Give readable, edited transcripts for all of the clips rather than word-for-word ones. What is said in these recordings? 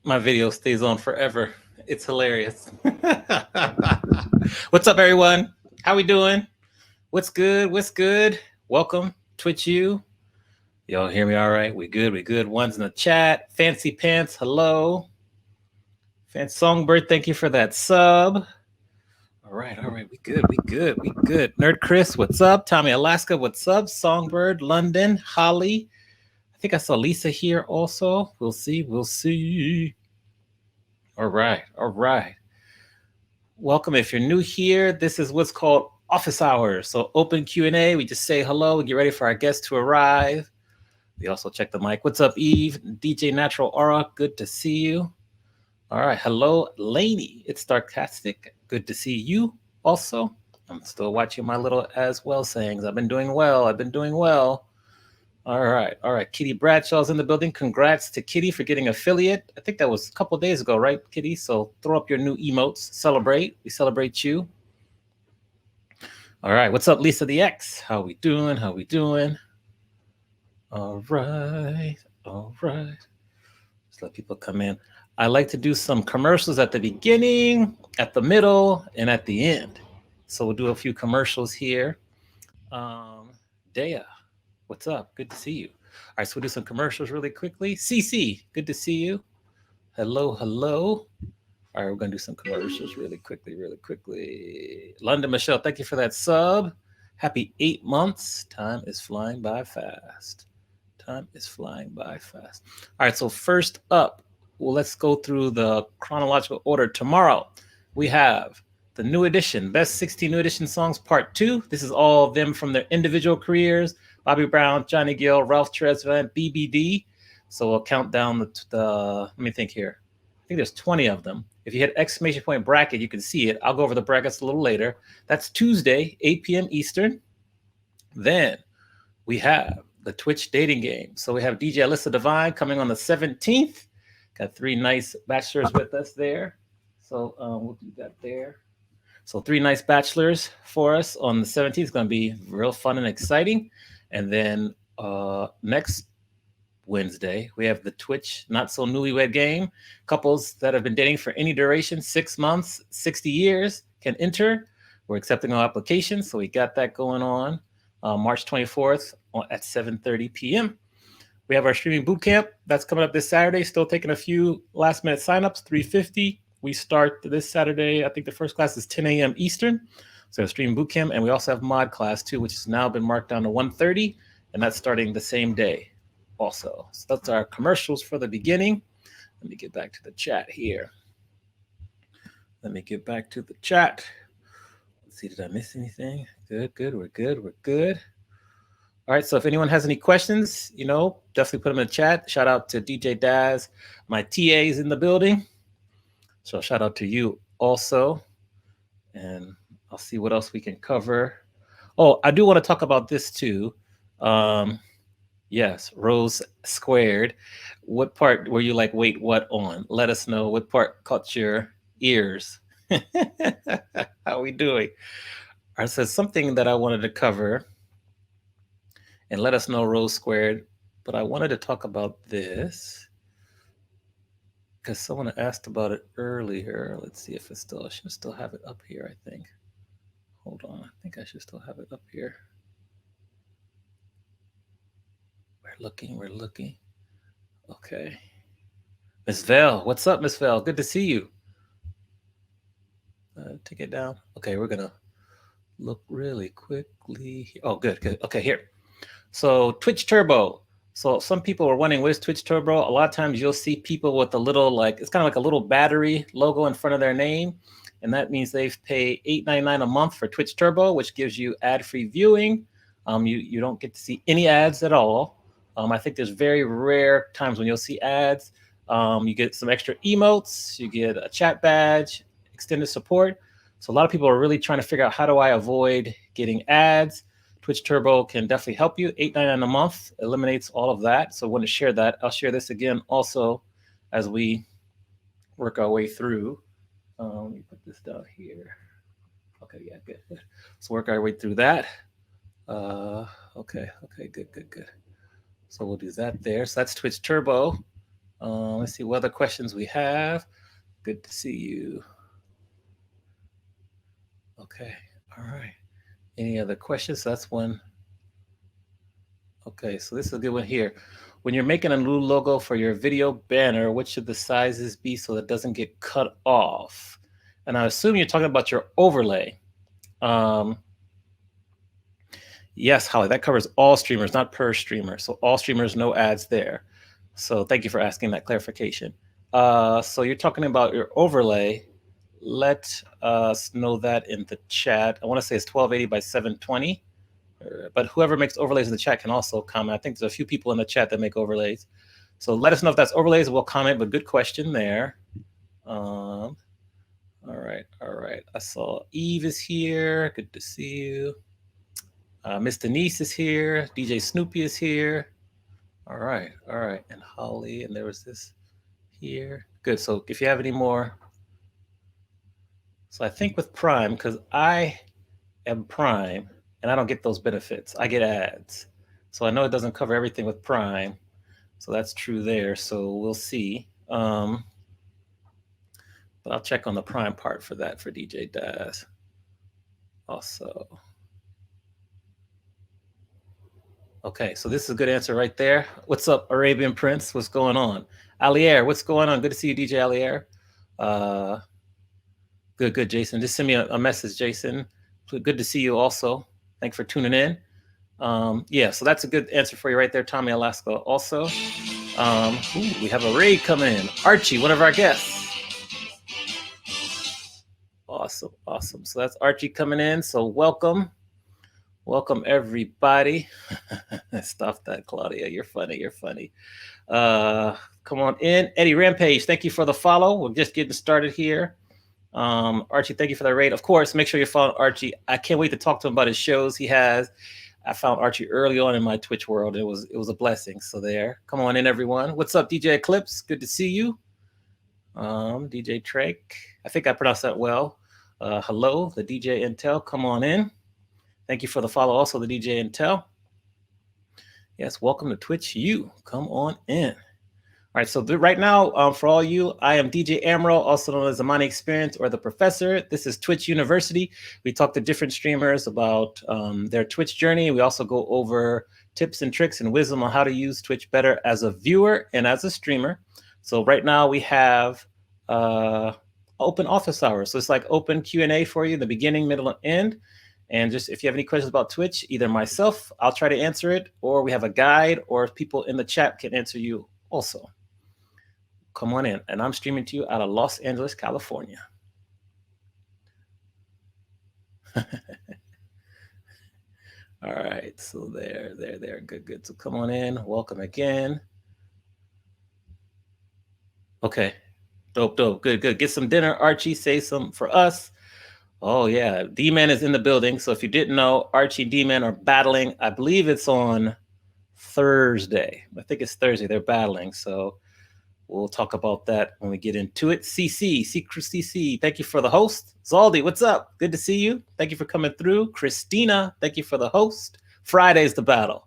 My video stays on forever. It's hilarious. What's up, everyone? How we doing? What's good? What's good? Welcome, Twitch U. Y'all hear me all right? We good, we good. One's in the chat. Fancy Pants, hello. Fancy Songbird, thank you for that sub. All right, we good, we good, we good. Nerd Chris, what's up? Tommy Alaska, what's up? Songbird, London, Holly. I think I saw Lisa here also. We'll see, we'll see. All right, all right. Welcome. If you're new here, this is what's called office hours. So open Q&A. We just say hello and get ready for our guests to arrive. We also check the mic. What's up, Eve? DJ Natural Aura, good to see you. All right. Hello, Laney. It's Sarcastic. Good to see you also. I'm still watching my little as well sayings. I've been doing well. I've been doing well. All right. All right. Kitty Bradshaw's in the building. Congrats to Kitty for getting affiliate. I think that was a couple of days ago, right, Kitty? So throw up your new emotes. Celebrate. We celebrate you. All right. What's up, Lisa the X? How we doing? How we doing? All right. All right. Just let people come in. I like to do some commercials at the beginning, at the middle, and at the end. So we'll do a few commercials here. Dea, what's up? Good to see you. All right, so we'll do some commercials really quickly. CC, good to see you. Hello, hello. All right, we're going to do some commercials really quickly, really quickly. London Michelle, thank you for that sub. Happy 8 months. Time is flying by fast. Time is flying by fast. All right, so first up, well, let's go through the chronological order. Tomorrow, we have the new edition, Best 16 New Edition Songs, Part 2. This is all of them from their individual careers. Bobby Brown, Johnny Gill, Ralph Tresvant, BBD. So we'll count down let me think here. I think there's 20 of them. If you hit exclamation point bracket, you can see it. I'll go over the brackets a little later. That's Tuesday, 8 p.m. Eastern. Then we have the Twitch dating game. So we have DJ Alyssa Divine coming on the 17th. Got 3 nice bachelors with us there. So we'll do that there. So 3 nice bachelors for us on the 17th. It's going to be real fun and exciting. And then next Wednesday, we have the Twitch Not So Newlywed Game. Couples that have been dating for any duration, 6 months, 60 years, can enter. We're accepting all applications, so we got that going on. March 24th at 7:30 p.m. We have our streaming boot camp that's coming up this Saturday. Still taking a few last minute signups, 350. We start this Saturday. I think the first class is 10 a.m. Eastern. So streaming boot camp, and we also have mod class too, which has now been marked down to 1:30, and that's starting the same day also. So that's our commercials for the beginning. Let me get back to the chat here. Let me get back to the chat. Let's see, did I miss anything? Good, good, we're good, we're good. All right, so if anyone has any questions, definitely put them in the chat. Shout out to DJ Daz. My TA is in the building. So shout out to you also. And I'll see what else we can cover. Oh, I do want to talk about this too. Yes, Rose Squared. What part were you like, wait, what on? Let us know what part caught your ears. How we doing? All right, so something that I wanted to cover. And let us know, Rose Squared. But I wanted to talk about this because someone asked about it earlier. Let's see if I should still have it up here, I think. Hold on. I think I should still have it up here. We're looking. Okay. Miss Val, what's up, Miss Val? Good to see you. Take it down. Okay, we're going to look really quickly. Oh, good. Okay, here. So Twitch Turbo. So some people are wondering, what is Twitch Turbo? A lot of times you'll see people with a little, it's kind of like a little battery logo in front of their name. And that means they've paid $8.99 a month for Twitch Turbo, which gives you ad-free viewing. You don't get to see any ads at all. I think there's very rare times when you'll see ads. You get some extra emotes. You get a chat badge, extended support. So a lot of people are really trying to figure out, how do I avoid getting ads? Twitch Turbo can definitely help you. $8.99 a month eliminates all of that. So I want to share that. I'll share this again also as we work our way through. Let me put this down here. Okay, yeah, good. Let's work our way through that. Okay, good. So we'll do that there. So that's Twitch Turbo. Let's see what other questions we have. Good to see you. Okay. All right. Any other questions? That's one. Okay, so this is a good one here. When you're making a new logo for your video banner, what should the sizes be so that it doesn't get cut off? And I assume you're talking about your overlay. Yes, Holly, that covers all streamers, not per streamer. So all streamers, no ads there. So thank you for asking that clarification. So you're talking about your overlay. Let us know that in the chat. I want to say it's 1280 by 720. But whoever makes overlays in the chat can also comment. I think there's a few people in the chat that make overlays. So let us know if that's overlays. We'll comment, but good question there. All right. I saw Eve is here. Good to see you. Miss Denise is here. DJ Snoopy is here. All right. And Holly, and there was this here. Good. So if you have any more. So I think with Prime, because I am Prime, and I don't get those benefits. I get ads. So I know it doesn't cover everything with Prime. So that's true there. So we'll see. But I'll check on the Prime part for that for DJ Daz. Also. Okay, so this is a good answer right there. What's up, Arabian Prince? What's going on? Alier, what's going on? Good to see you, DJ Alier. Good, Jason. Just send me a message, Jason. Good to see you also. Thanks for tuning in. Yeah, so that's a good answer for you right there, Tommy Alaska. Also, we have a raid coming in. Archie, one of our guests. Awesome. So that's Archie coming in. So welcome everybody. Stop that, Claudia. You're funny. Come on in. Eddie Rampage, thank you for the follow. We're just getting started here. Archie, thank you for the raid. Of course, make sure you follow Archie. I can't wait to talk to him about his shows he has. I found Archie early on in my Twitch world. It was a blessing. So there. Come on in, everyone. What's up, DJ Eclipse? Good to see you. DJ Trake. I think I pronounced that well. Hello, the DJ Intel. Come on in. Thank you for the follow. Also, the DJ Intel. Yes, welcome to Twitch. You come on in. All right, so right now, for all you, I am DJ Amro, also known as the Money Experience or the Professor. This is Twitch University. We talk to different streamers about their Twitch journey. We also go over tips and tricks and wisdom on how to use Twitch better as a viewer and as a streamer. So right now we have open office hours. So it's like open Q&A for you, the beginning, middle, and end. And just if you have any questions about Twitch, either myself, I'll try to answer it, or we have a guide, or people in the chat can answer you also. Come on in. And I'm streaming to you out of Los Angeles, California. All right. So there. Good. So come on in. Welcome again. Okay. Dope. Good. Get some dinner. Archie, say some for us. Oh, yeah. D-Man is in the building. So if you didn't know, Archie and D-Man are battling. I believe it's on Thursday. I think it's Thursday. They're battling. So we'll talk about that when we get into it. CC, thank you for the host. Zaldi, what's up? Good to see you. Thank you for coming through. Christina, thank you for the host. Friday's the battle.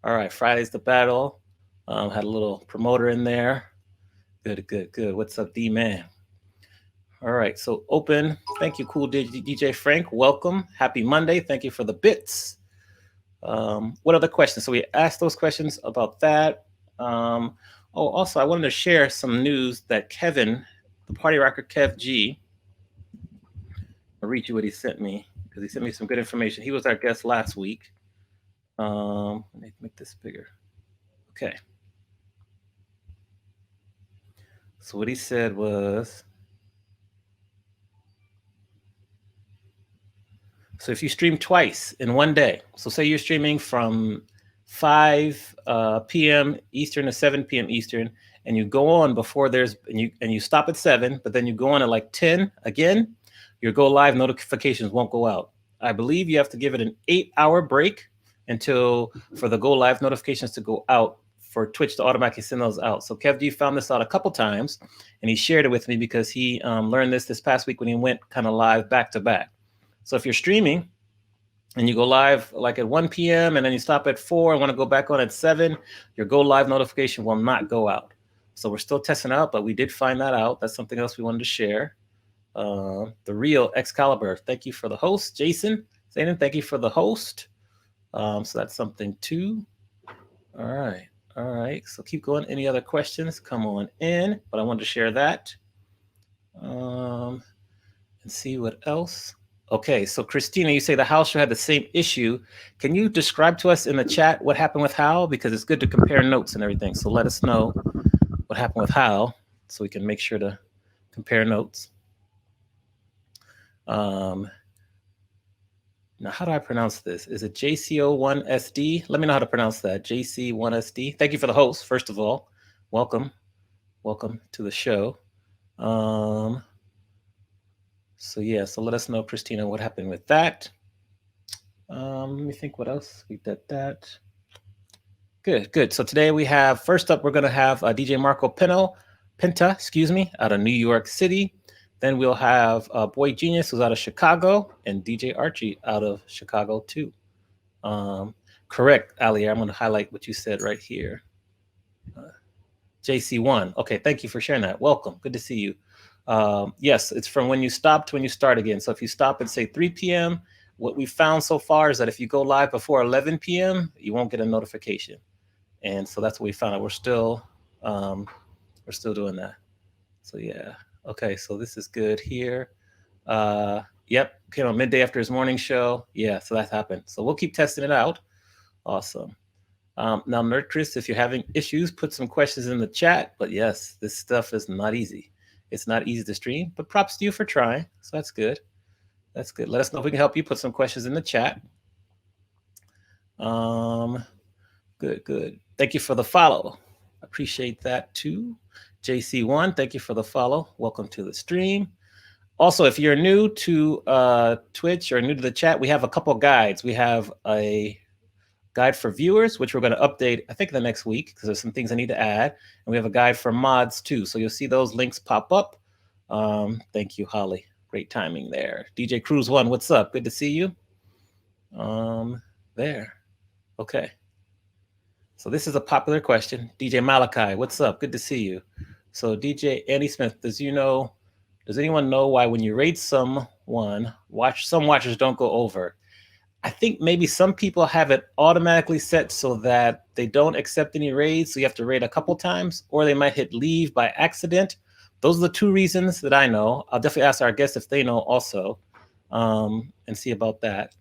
All right, Friday's the battle. Had a little promoter in there. Good. What's up, D-Man? All right, so open. Thank you, cool DJ Frank. Welcome. Happy Monday. Thank you for the bits. What other questions? So we asked those questions about that. Also, I wanted to share some news that Kevin, the party rocker Kev G, I'll read you what he sent me, because he sent me some good information. He was our guest last week. Let me make this bigger. Okay. So what he said was, so if you stream twice in one day, so say you're streaming from 5 p.m. Eastern to 7 p.m. Eastern, and you go on before and you stop at 7, but then you go on at like 10 again, your go live notifications won't go out. I believe you have to give it an 8-hour break for the go live notifications to go out, for Twitch to automatically send those out. So Kev G found this out a couple times, and he shared it with me because he learned this past week when he went kind of live back to back. So if you're streaming and you go live like at 1 p.m. and then you stop at 4 and want to go back on at 7, your go live notification will not go out. So we're still testing out, but we did find that out. That's something else we wanted to share. The real Excalibur. Thank you for the host, Jason. Zanin, thank you for the host. So that's something too. All right. All right. So keep going. Any other questions? Come on in. But I wanted to share that. And see what else. Okay. So Christina, you say the house show had the same issue. Can you describe to us in the chat what happened with Hal? Because it's good to compare notes and everything. So let us know what happened with Hal so we can make sure to compare notes. Now, how do I pronounce this? Is it JCO1SD? Let me know how to pronounce that. JC1SD. Thank you for the host, first of all. Welcome. Welcome to the show. So yeah, so let us know, Christina, what happened with that. Let me think what else. We did that. Good, good. So today we have, first up, we're going to have DJ Marco Penta, out of New York City. Then we'll have Boy Jeanius, who's out of Chicago, and DJ Archi out of Chicago too. Correct, Ali. I'm going to highlight what you said right here. JC1. Okay, thank you for sharing that. Welcome. Good to see you. Yes, it's from when you stop to when you start again. So if you stop at say 3 p.m., what we found so far is that if you go live before 11 p.m., you won't get a notification. And so that's what we found out. We're still doing that. So yeah. Okay, so this is good here. Yep, came on midday after his morning show. Yeah, so that happened. So we'll keep testing it out. Awesome. Now, Nerd Chris, if you're having issues, put some questions in the chat. But yes, this stuff is not easy. It's not easy to stream, but props to you for trying. So that's good. That's good. Let us know if we can help you. Put some questions in the chat. Good, good. Thank you for the follow. Appreciate that too. JC1, thank you for the follow. Welcome to the stream. Also, if you're new to Twitch or new to the chat, we have a couple guides. We have a guide for viewers, which we're going to update, I think, the next week, because there's some things I need to add. And we have a guide for mods too. So you'll see those links pop up. Thank you, Holly. Great timing there. DJ Cruz 1, what's up? Good to see you. There. Okay. So this is a popular question. DJ Malachi, what's up? Good to see you. So DJ Andy Smith, does anyone know why when you rate someone, some watchers don't go over? I think maybe some people have it automatically set so that they don't accept any raids, so you have to raid a couple times, or they might hit leave by accident. Those are the two reasons that I know. I'll definitely ask our guests if they know also, and see about that.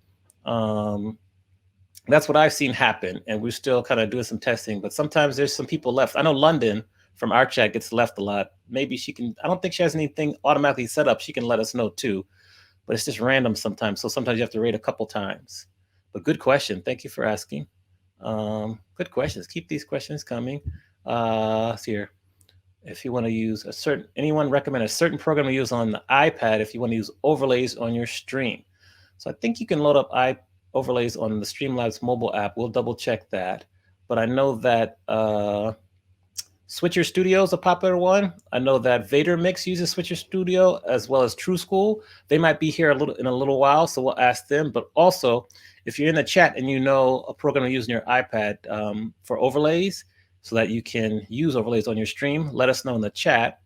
That's what I've seen happen, and we're still kind of doing some testing, but sometimes there's some people left. I know London from our chat gets left a lot. Maybe she can, I don't think she has anything automatically set up. She can let us know too, but it's just random sometimes. So sometimes you have to raid a couple times. But good question. Thank you for asking. Good questions. Keep these questions coming. Here, if you want to use anyone recommend a certain program to use on the iPad if you want to use overlays on your stream? So I think you can load up overlays on the Streamlabs mobile app. We'll double check that. But I know that Switcher Studio is a popular one. I know that Vader Mix uses Switcher Studio as well as True School. They might be here in a little while, so we'll ask them. But also, if you're in the chat and you know a program to use on your iPad for overlays so that you can use overlays on your stream, let us know in the chat.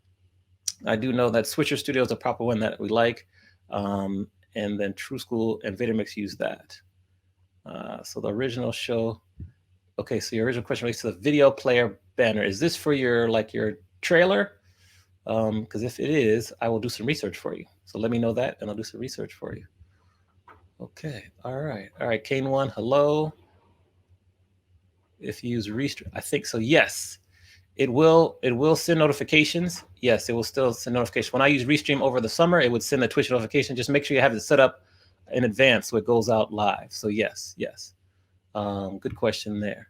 I do know that Switcher Studio is a proper one that we like. And then True School and Vader Mix use that. So the original show. Okay, so your original question relates to the video player banner. Is this for your trailer? Because if it is, I will do some research for you. So let me know that, and I'll do some research for you. Okay, all right. Kane 1, hello. If you use Restream, I think so. Yes, it will send notifications. Yes, it will still send notifications. When I use Restream over the summer, it would send a Twitch notification. Just make sure you have it set up in advance so it goes out live. So yes. Good question there.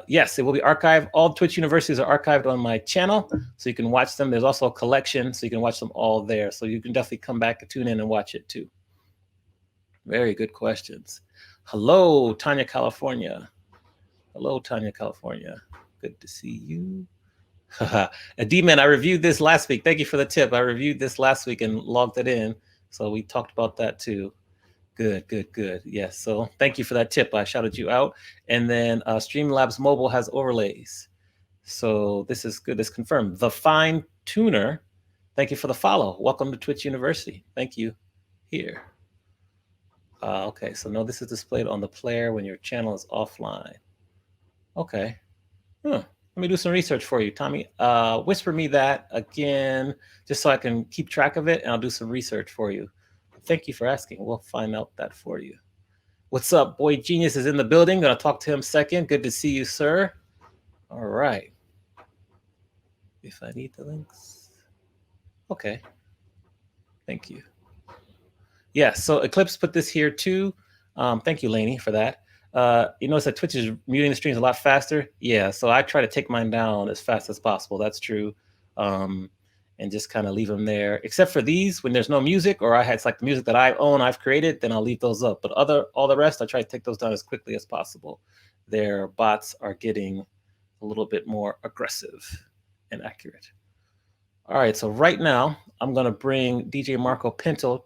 Yes, it will be archived. All Twitch universities are archived on my channel, so you can watch them. There's also a collection, so you can watch them all there. So you can definitely come back and tune in and watch it too. Very good questions. Hello, Tanya, California. Hello, Tanya, California. Good to see you. D-Man, I reviewed this last week. Thank you for the tip. I reviewed this last week and logged it in. So we talked about that too. Good. Yes. So thank you for that tip. I shouted you out. And then Streamlabs Mobile has overlays. So this is good. This confirmed. The Fine Tuner, thank you for the follow. Welcome to Twitch University. Thank you. Here. Okay, so no, this is displayed on the player when your channel is offline. Okay. Let me do some research for you, Tommy. Whisper me that again, just so I can keep track of it, and I'll do some research for you. Thank you for asking. We'll find out that for you. What's up? Boy Jeanius is in the building. Gonna talk to him second. Good to see you, sir. All right. If I need the links. Okay. Thank you. Yeah, so Eclipse put this here too. Thank you, Lainey, for that. You notice that Twitch is muting the streams a lot faster. Yeah, so I try to take mine down as fast as possible. That's true. And just kind of leave them there. Except for these, when there's no music, or it's like the music that I own, I've created, then I'll leave those up. But all the rest, I try to take those down as quickly as possible. Their bots are getting a little bit more aggressive and accurate. All right, so right now, I'm going to bring DJ Marco Pinta.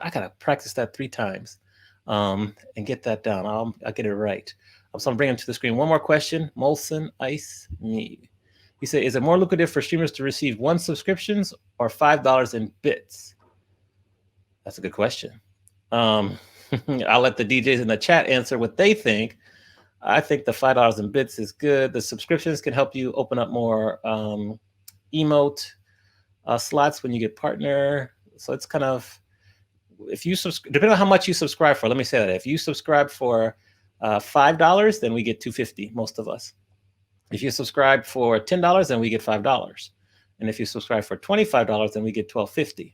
I got to practice that 3 times and get that down. I'll get it right. So I'm bringing him to the screen. One more question. Molson Ice Me. He said, is it more lucrative for streamers to receive 1 subscriptions or $5 in bits? That's a good question. I'll let the DJs in the chat answer what they think. I think the $5 in bits is good. The subscriptions can help you open up more emote slots when you get partner. So it's kind of, if you depending on how much you subscribe for, let me say that. If you subscribe for $5, then we get $2.50, most of us. If you subscribe for $10, then we get $5. And if you subscribe for $25, then we get $12.50.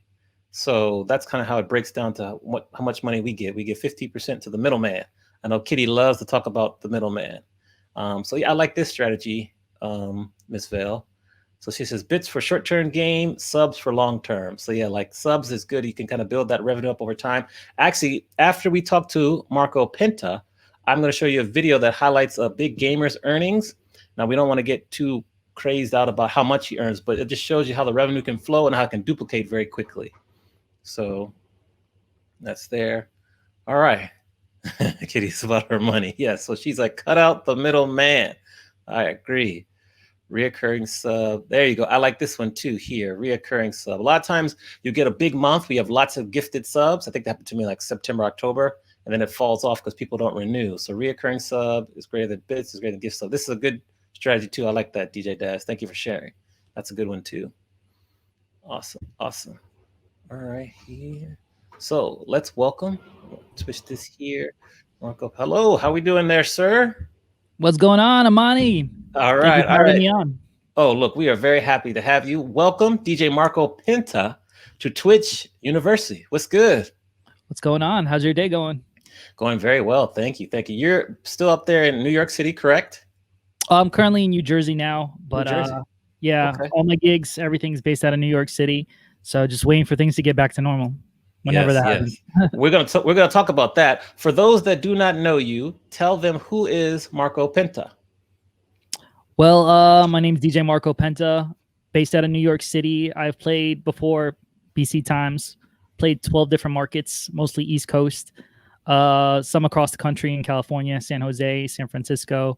So that's kind of how it breaks down to how much money we get. We get 50% to the middleman. I know Kitty loves to talk about the middleman. So yeah, I like this strategy, Miss Vale. So she says bits for short-term game, subs for long-term. So yeah, like subs is good. You can kind of build that revenue up over time. Actually, after we talk to Marco Penta, I'm going to show you a video that highlights a big gamer's earnings. Now, we don't want to get too crazed out about how much he earns, but it just shows you how the revenue can flow and how it can duplicate very quickly. So that's there. All right. Kitty's about her money. Yeah, so she's like, cut out the middleman. I agree. Reoccurring sub. There you go. I like this one too here. Reoccurring sub. A lot of times you get a big month. We have lots of gifted subs. I think that happened to me like September, October, and then it falls off because people don't renew. So reoccurring sub is greater than bits, is greater than gift sub. This is a good strategy too. I like that, DJ Daz. Thank you for sharing. That's a good one too. Awesome. Awesome. All right, here. So let's welcome. Switch this here. Marco. Hello. How we doing there, sir? What's going on, Amani? All right. All right. Me on. Oh, look, we are very happy to have you. Welcome, DJ Marco Pinta, to Twitch University. What's good? What's going on? How's your day going? Going very well. Thank you. Thank you. You're still up there in New York City, correct? I'm currently in New Jersey now, but yeah, okay. All my gigs, everything's based out of New York City. So just waiting for things to get back to normal whenever that happens. We're gonna talk about that. For those that do not know you, tell them who is Marco Penta. Well, my name is DJ Marco Penta, based out of New York City. I've played before BC times, played 12 different markets, mostly East Coast, some across the country in California, San Jose, San Francisco.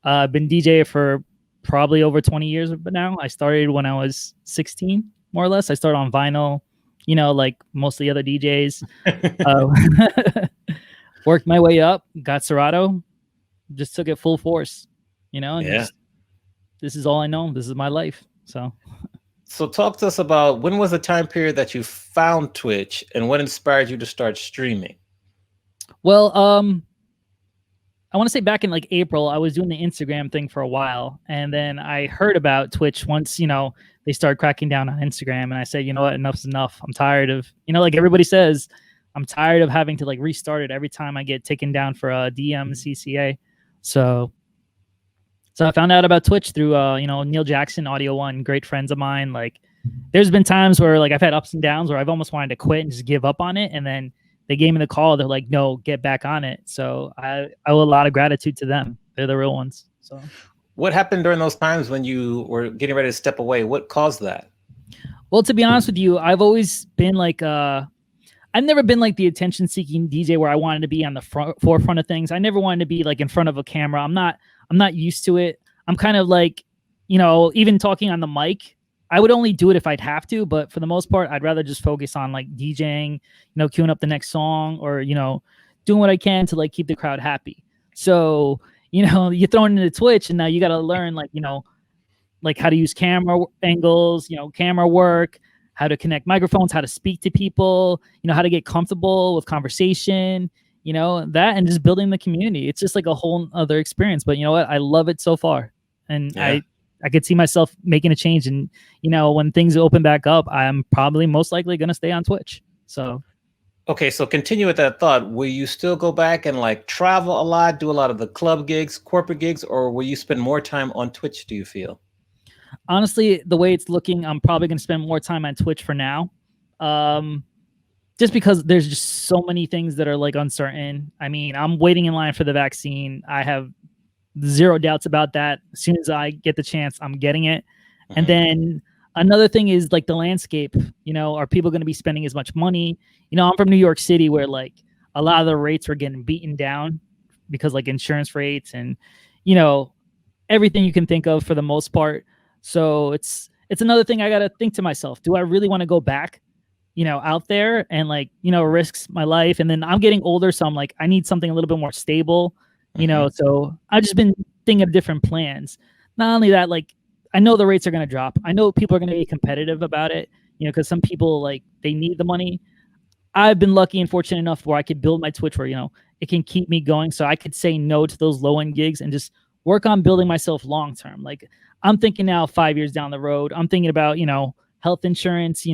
I've been DJ for probably over 20 years, but now I started when I was 16, more or less. I started on vinyl, you know, like most of the other DJs. Worked my way up, got Serato, just took it full force, you know, and this is all I know. This is my life. So talk to us about when was the time period that you found Twitch and what inspired you to start streaming? Well, I want to say back in like April, I was doing the Instagram thing for a while. And then I heard about Twitch once, you know, they started cracking down on Instagram. And I said, you know what, enough's enough. I'm tired of, you know, like everybody says, I'm tired of having to like restart it every time I get taken down for a DM CCA. So I found out about Twitch through, you know, Neil Jackson, Audio One, great friends of mine. Like there's been times where like I've had ups and downs where I've almost wanted to quit and just give up on it. And then they gave me the call. They're like, no, get back on it. So I owe a lot of gratitude to them. They're the real ones. So what happened during those times when you were getting ready to step away? What caused that? Well, to be honest with you, I've always been like, I've never been like the attention seeking DJ where I wanted to be on the forefront of things. I never wanted to be like in front of a camera. I'm not used to it. I'm kind of like, even talking on the mic, I would only do it if I'd have to, but for the most part, I'd rather just focus on like DJing, queuing up the next song, or doing what I can to like keep the crowd happy. So you're thrown into Twitch, and now you got to learn like how to use camera angles, camera work, how to connect microphones, how to speak to people, how to get comfortable with conversation, that, and just building the community. It's just like a whole other experience. But you know what? I love it so far, and Yeah. I could see myself making a change. And when things open back up, I'm probably most likely going to stay on Twitch. So. Okay, so continue with that thought. Will you still go back and like travel a lot, do a lot of the club gigs, corporate gigs, or will you spend more time on Twitch, do you feel? Honestly, the way it's looking, I'm probably going to spend more time on Twitch for now. Just because there's just so many things that are like uncertain. I mean, I'm waiting in line for the vaccine. I have zero doubts about that. As soon as I get the chance, I'm getting it. Mm-hmm. And then another thing is like the landscape, are people going to be spending as much money? I'm from New York City, where like a lot of the rates were getting beaten down because like insurance rates and, everything you can think of for the most part. So it's another thing I got to think to myself. Do I really want to go back, out there and like, risks my life? And then I'm getting older. So I'm like, I need something a little bit more stable, so I've just been thinking of different plans. Not only that, like, I know the rates are going to drop. I know people are going to be competitive about it, because some people like they need the money. I've been lucky and fortunate enough where I could build my Twitch where, it can keep me going. So I could say no to those low end gigs and just work on building myself long-term. Like I'm thinking now 5 years down the road, I'm thinking about, health insurance,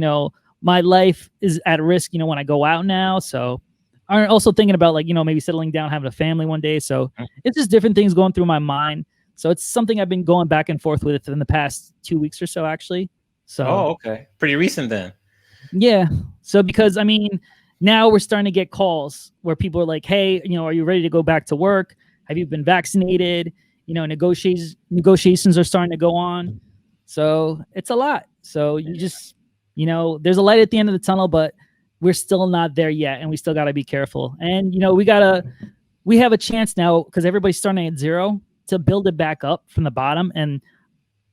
my life is at risk, when I go out now. So I'm also thinking about like, maybe settling down, having a family one day. So it's just different things going through my mind. So it's something I've been going back and forth with in the past 2 weeks or so, actually. So, okay. Pretty recent then. Yeah. So because, I mean, now we're starting to get calls where people are like, hey, are you ready to go back to work? Have you been vaccinated? Negotiations are starting to go on. So it's a lot. So you just, there's a light at the end of the tunnel, but we're still not there yet. And we still got to be careful. And, we have a chance now because everybody's starting at zero to build it back up from the bottom. And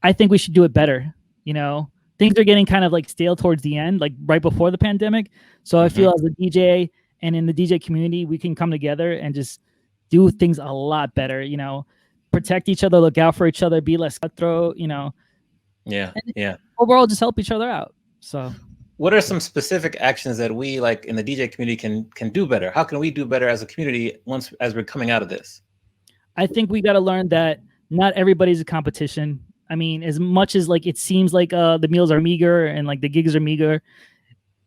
I think we should do it better. Things are getting kind of like stale towards the end, like right before the pandemic. So I feel as a DJ and in the DJ community, we can come together and just do things a lot better, protect each other, look out for each other, be less cutthroat, Yeah. Overall, just help each other out. So what are some specific actions that we like in the DJ community can do better? How can we do better as a community as we're coming out of this? I think we got to learn that not everybody's a competition. I mean, as much as like it seems like the meals are meager and like the gigs are meager,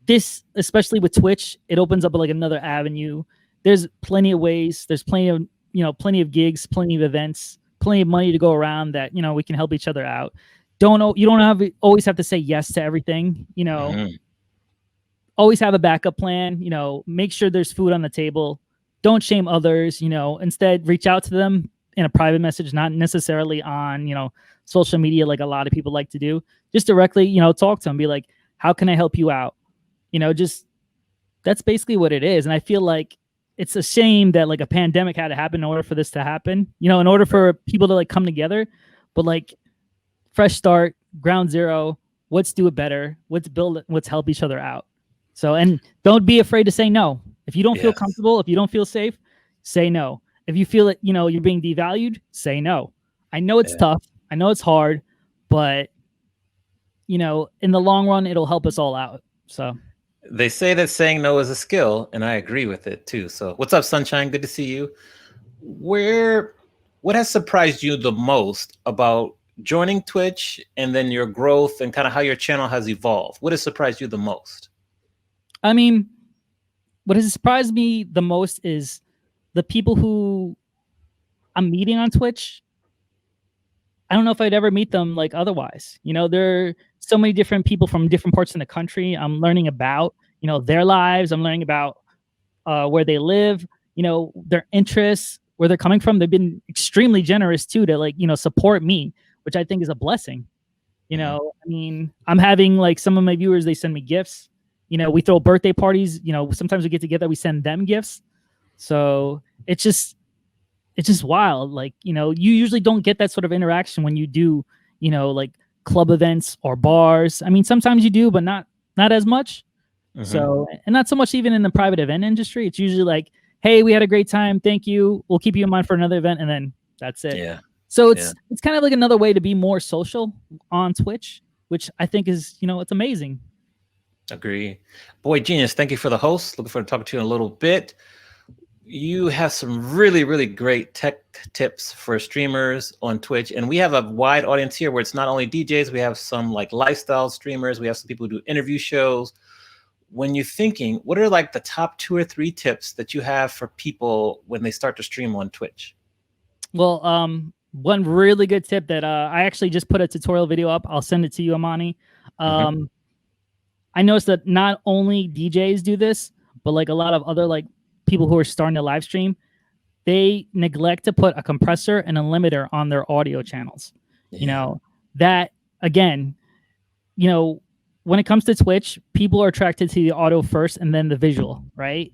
this, especially with Twitch, it opens up like another avenue. There's plenty of ways. There's plenty of gigs, plenty of events, plenty of money to go around that, we can help each other out. You don't always have to say yes to everything, always have a backup plan, make sure there's food on the table. Don't shame others, instead reach out to them in a private message, not necessarily on, social media like a lot of people like to do. Just directly, talk to them, be like, how can I help you out? Just that's basically what it is. And I feel like it's a shame that like a pandemic had to happen in order for this to happen, in order for people to like come together. But like fresh start, ground zero, let's do it better. Let's build it. Let's help each other out. So, and don't be afraid to say no. If you don't feel comfortable, if you don't feel safe, say no. If you feel that, you're being devalued, say no. I know it's tough. I know it's hard, but in the long run, it'll help us all out. So they say that saying no is a skill, and I agree with it too. So what's up, Sunshine? Good to see you. What has surprised you the most about joining Twitch and then your growth and kind of how your channel has evolved? What has surprised you the most? I mean, what has surprised me the most is the people who I'm meeting on Twitch. I don't know if I'd ever meet them like otherwise. There are so many different people from different parts of the country. I'm learning about, their lives. I'm learning about where they live, their interests, where they're coming from. They've been extremely generous too to like, support me, which I think is a blessing. I mean, I'm having like some of my viewers, they send me gifts. We throw birthday parties, sometimes we get together, we send them gifts. So it's just wild. Like, you usually don't get that sort of interaction when you do, like club events or bars. I mean, sometimes you do, but not as much. Mhm. So, and not so much even in the private event industry. It's usually like, hey, we had a great time. Thank you. We'll keep you in mind for another event. And then that's it. Yeah. So it's kind of like another way to be more social on Twitch, which I think is, it's amazing. Agree. Boy, Jeanius, thank you for the host. Looking forward to talking to you in a little bit. You have some really, really great tech tips for streamers on Twitch. And we have a wide audience here where it's not only DJs, we have some like lifestyle streamers. We have some people who do interview shows. When you're thinking, what are like the top 2 or 3 tips that you have for people when they start to stream on Twitch? Well, one really good tip that I actually just put a tutorial video up. I'll send it to you, Amani. I noticed that not only DJs do this, but like a lot of other like people who are starting to live stream, they neglect to put a compressor and a limiter on their audio channels. That again, when it comes to Twitch, people are attracted to the audio first and then the visual, right?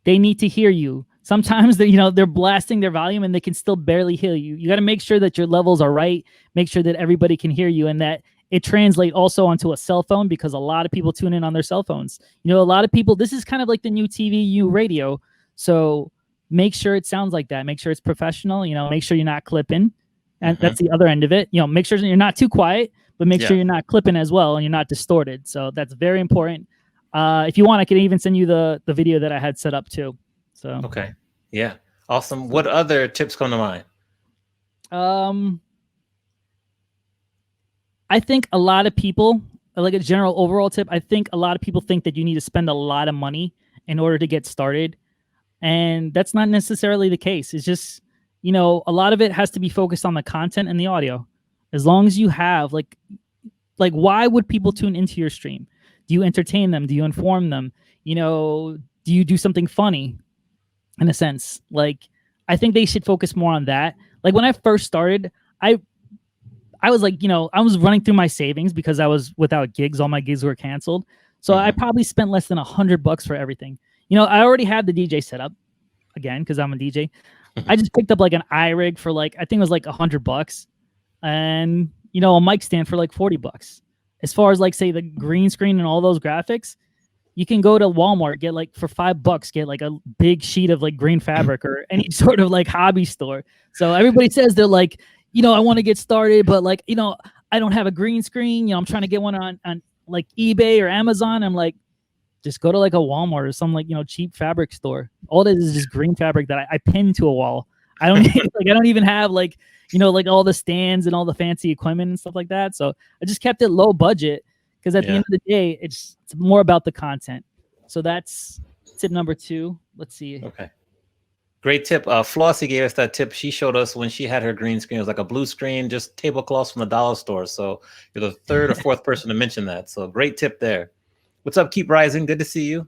They need to hear you. Sometimes they're blasting their volume and they can still barely hear you. You got to make sure that your levels are right, make sure that everybody can hear you, and that it translates also onto a cell phone, because a lot of people tune in on their cell phones. A lot of people, this is kind of like the new TVU radio. So make sure it sounds like that. Make sure it's professional, make sure you're not clipping. And that's the other end of it. Make sure you're not too quiet, but make sure you're not clipping as well and you're not distorted. So that's very important. If you want, I can even send you the video that I had set up too. So okay, yeah, awesome. What other tips come to mind? I think a lot of people, like a general overall tip, I think a lot of people think that you need to spend a lot of money in order to get started, and that's not necessarily the case. It's just a lot of it has to be focused on the content and the audio. As long as you have like why would people tune into your stream? Do you entertain them? Do you inform them? Do you do something funny? In a sense, like, I think they should focus more on that. Like when I first started, I was like, I was running through my savings because I was without gigs. All my gigs were canceled. So I probably spent less than $100 for everything. I already had the DJ set up again, because I'm a DJ. I just picked up like an iRig for like, I think it was like $100, and a mic stand for like $40. As far as like say the green screen and all those graphics, you can go to Walmart, get like for $5, get like a big sheet of like green fabric, or any sort of like hobby store. So everybody says they're like, I want to get started, but like, I don't have a green screen. I'm trying to get one on like eBay or Amazon. I'm like, just go to like a Walmart or some like, cheap fabric store. All that is just green fabric that I pin to a wall. I don't I don't even have like, like all the stands and all the fancy equipment and stuff like that. So I just kept it low budget, because at the end of the day, it's more about the content. So that's tip number 2. Let's see. Okay. Great tip. Flossie gave us that tip. She showed us when she had her green screen. It was like a blue screen, just tablecloths from the dollar store. So you're the 3rd or 4th person to mention that. So great tip there. What's up? Keep rising. Good to see you.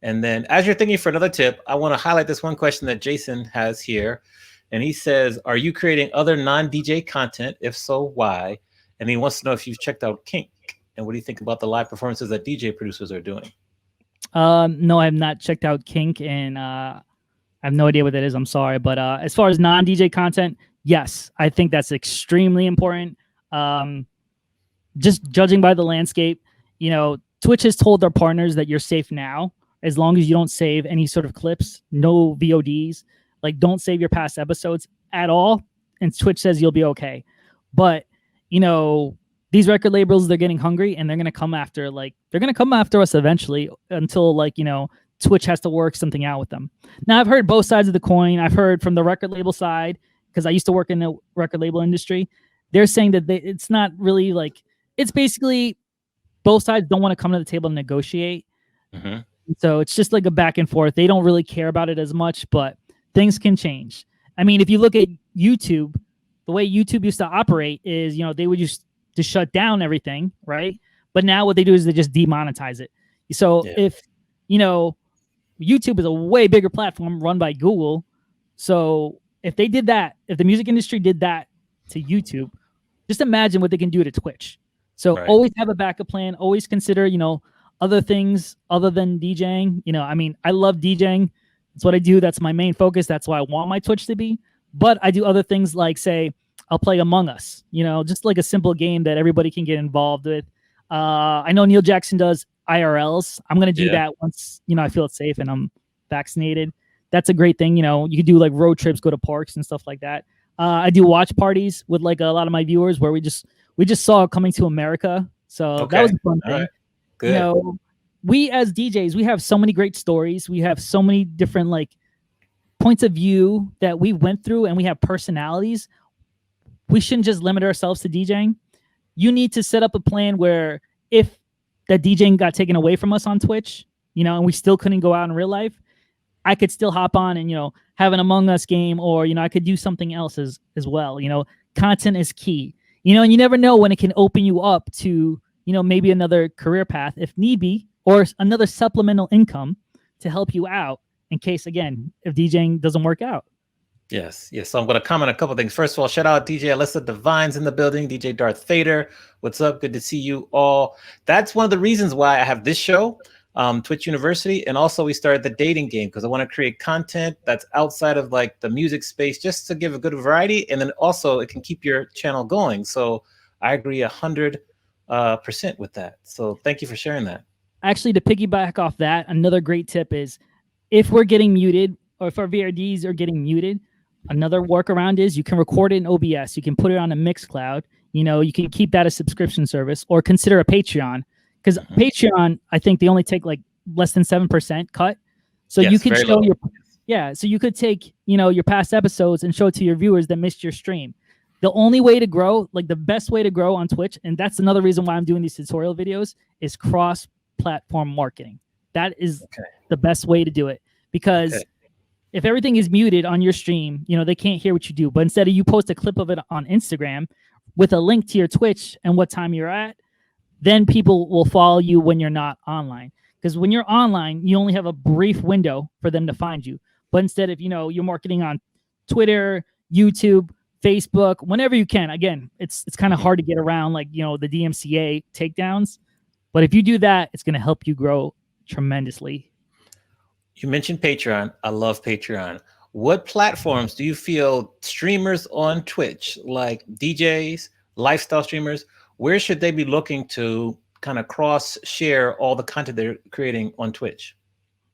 And then as you're thinking for another tip, I want to highlight this one question that Jason has here. And he says, are you creating other non-DJ content? If so, why? And he wants to know if you've checked out Kink. And what do you think about the live performances that DJ producers are doing? No, I have not checked out Kink, and I have no idea what that is. I'm sorry. But as far as non-DJ content, yes, I think that's extremely important. Just judging by the landscape, Twitch has told their partners that you're safe now, as long as you don't save any sort of clips, no VODs, like don't save your past episodes at all. And Twitch says you'll be okay. But, these record labels, they're getting hungry, and they're going to come after us eventually, until Twitch has to work something out with them. Now, I've heard both sides of the coin. I've heard from the record label side, because I used to work in the record label industry. They're saying that it's not really like, it's basically both sides don't want to come to the table and negotiate. So it's just like a back and forth. They don't really care about it as much, but things can change. I mean, if you look at YouTube, the way YouTube used to operate is, they would just to shut down everything, right? But now what they do is they just demonetize it. So if, YouTube is a way bigger platform run by Google. So if they did that, if the music industry did that to YouTube, just imagine what they can do to Twitch. So always have a backup plan. Always consider, other things other than DJing. I mean, I love DJing. That's what I do. That's my main focus. That's why I want my Twitch to be. But I do other things like, say, I'll play Among Us, just like a simple game that everybody can get involved with. I know Neil Jackson does IRLs. I'm going to do that once, I feel it's safe and I'm vaccinated. That's a great thing. You could do like road trips, go to parks and stuff like that. I do watch parties with like a lot of my viewers where we just saw Coming to America. So that was a fun thing. Right. Good. We as DJs, we have so many great stories. We have so many different like points of view that we went through, and we have personalities. We shouldn't just limit ourselves to DJing. You need to set up a plan where if that DJing got taken away from us on Twitch, and we still couldn't go out in real life, I could still hop on and, have an Among Us game, or, I could do something else as well. Content is key, and you never know when it can open you up to, maybe another career path if need be, or another supplemental income to help you out in case, again, if DJing doesn't work out. Yes. So I'm going to comment a couple of things. First of all, shout out DJ Alyssa Divine's in the building. DJ Darth Vader, what's up? Good to see you all. That's one of the reasons why I have this show, Twitch University, and also we started the dating game because I want to create content that's outside of like the music space just to give a good variety, and then also it can keep your channel going. So I agree 100% with that. So thank you for sharing that. Actually, to piggyback off that, another great tip is if we're getting muted or if our VRDs are getting muted, another workaround is you can record it in OBS. You can put it on a Mixcloud. You can keep that a subscription service or consider a Patreon. Because Patreon, I think they only take like less than 7% cut. So you could show so you could take, your past episodes and show it to your viewers that missed your stream. The only way to grow, like the best way to grow on Twitch, and that's another reason why I'm doing these tutorial videos, is cross-platform marketing. That is the best way to do it. Because if everything is muted on your stream, they can't hear what you do. But instead of you post a clip of it on Instagram with a link to your Twitch and what time you're at, then people will follow you when you're not online. Because when you're online, you only have a brief window for them to find you. But instead of, you're marketing on Twitter, YouTube, Facebook, whenever you can. Again, it's kind of hard to get around like, the DMCA takedowns. But if you do that, it's going to help you grow tremendously. You mentioned Patreon. I love Patreon. What platforms do you feel streamers on Twitch, like DJs, lifestyle streamers, where should they be looking to kind of cross share all the content they're creating on Twitch?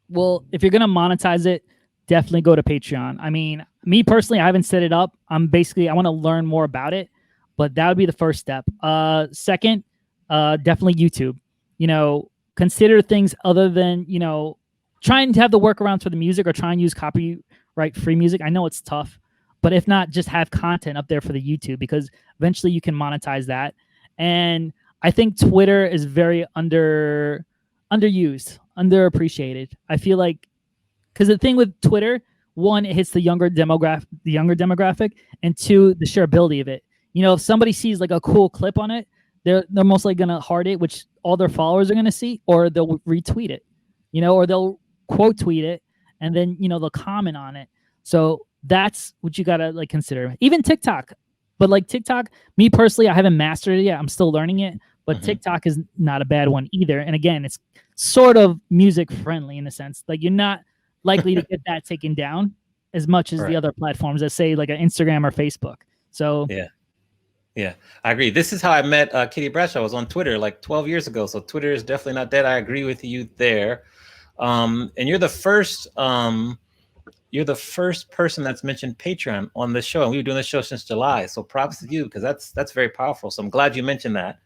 Well, if you're going to monetize it, definitely go to Patreon. I mean, me personally, I haven't set it up. I want to learn more about it, but that would be the first step. Second, definitely YouTube. Consider things other than, trying to have the workarounds for the music or try and use copyright free music. I know it's tough, but if not, just have content up there for the YouTube, because eventually you can monetize that. And I think Twitter is very underused, underappreciated. I feel like, because the thing with Twitter, one, it hits the younger demographic, and two, the shareability of it. If somebody sees like a cool clip on it, they're most likely gonna heart it, which all their followers are gonna see, or they'll retweet it, or they'll quote tweet it, and then they'll comment on it. So that's what you gotta like consider. Even TikTok. But like TikTok, me personally, I haven't mastered it yet. I'm still learning it. But TikTok is not a bad one either. And again, it's sort of music friendly in a sense. Like you're not likely to get that taken down as much as the other platforms that say like an Instagram or Facebook. So yeah, I agree. This is how I met Kitty Bradshaw. I was on Twitter like 12 years ago. So Twitter is definitely not dead. I agree with you there. And you're the first person that's mentioned Patreon on this show, and we've been doing this show since July. So props to you, because that's very powerful. So I'm glad you mentioned that.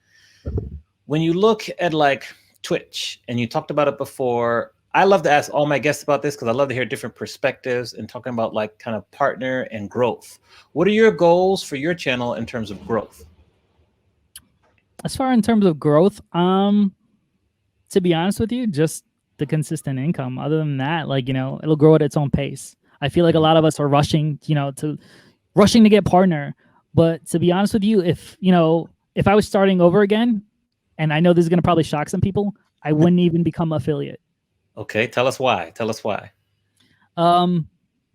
When you look at like Twitch, and you talked about it before, I love to ask all my guests about this because I love to hear different perspectives and talking about like kind of partner and growth. What are your goals for your channel in terms of growth? As far in terms of growth, to be honest with you, just the consistent income. Other than that, like, it'll grow at its own pace. I feel like a lot of us are rushing to get partner. But to be honest with you, if I was starting over again, and I know this is going to probably shock some people, I wouldn't even become affiliate. Okay. Tell us why. The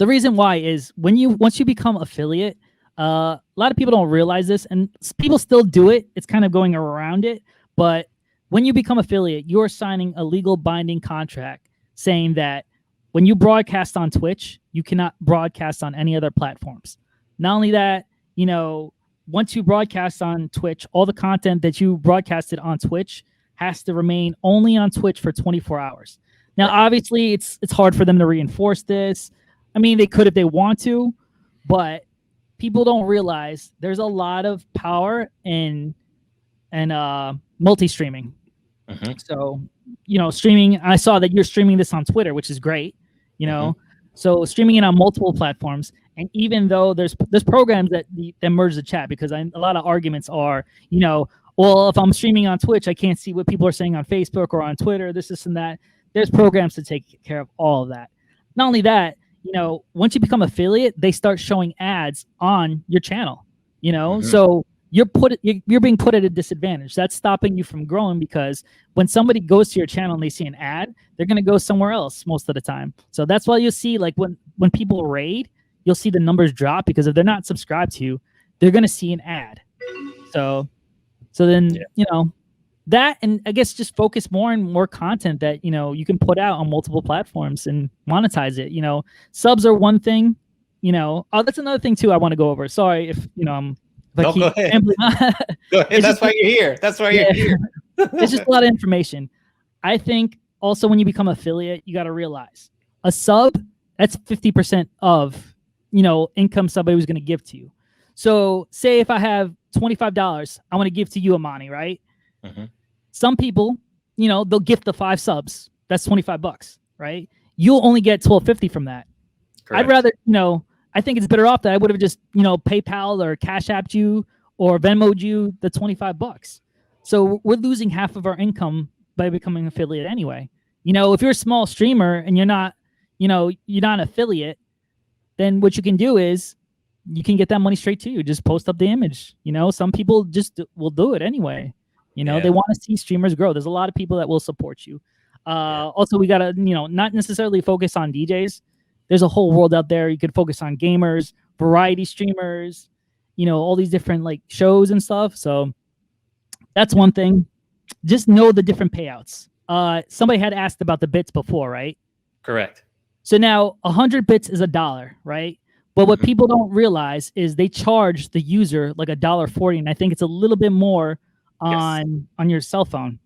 reason why is once you become affiliate, a lot of people don't realize this, and people still do it. It's kind of going around it. But when you become affiliate, you're signing a legal binding contract saying that when you broadcast on Twitch, you cannot broadcast on any other platforms. Not only that, once you broadcast on Twitch, all the content that you broadcasted on Twitch has to remain only on Twitch for 24 hours. Now, obviously, it's hard for them to reinforce this. I mean, they could if they want to, but people don't realize there's a lot of power in multi-streaming. So, streaming. I saw that you're streaming this on Twitter, which is great. So streaming it on multiple platforms. And even though there's programs that merge the chat, because a lot of arguments are, well, if I'm streaming on Twitch, I can't see what people are saying on Facebook or on Twitter, this and that. There's programs to take care of all of that. Not only that, once you become affiliate, they start showing ads on your channel, so you're being put at a disadvantage. That's stopping you from growing, because when somebody goes to your channel and they see an ad, they're going to go somewhere else most of the time. So that's why you'll see, like, when people raid, you'll see the numbers drop, because if they're not subscribed to you, they're going to see an ad. So then, that, and I guess just focus more and more content that, you can put out on multiple platforms and monetize it. Subs are one thing, Oh, that's another thing too I want to go over. Sorry if, go ahead. Go ahead. That's why you're here. That's why you're here. It's just a lot of information. I think also when you become affiliate, you got to realize a sub, that's 50% of, income somebody was going to give to you. So say if I have $25, I want to give to you, Amani, right? Some people, they'll gift the 5 subs. That's $25, right? You'll only get $12.50 from that. Correct. I'd rather, I think it's better off that I would have just, PayPal or Cash Apped you or Venmo'd you the $25. So we're losing half of our income by becoming an affiliate anyway. If you're a small streamer and you're not an affiliate, then what you can do is you can get that money straight to you. Just post up the image. Some people just will do it anyway. They want to see streamers grow. There's a lot of people that will support you. Also, we got to, not necessarily focus on DJs. There's a whole world out there. You could focus on gamers, variety streamers, all these different like shows and stuff. So that's one thing. Just know the different payouts. Somebody had asked about the bits before, right? Correct. So now 100 bits is $1, right? But what people don't realize is they charge the user like $1.40, and I think it's a little bit more on your cell phone.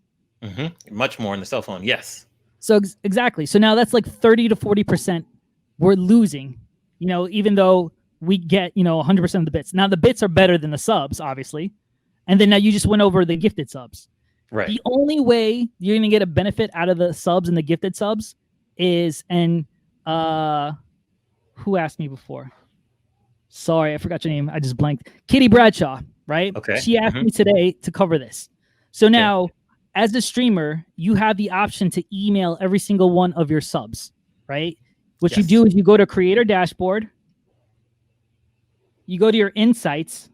Much more on the cell phone, yes. So exactly. So now that's like 30 to 40% we're losing, even though we get, 100% of the bits. Now the bits are better than the subs, obviously. And then now you just went over the gifted subs. Right. The only way you're going to get a benefit out of the subs and the gifted subs is, and who asked me before? Sorry, I forgot your name. I just blanked. Kitty Bradshaw, right? Okay. She asked me today to cover this. So now, as a streamer, you have the option to email every single one of your subs, right? What you do is you go to Creator Dashboard, you go to your Insights,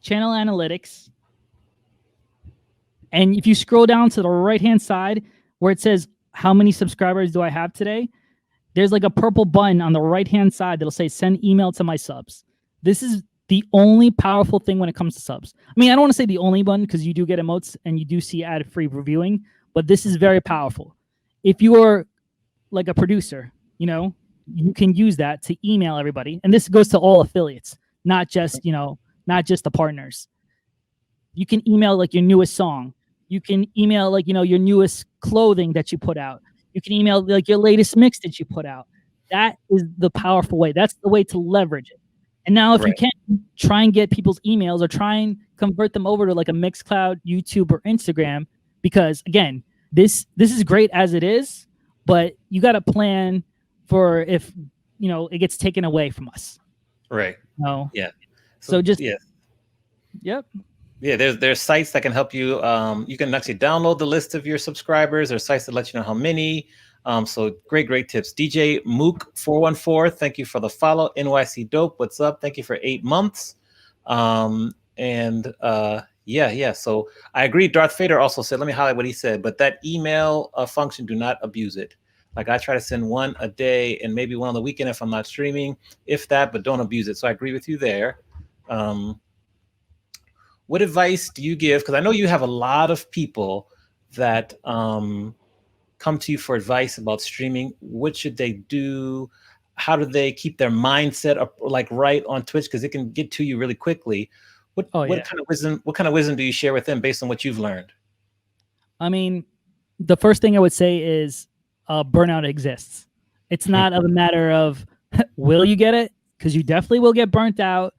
Channel Analytics, and if you scroll down to the right-hand side where it says, how many subscribers do I have today? There's like a purple button on the right-hand side that'll say, send email to my subs. This is the only powerful thing when it comes to subs. I mean, I don't want to say the only one, because you do get emotes and you do see ad-free reviewing, but this is very powerful. If you are like a producer, you can use that to email everybody. And this goes to all affiliates, not just the partners. You can email like your newest song. You can email like, your newest clothing that you put out. You can email like your latest mix that you put out. That is the powerful way. That's the way to leverage it. And now if you can, try and get people's emails or try and convert them over to like a Mixcloud, YouTube, or Instagram, because again, this is great as it is, but you got to plan for if, it gets taken away from us. Right. No. Yeah. So just, Yep. Yeah, there's sites that can help you. You can actually download the list of your subscribers. There's sites that let you know how many. So great tips. DJ Mook 414, thank you for the follow. NYC Dope, what's up? Thank you for 8 months. So I agree. Darth Vader also said, let me highlight what he said, but that email function, do not abuse it. Like I try to send one a day and maybe one on the weekend if I'm not streaming, if that, but don't abuse it. So I agree with you there. What advice do you give? Because I know you have a lot of people that come to you for advice about streaming. What should they do? how do they keep their mindset up like right on Twitch, because it can get to you really quickly. What kind of wisdom do you share with them based on what you've learned? I mean, the first thing I would say is burnout exists. It's not a matter of will you get it, because you definitely will get burnt out.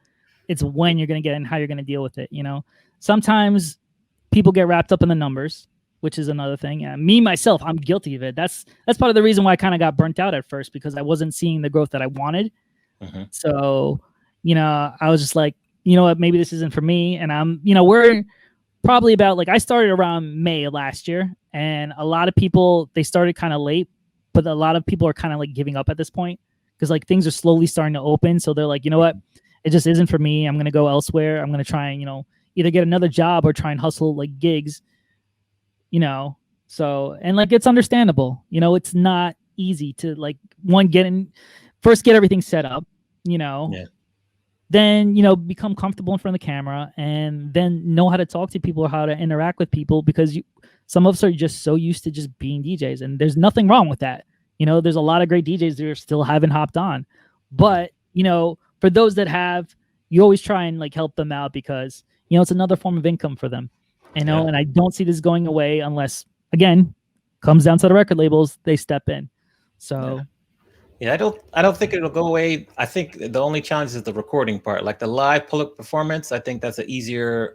It's when you're going to get it and how you're going to deal with it. You know, sometimes people get wrapped up in the numbers, which is another thing. Yeah, me myself, I'm guilty of it. That's part of the reason why I kind of got burnt out at first, because I wasn't seeing the growth that I wanted. So, you know, I was just like, you know what, maybe this isn't for me. And we're probably about, like, I started around May of last year, and a lot of people, they started kind of late, but a lot of people are kind of like giving up at this point, because like things are slowly starting to open. So they're like, you know what, it just isn't for me. I'm going to go elsewhere. I'm going to try and, you know, either get another job or try and hustle like gigs, you know? So, and like, it's understandable, you know, it's not easy to like first get everything set up, you know, then, you know, become comfortable in front of the camera, and then know how to talk to people or how to interact with people, because some of us are just so used to just being DJs, and there's nothing wrong with that. You know, there's a lot of great DJs that still haven't hopped on, but, you know, for those that have, you always try and like help them out, because, you know, it's another form of income for them, you know, and I don't see this going away unless, again, comes down to the record labels, they step in. So yeah, I don't think it'll go away. I think the only challenge is the recording part. Like the live public performance, I think that's an easier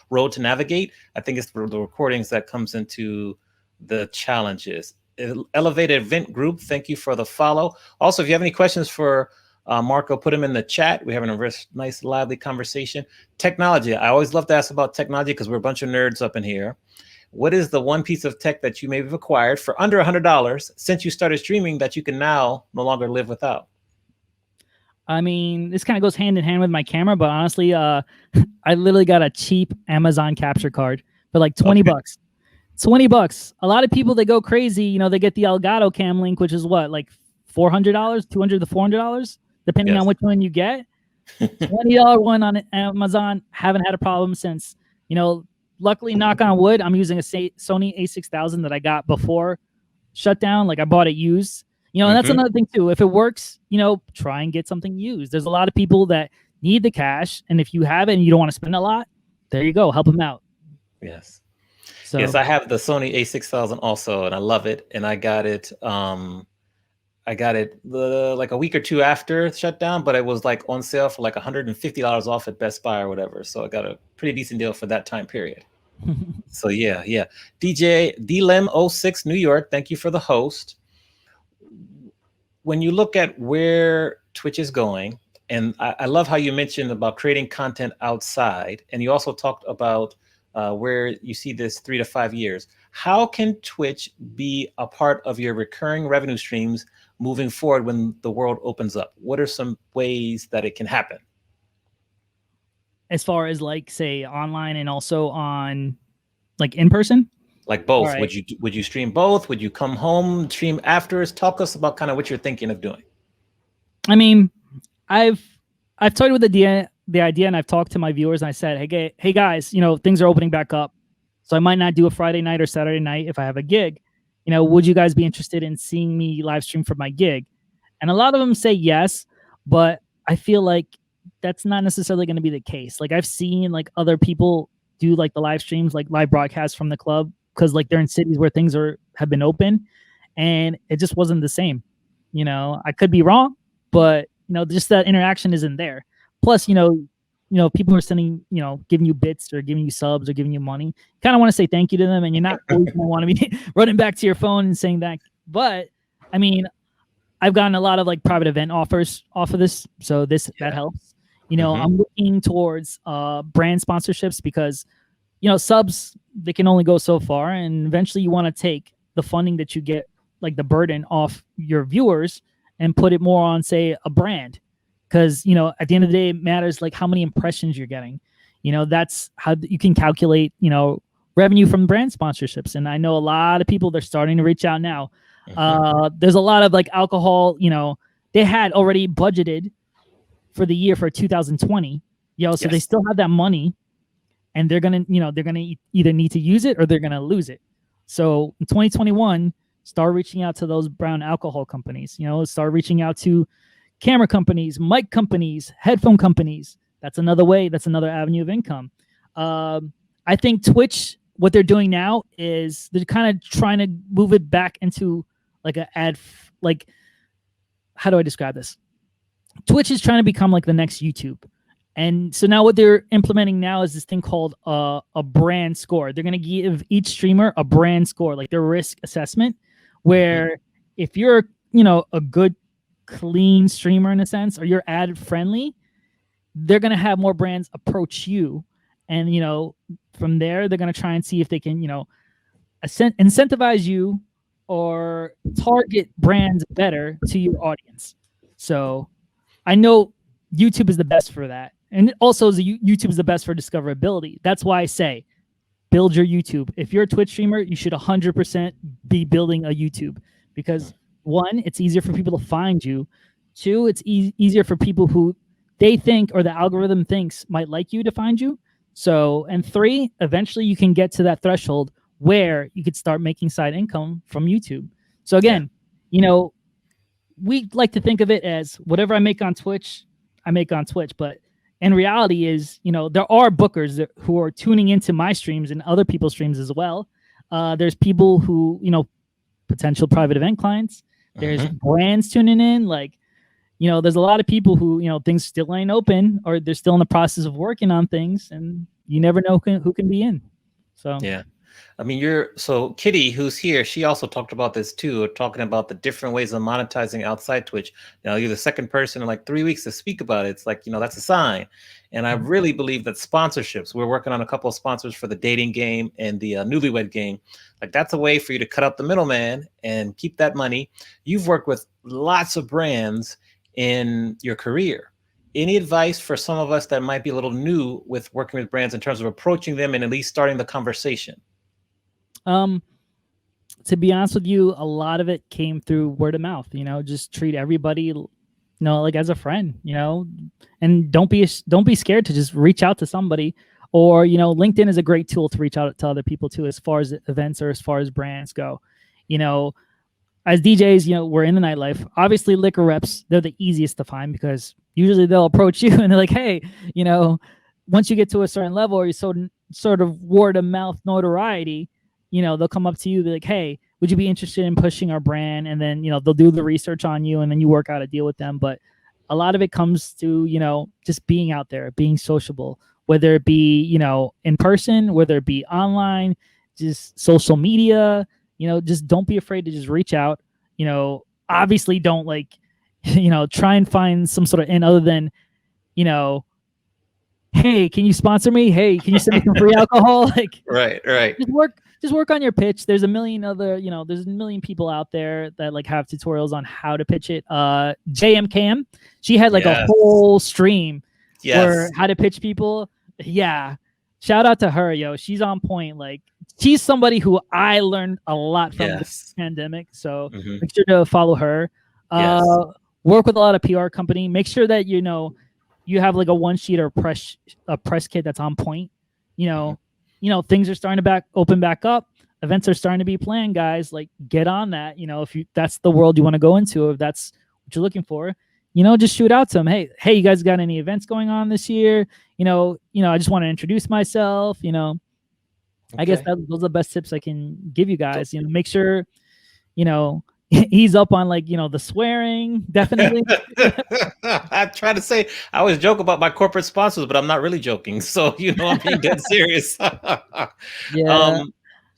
road to navigate. I think it's the recordings that comes into the challenges. Elevated Event Group, thank you for the follow. Also, if you have any questions for Marco, put them in the chat. We're having a nice, lively conversation. Technology. I always love to ask about technology because we're a bunch of nerds up in here. What is the one piece of tech that you may have acquired for under $100 since you started streaming that you can now no longer live without? I mean, this kind of goes hand in hand with my camera, but honestly, I literally got a cheap Amazon capture card for like 20 bucks. 20 bucks. A lot of people, they go crazy. You know, they get the Elgato Cam Link, which is what, like $400, $200 to $400, depending on which one you get. $20 one on Amazon. Haven't had a problem since, you know. Luckily, knock on wood, I'm using a Sony a6000 that I got before shutdown. Like I bought it used, you know, and that's another thing too. If it works, you know, try and get something used. There's a lot of people that need the cash, and if you have it and you don't want to spend a lot, there you go, help them out. Yes. So, yes, I have the Sony a6000 also, and I love it. And I got it like a week or two after shutdown, but it was like on sale for like $150 off at Best Buy or whatever. So I got a pretty decent deal for that time period. So yeah. DJ DLem06 New York, thank you for the host. When you look at where Twitch is going, and I love how you mentioned about creating content outside, and you also talked about where you see this 3 to 5 years. How can Twitch be a part of your recurring revenue streams moving forward when the world opens up? What are some ways that it can happen? As far as like, say, online and also on like in person? Like both. Right. Would you stream both? Would you come home, stream after? Talk us about kind of what you're thinking of doing. I mean, I've toyed with the idea, and I've talked to my viewers, and I said, hey guys, you know, things are opening back up, so I might not do a Friday night or Saturday night if I have a gig. You know, would you guys be interested in seeing me live stream for my gig? And a lot of them say yes, but I feel like that's not necessarily going to be the case. Like I've seen like other people do like the live streams, like live broadcasts from the club, because like they're in cities where things have been open, and it just wasn't the same. You know, I could be wrong, but you know, just that interaction isn't there. Plus, you know, people are sending, you know, giving you bits or giving you subs or giving you money. You kind of want to say thank you to them, and you're not always going to want to be running back to your phone and saying that. But I mean, I've gotten a lot of like private event offers off of this, so that helps. You know, I'm looking towards brand sponsorships, because, you know, subs, they can only go so far, and eventually you want to take the funding that you get, like the burden off your viewers, and put it more on, say, a brand. Because, you know, at the end of the day, it matters like how many impressions you're getting. You know, that's how you can calculate, you know, revenue from brand sponsorships. And I know a lot of people, they're starting to reach out now. There's a lot of like alcohol, you know, they had already budgeted for the year for 2020. So they still have that money, and they're going to either need to use it or they're going to lose it. So in 2021, Start reaching out to those brown alcohol companies. Start reaching out to camera companies, mic companies, headphone companies. That's another way. That's another avenue of income. I think Twitch, what they're doing now is they're kind of trying to move it back into like an how do I describe this? Twitch is trying to become like the next YouTube. And so now what they're implementing now is this thing called a brand score. They're going to give each streamer a brand score, like their risk assessment, where if you're, a good, clean streamer in a sense, or you're ad friendly, they're going to have more brands approach you. And, from there, they're going to try and see if they can, incentivize you or target brands better to your audience. So I know YouTube is the best for that. And also YouTube is the best for discoverability. That's why I say build your YouTube. If you're a Twitch streamer, you should 100% be building a YouTube, because 1, it's easier for people to find you. 2, it's easier for people who they think or the algorithm thinks might like you to find you. So, and 3, eventually you can get to that threshold where you could start making side income from YouTube. So again, we like to think of it as whatever I make on Twitch, I make on Twitch. But in reality is, there are bookers who are tuning into my streams and other people's streams as well. There's people who, potential private event clients. There's brands tuning in. Like, there's a lot of people who, things still ain't open, or they're still in the process of working on things, and you never know who can be in. So yeah. I mean, so Kitty, who's here, she also talked about this too, talking about the different ways of monetizing outside Twitch. You're the second person in like 3 weeks to speak about it. It's like, that's a sign. And I really believe that sponsorships, we're working on a couple of sponsors for the dating game and the newlywed game. Like, that's a way for you to cut out the middleman and keep that money. You've worked with lots of brands in your career. Any advice for some of us that might be a little new with working with brands in terms of approaching them and at least starting the conversation? To be honest with you, a lot of it came through word of mouth. Just treat everybody, like as a friend. And don't be scared to just reach out to somebody. Or LinkedIn is a great tool to reach out to other people too, as far as events or as far as brands go. As DJs, we're in the nightlife. Obviously, liquor reps, they're the easiest to find, because usually they'll approach you and they're like, hey, once you get to a certain level, or you sort of word of mouth notoriety, they'll come up to you, be like, hey, would you be interested in pushing our brand? And then, they'll do the research on you, and then you work out a deal with them. But a lot of it comes to, just being out there, being sociable, whether it be, in person, whether it be online, just social media, just don't be afraid to just reach out. Obviously don't try and find some sort of in other than, hey, can you sponsor me? Hey, can you send me some free alcohol? Like, right. Just work on your pitch. There's a million other, there's a million people out there that have tutorials on how to pitch it. JM Cam, she had a whole stream for how to pitch people. Yeah. Shout out to her, yo. She's on point. She's somebody who I learned a lot from this pandemic. So make sure to follow her. Work with a lot of PR company. Make sure that, you have a one sheet or a press kit that's on point. Things are starting to open back up. Events are starting to be planned, guys. Get on that. If that's the world you want to go into, if that's what you're looking for, just shoot out to them. Hey, you guys got any events going on this year? I just want to introduce myself. Okay. I guess those are the best tips I can give you guys. Make sure, he's up on the swearing, definitely. I try to say, I always joke about my corporate sponsors, but I'm not really joking. So, I'm being dead serious. Yeah.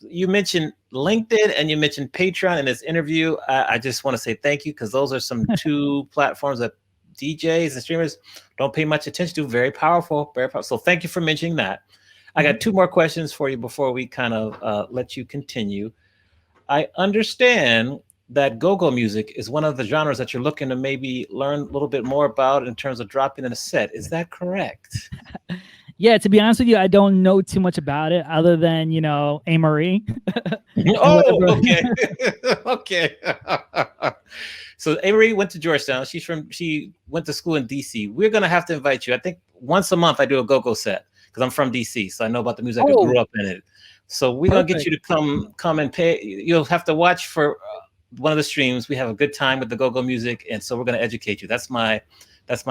You mentioned LinkedIn and you mentioned Patreon in this interview. I just want to say thank you, because those are some 2 platforms that DJs and streamers don't pay much attention to. Very powerful, very powerful. So thank you for mentioning that. I got 2 more questions for you before we kind of let you continue. I understand that go-go music is one of the genres that you're looking to maybe learn a little bit more about in terms of dropping in a set. Is that correct? Yeah, to be honest with you, I don't know too much about it other than, A-Marie. Oh, okay. Okay. So A-Marie went to Georgetown. She went to school in DC. We're going to have to invite you. I think once a month I do a go-go set, because I'm from DC. So I know about the music. I grew up in it. So we're gonna get you to come and pay. You'll have to watch for one of the streams. We have a good time with the go-go music, and so we're gonna educate you. That's my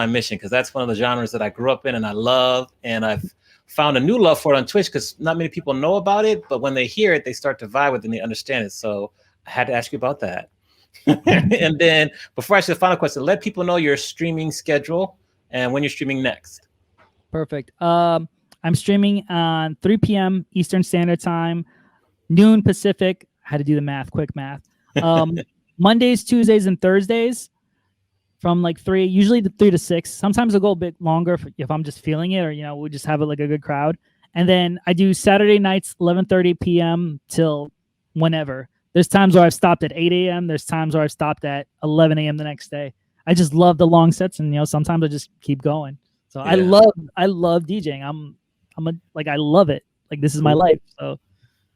mission, because that's one of the genres that I grew up in and I love, and I've found a new love for it on Twitch because not many people know about it, but when they hear it, they start to vibe with it and they understand it. So I had to ask you about that. And then before I ask you the final question, let people know your streaming schedule and when you're streaming next. Perfect. I'm streaming on 3 p.m. Eastern Standard Time, noon Pacific. I had to do the math, quick math. Mondays, Tuesdays, and Thursdays from like 3, usually the 3 to 6. Sometimes I'll go a bit longer if I'm just feeling it, or, you know, we just have it like a good crowd. And then I do Saturday nights, 11:30 p.m. till whenever. There's times where I've stopped at 8 a.m. There's times where I've stopped at 11 a.m. the next day. I just love the long sets, and, you know, sometimes I just keep going. So yeah. I love DJing. I love it. Like, this is my life. So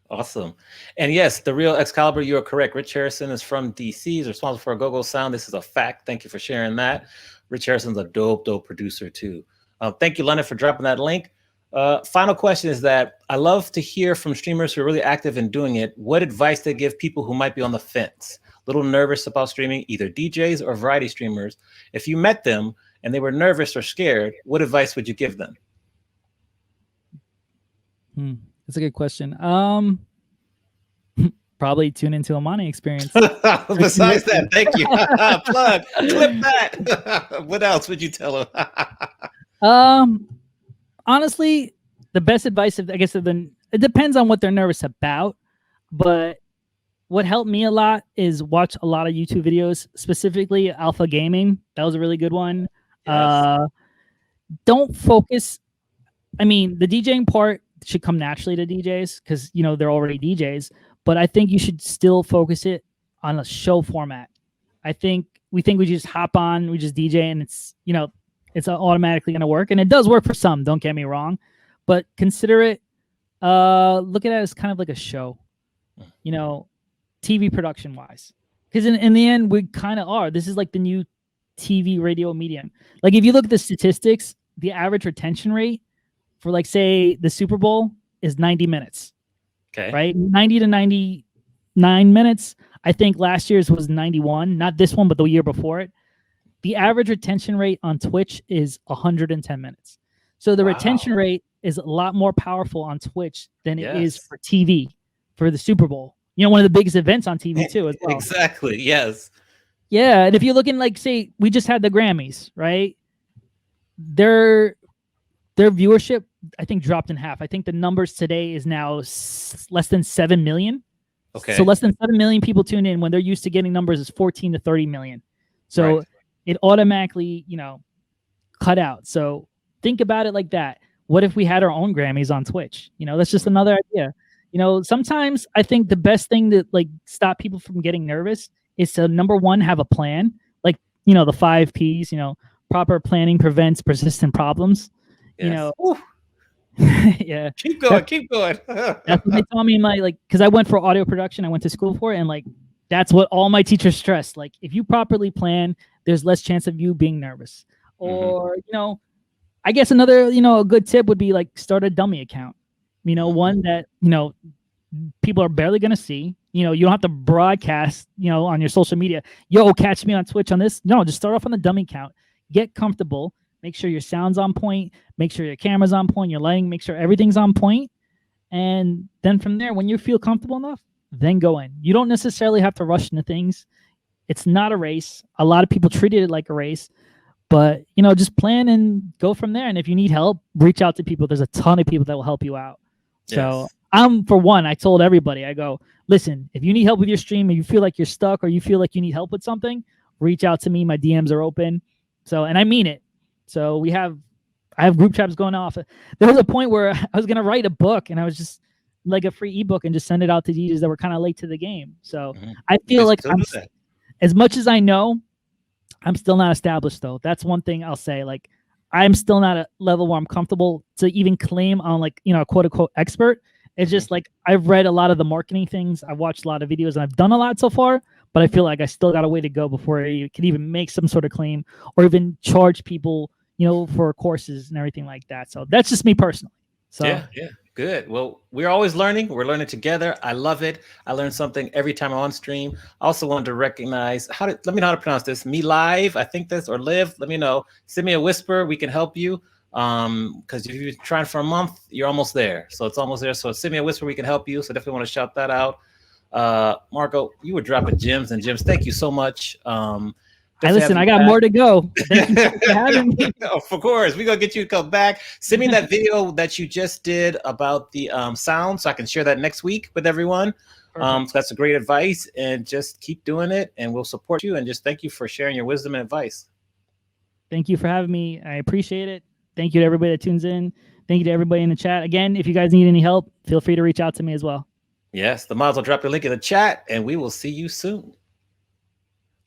awesome. And yes, the real Excalibur, you are correct. Rich Harrison is from DC. He's responsible for a go-go sound. This is a fact. Thank you for sharing that. Rich Harrison's a dope producer too. Thank you, London, for dropping that link. Final question is that I love to hear from streamers who are really active in doing it. What advice they give people who might be on the fence, a little nervous about streaming, either DJs or variety streamers? If you met them and they were nervous or scared, what advice would you give them? That's a good question. Probably tune into a Money experience. Besides that, thank you. Plug, clip that. What else would you tell them? Honestly, the best advice, I guess, it depends on what they're nervous about. But what helped me a lot is watch a lot of YouTube videos, specifically Alpha Gaming. That was a really good one. Yes. Don't focus. I mean, the DJing part should come naturally to DJs because, you know, they're already DJs. But I think you should still focus it on a show format. I think we just hop on, we just DJ, and it's, you know, it's automatically going to work. And it does work for some, don't get me wrong. But consider it, look at it as kind of like a show, you know, TV production-wise. Because in the end, we kind of are. This is like the new TV radio medium. Like, if you look at the statistics, the average retention rate for, like, say, the Super Bowl is 90 minutes. Okay. Right? 90 to 99 minutes. I think last year's was 91. Not this one, but the year before it. The average retention rate on Twitch is 110 minutes. So the retention rate is a lot more powerful on Twitch than it is for TV, for the Super Bowl. You know, one of the biggest events on TV too as well. Exactly, yes. Yeah, and if you look in, like, say, we just had the Grammys, right? Their viewership, I think, dropped in half. I think the numbers today is now less than 7 million. Okay. So less than 7 million people tune in when they're used to getting numbers is 14 to 30 million. So it automatically, you know, cut out. So think about it like that. What if we had our own Grammys on Twitch? You know, that's just another idea. You know, sometimes I think the best thing to, like, stop people from getting nervous is to, number one, have a plan. Like, you know, the 5 Ps, you know, proper planning prevents persistent problems. Yes. You know, yeah. Keep going. That's what they taught me in my, like, because I went for audio production. I went to school for it, and, like, that's what all my teachers stressed. Like, if you properly plan, there's less chance of you being nervous. Or, you know, I guess another, you know, a good tip would be, like, start a dummy account. You know, one that, you know, people are barely going to see. You know, you don't have to broadcast, you know, on your social media, yo, catch me on Twitch on this. No, just start off on the dummy account. Get comfortable. Make sure your sound's on point. Make sure your camera's on point. Your lighting. Make sure everything's on point. And then from there, when you feel comfortable enough, then go in. You don't necessarily have to rush into things. It's not a race. A lot of people treated it like a race. But, you know, just plan and go from there. And if you need help, reach out to people. There's a ton of people that will help you out. Yes. So for one, I told everybody, I go, listen, if you need help with your stream, or you feel like you're stuck, or you feel like you need help with something, reach out to me. My DMs are open. So, and I mean it. So I have group chats going off. There was a point where I was going to write a book, and I was just like a free ebook and just send it out to DJs that were kind of late to the game. So I feel like as much as I know, I'm still not established though. That's one thing I'll say. Like, I'm still not at a level where I'm comfortable to even claim on, like, you know, a quote unquote expert. It's just like, I've read a lot of the marketing things. I've watched a lot of videos, and I've done a lot so far, but I feel like I still got a way to go before you can even make some sort of claim or even charge people, you know, for courses and everything like that. So that's just me personally. So yeah. Good. Well, we're always learning. We're learning together. I love it. I learn something every time I'm on stream. I also wanted to recognize let me know how to pronounce this. Me live, I think this, or live. Let me know. Send me a whisper. We can help you. Because if you're trying for a month, you're almost there. So it's almost there. So send me a whisper. We can help you. So definitely want to shout that out. Marco, you were dropping gems and gems. Thank you so much. Listen, I got more to go. Thank you for having me. Of course, we're gonna get you to come back. Send me that video that you just did about the sound, so I can share that next week with everyone. So that's a great advice, and just keep doing it, and we'll support you. And just thank you for sharing your wisdom and advice. Thank you for having me. I appreciate it. Thank you to everybody that tunes in. Thank you to everybody in the chat. Again, if you guys need any help, feel free to reach out to me as well. Yes, the mods will drop the link in the chat, and we will see you soon.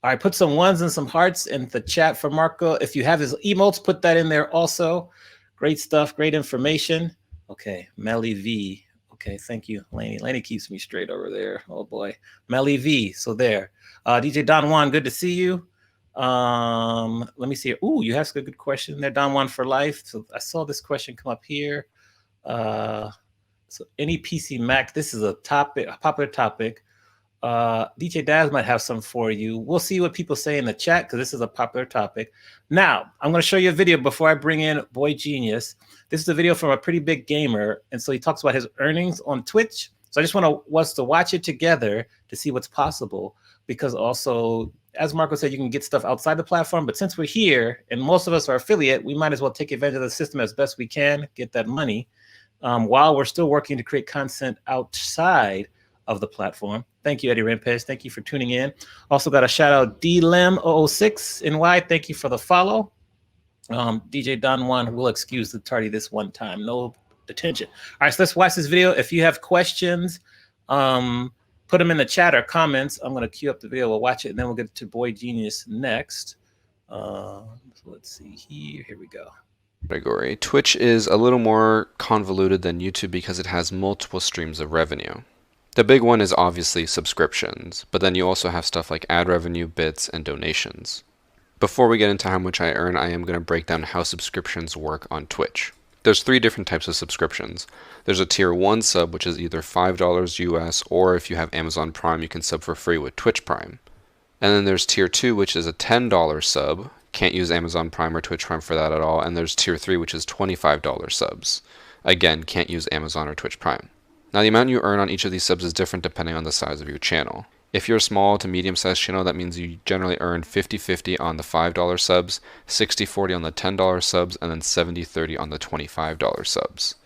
All right, put some ones and some hearts in the chat for Marco. If you have his emotes, put that in there also. Great stuff, great information. Okay, Melly V. Okay, thank you, Laney. Laney keeps me straight over there. Oh boy, Melly V. So there. DJ Don Juan, good to see you. Let me see here. Ooh, you have a good question there, Don Juan for life. So I saw this question come up here. So any PC Mac, this is a popular topic. DJ Daz might have some for you. We'll see what people say in the chat because this is a popular topic. Now, I'm going to show you a video before I bring in Boy Jeanius. This is a video from a pretty big gamer, and so he talks about his earnings on Twitch. So I just want us to watch it together to see what's possible, because also, as Marco said, you can get stuff outside the platform, but since we're here and most of us are affiliate, we might as well take advantage of the system as best we can, get that money, while we're still working to create content outside of the platform. Thank you, Eddie Rampage. Thank you for tuning in. Also got a shout out DLem006 NY. Thank you for the follow. DJ Don Juan will excuse the tardy this one time. No detention. All right, so let's watch this video. If you have questions, put them in the chat or comments. I'm going to queue up the video. We'll watch it, and then we'll get to Boy Jeanius next. So let's see here. Here we go. Category. Twitch is a little more convoluted than YouTube because it has multiple streams of revenue. The big one is obviously subscriptions, but then you also have stuff like ad revenue, bits, and donations. Before we get into how much I earn, I am going to break down how subscriptions work on Twitch. There's 3 different types of subscriptions. There's a tier 1 sub, which is either $5 US, or if you have Amazon Prime, you can sub for free with Twitch Prime. And then there's tier 2, which is a $10 sub. Can't use Amazon Prime or Twitch Prime for that at all. And there's tier 3, which is $25 subs. Again, can't use Amazon or Twitch Prime. Now, the amount you earn on each of these subs is different depending on the size of your channel. If you're a small to medium-sized channel, that means you generally earn 50-50 on the $5 subs, 60-40 on the $10 subs, and then 70-30 on the $25 subs.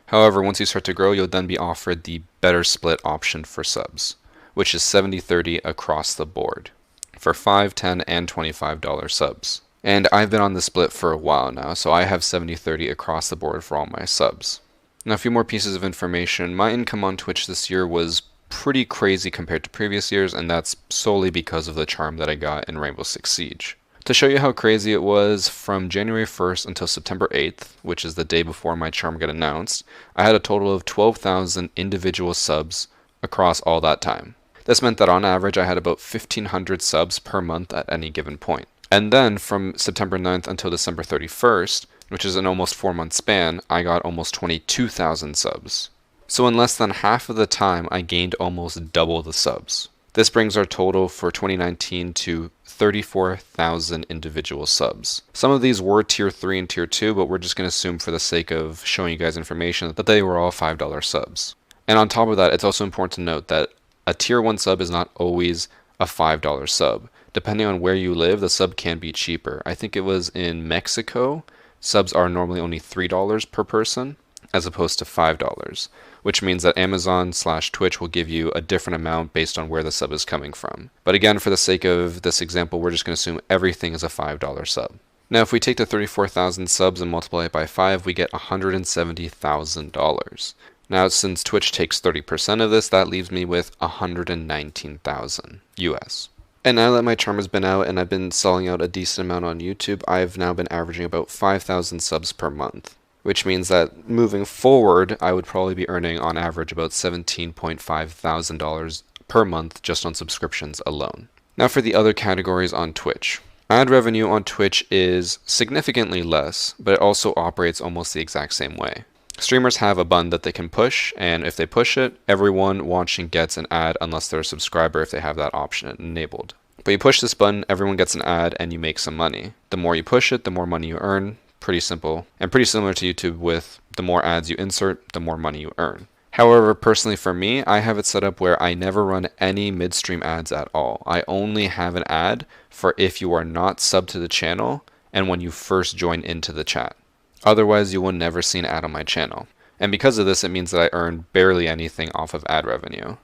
However, once you start to grow, you'll then be offered the better split option for subs, which is 70-30 across the board for $5, $10, and $25 subs. And I've been on the split for a while now, so I have 70-30 across the board for all my subs. Now, a few more pieces of information. My income on Twitch this year was pretty crazy compared to previous years, and that's solely because of the charm that I got in Rainbow Six Siege. To show you how crazy it was, from January 1st until September 8th, which is the day before my charm got announced, I had a total of 12,000 individual subs across all that time. This meant that on average I had about 1,500 subs per month at any given point. And then from September 9th until December 31st, which is an almost 4-month span, I got almost 22,000 subs. So in less than half of the time, I gained almost double the subs. This brings our total for 2019 to 34,000 individual subs. Some of these were tier 3 and tier 2, but we're just going to assume for the sake of showing you guys information that they were all $5 subs. And on top of that, it's also important to note that a tier 1 sub is not always a $5 sub. Depending on where you live, the sub can be cheaper. I think it was in Mexico, subs are normally only $3 per person, as opposed to $5, which means that Amazon/Twitch will give you a different amount based on where the sub is coming from. But again, for the sake of this example, we're just going to assume everything is a $5 sub. Now, if we take the 34,000 subs and multiply it by 5, we get $170,000. Now, since Twitch takes 30% of this, that leaves me with $119,000 US. And now that my charm has been out and I've been selling out a decent amount on YouTube, I've now been averaging about 5,000 subs per month, which means that moving forward, I would probably be earning on average about $17,500 per month just on subscriptions alone. Now for the other categories on Twitch. Ad revenue on Twitch is significantly less, but it also operates almost the exact same way. Streamers have a button that they can push, and if they push it, everyone watching gets an ad unless they're a subscriber if they have that option enabled. But you push this button, everyone gets an ad, and you make some money. The more you push it, the more money you earn. Pretty simple. And pretty similar to YouTube with the more ads you insert, the more money you earn. However, personally for me, I have it set up where I never run any midstream ads at all. I only have an ad for if you are not subbed to the channel and when you first join into the chat. Otherwise, you will never see an ad on my channel. And because of this, it means that I earn barely anything off of ad revenue.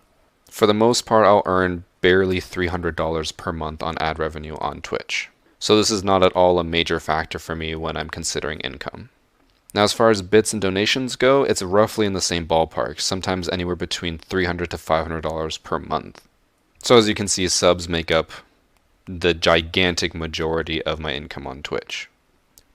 For the most part, I'll earn barely $300 per month on ad revenue on Twitch. So this is not at all a major factor for me when I'm considering income. Now, as far as bits and donations go, it's roughly in the same ballpark, sometimes anywhere between $300 to $500 per month. So as you can see, subs make up the gigantic majority of my income on Twitch.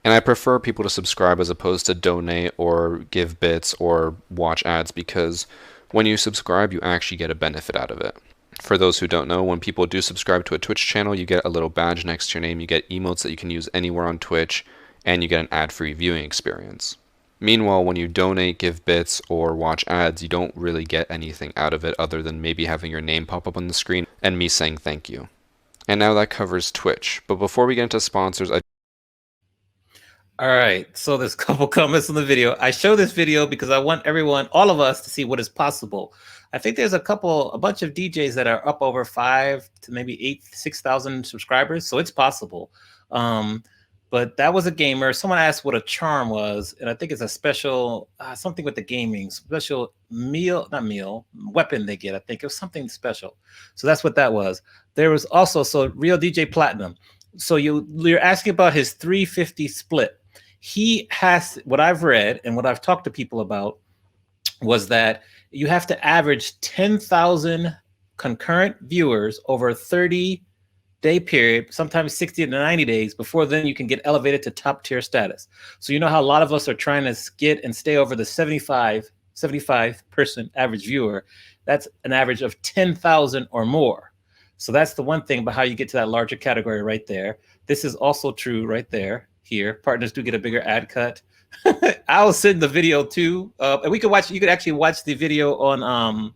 And I prefer people to subscribe as opposed to donate or give bits or watch ads, because when you subscribe, you actually get a benefit out of it. For those who don't know, when people do subscribe to a Twitch channel, you get a little badge next to your name, you get emotes that you can use anywhere on Twitch, and you get an ad-free viewing experience. Meanwhile, when you donate, give bits, or watch ads, you don't really get anything out of it other than maybe having your name pop up on the screen and me saying thank you. And now that covers Twitch. But before we get into sponsors, All right, so there's a couple comments on the video. I show this video because I want everyone, all of us, to see what is possible. I think there's a bunch of DJs that are up over 5 to maybe 6,000 subscribers, so it's possible. But that was a gamer. Someone asked what a charm was, and I think it's a special, something with the gaming, special weapon they get. I think it was something special. So that's what that was. There was also, Real DJ Platinum. So you're asking about his 350 split. He has, what I've read and what I've talked to people about was that you have to average 10,000 concurrent viewers over a 30-day period, sometimes 60 to 90 days, before then you can get elevated to top tier status. So you know how a lot of us are trying to get and stay over the 75 person average viewer. That's an average of 10,000 or more. So that's the one thing about how you get to that larger category right there. This is also true right there. Here, partners do get a bigger ad cut. I'll send the video too, and we can watch. You could actually watch the video on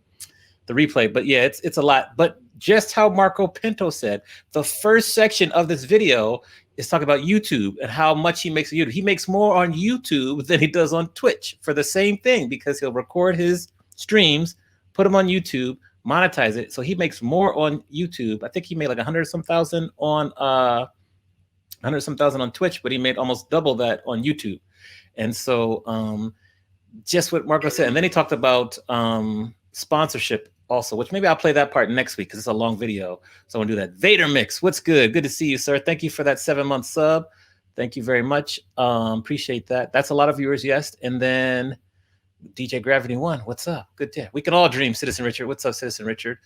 the replay. But yeah, it's a lot. But just how Marco Penta said, the first section of this video is talking about YouTube and how much he makes on YouTube. He makes more on YouTube than he does on Twitch for the same thing, because he'll record his streams, put them on YouTube, monetize it. So he makes more on YouTube. I think he made like 100-some thousand on 100-some thousand on Twitch, but he made almost double that on YouTube. And so just what Marco said. And then he talked about sponsorship also, which maybe I'll play that part next week because it's a long video. So I want to do that. Vader Mix, what's good? Good to see you, sir. Thank you for that 7-month sub. Thank you very much. Appreciate that. That's a lot of viewers, yes. And then DJ Gravity 1, what's up? Good day. We can all dream, Citizen Richard. What's up, Citizen Richard?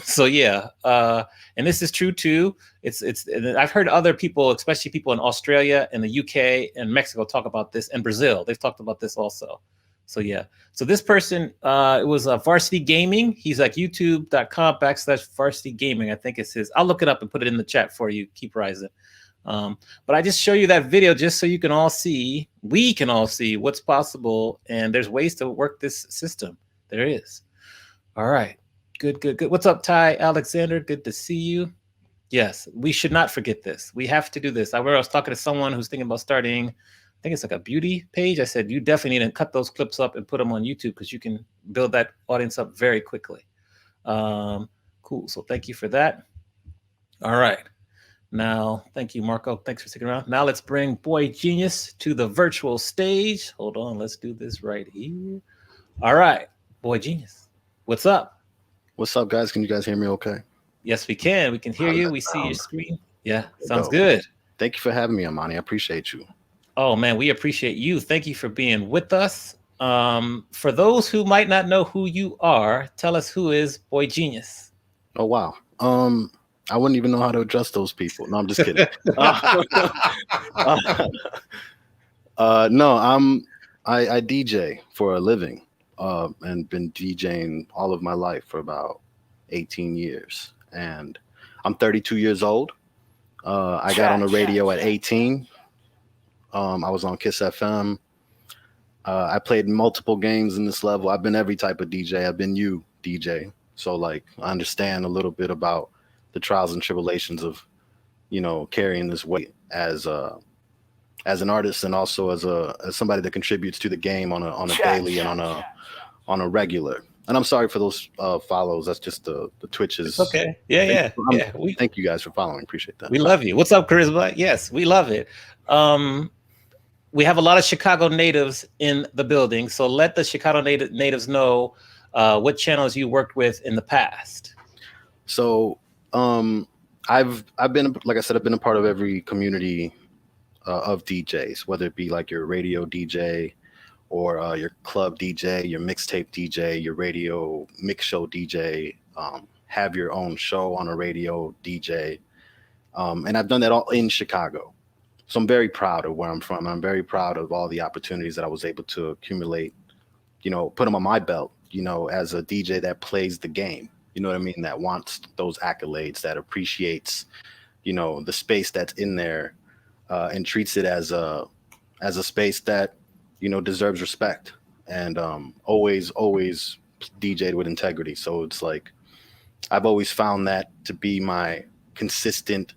So yeah, and this is true too. It's I've heard other people, especially people in Australia and the UK and Mexico, talk about this, and Brazil. They've talked about this also. So yeah. So this person, it was Varsity Gaming. He's like youtube.com/Varsity Gaming. I think it's his. I'll look it up and put it in the chat for you. Keep rising. But I just show you that video just so you can all see, we can all see what's possible, and there's ways to work this system. There is. All right. Good. What's up, Ty Alexander? Good to see you. Yes, we should not forget this. We have to do this. I was talking to someone who's thinking about starting, I think it's like a beauty page. I said, you definitely need to cut those clips up and put them on YouTube because you can build that audience up very quickly. Cool. So thank you for that. All right. Now, thank you, Marco. Thanks for sticking around. Now let's bring Boy Jeanius to the virtual stage. Hold on. Let's do this right here. All right. Boy Jeanius, what's up? What's up, guys? Can you guys hear me okay? Yes, we can. We can hear you. We see your screen. Yeah, sounds good. Thank you for having me, Amani. I appreciate you. Oh, man, we appreciate you. Thank you for being with us. For those who might not know who you are, tell us who is Boy Jeanius. Oh, wow. I wouldn't even know how to address those people. No, I'm just kidding. No, I DJ for a living and been DJing all of my life for about 18 years. And I'm 32 years old. I got on the radio at 18. I was on Kiss FM. I played multiple games in this level. I've been every type of DJ. I've been you, DJ. So like I understand a little bit about the trials and tribulations of, carrying this weight as an artist and also as somebody that contributes to the game on a daily and on a regular. And I'm sorry for those follows. That's just the Twitches. It's okay. Yeah. Thank you guys for following. Appreciate that. We love you. What's up, Charisma? Yes, we love it. We have a lot of Chicago natives in the building, so let the Chicago natives know what channels you worked with in the past. So I've been, like I said, I've been a part of every community of DJs, whether it be like your radio DJ or your club DJ, your mixtape DJ, your radio mix show DJ, have your own show on a radio DJ. And I've done that all in Chicago. So I'm very proud of where I'm from. I'm very proud of all the opportunities that I was able to accumulate, put them on my belt, as a DJ that plays the game, you know what I mean? That wants those accolades, that appreciates, the space that's in there and treats it as a space that, deserves respect and always DJ'd with integrity. So it's like, I've always found that to be my constant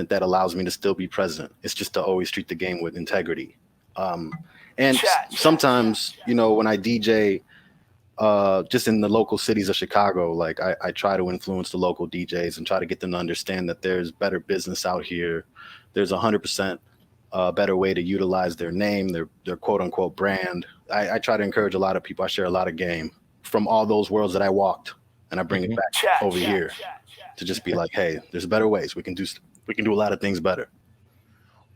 that allows me to still be present. It's just to always treat the game with integrity. And sometimes, when I DJ just in the local cities of Chicago, like I try to influence the local DJs and try to get them to understand that there's better business out here. There's 100% better way to utilize their name, their quote unquote brand. I try to encourage a lot of people. I share a lot of game from all those worlds that I walked, and I bring it back over here to just be like, hey, there's better ways. We can do a lot of things better.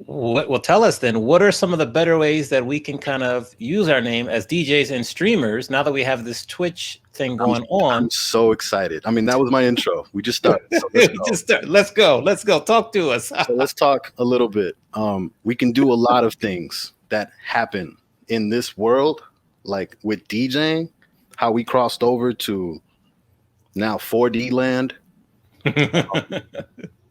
Well, tell us then, what are some of the better ways that we can kind of use our name as DJs and streamers now that we have this Twitch thing going on? I'm so excited. I mean, that was my intro. We just started. So let's go. Talk to us. So let's talk a little bit. We can do a lot of things that happen in this world, like with DJing, how we crossed over to now 4D land.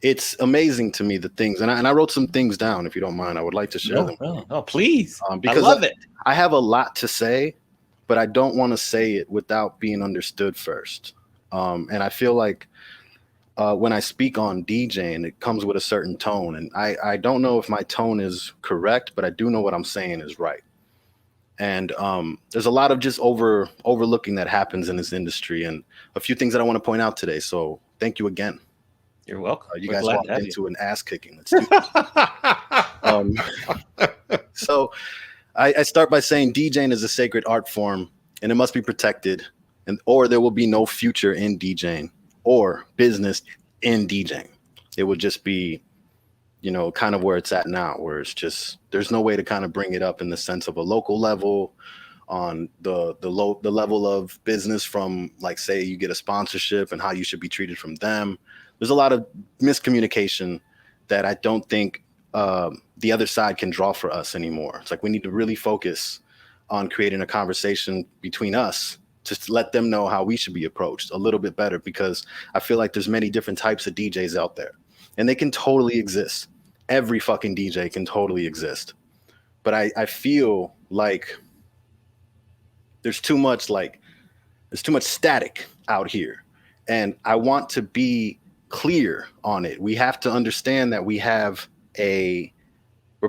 It's amazing to me, the things, and I wrote some things down. If you don't mind, I would like to share them. No, please. Because I love it. I have a lot to say, but I don't want to say it without being understood first. And I feel like when I speak on DJing, it comes with a certain tone, and I don't know if my tone is correct, but I do know what I'm saying is right. And there's a lot of just overlooking that happens in this industry, and a few things that I want to point out today. So thank you again. You're welcome. You guys walked into an ass kicking. Let's do So I start by saying DJing is a sacred art form, and it must be protected, or there will be no future in DJing or business in DJing. It would just be, kind of where it's at now, where it's just there's no way to kind of bring it up in the sense of a local level, on the level of business from, like, say you get a sponsorship and how you should be treated from them. There's a lot of miscommunication that I don't think the other side can draw for us anymore. It's like we need to really focus on creating a conversation between us to let them know how we should be approached a little bit better, because I feel like there's many different types of DJs out there, and they can totally exist. Every fucking DJ can totally exist. But I feel like there's too much static out here, and I want to be clear on it. We have to understand that we're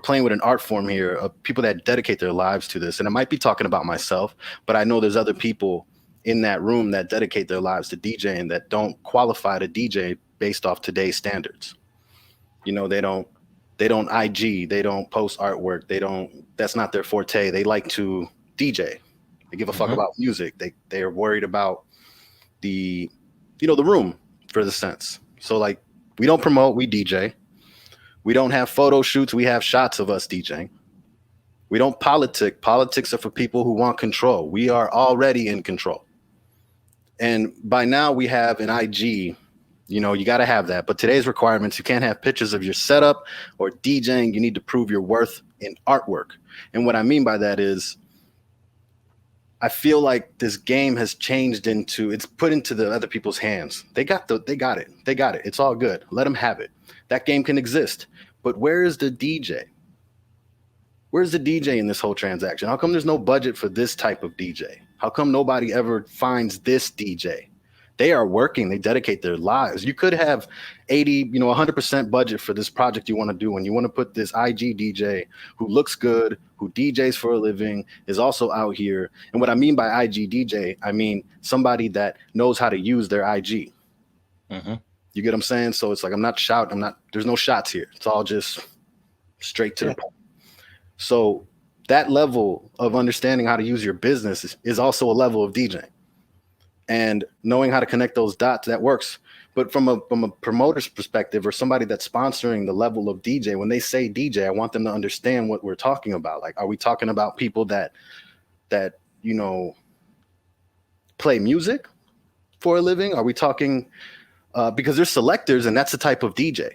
playing with an art form here of people that dedicate their lives to this. And I might be talking about myself, but I know there's other people in that room that dedicate their lives to DJing that don't qualify to DJ based off today's standards. They don't IG, they don't post artwork, that's not their forte. They like to DJ. They give a fuck about music. They are worried about the room, for the sense. So, like, we don't promote, we DJ. We don't have photo shoots, we have shots of us DJing. We don't politic. Politics are for people who want control. We are already in control. And by now we have an IG, you got to have that. But today's requirements, you can't have pictures of your setup or DJing. You need to prove your worth in artwork. And what I mean by that is, I feel like this game has changed it's put into the other people's hands. They got it. It's all good. Let them have it. That game can exist. But where is the DJ? Where's the DJ in this whole transaction? How come there's no budget for this type of DJ? How come nobody ever finds this DJ? They are working, they dedicate their lives. You could have 80, 100% budget for this project you want to do, and you want to put this IG DJ who looks good, who DJs for a living, is also out here. And what I mean by IG DJ, I mean somebody that knows how to use their IG. Mm-hmm. You get what I'm saying? So it's like, I'm not shouting, there's no shots here. It's all just straight to the point. So that level of understanding how to use your business is also a level of DJing. And knowing how to connect those dots, that works. But from a promoter's perspective, or somebody that's sponsoring the level of DJ, when they say DJ, I want them to understand what we're talking about. Like, are we talking about people that play music for a living? Are we talking because there's selectors, and that's the type of DJ.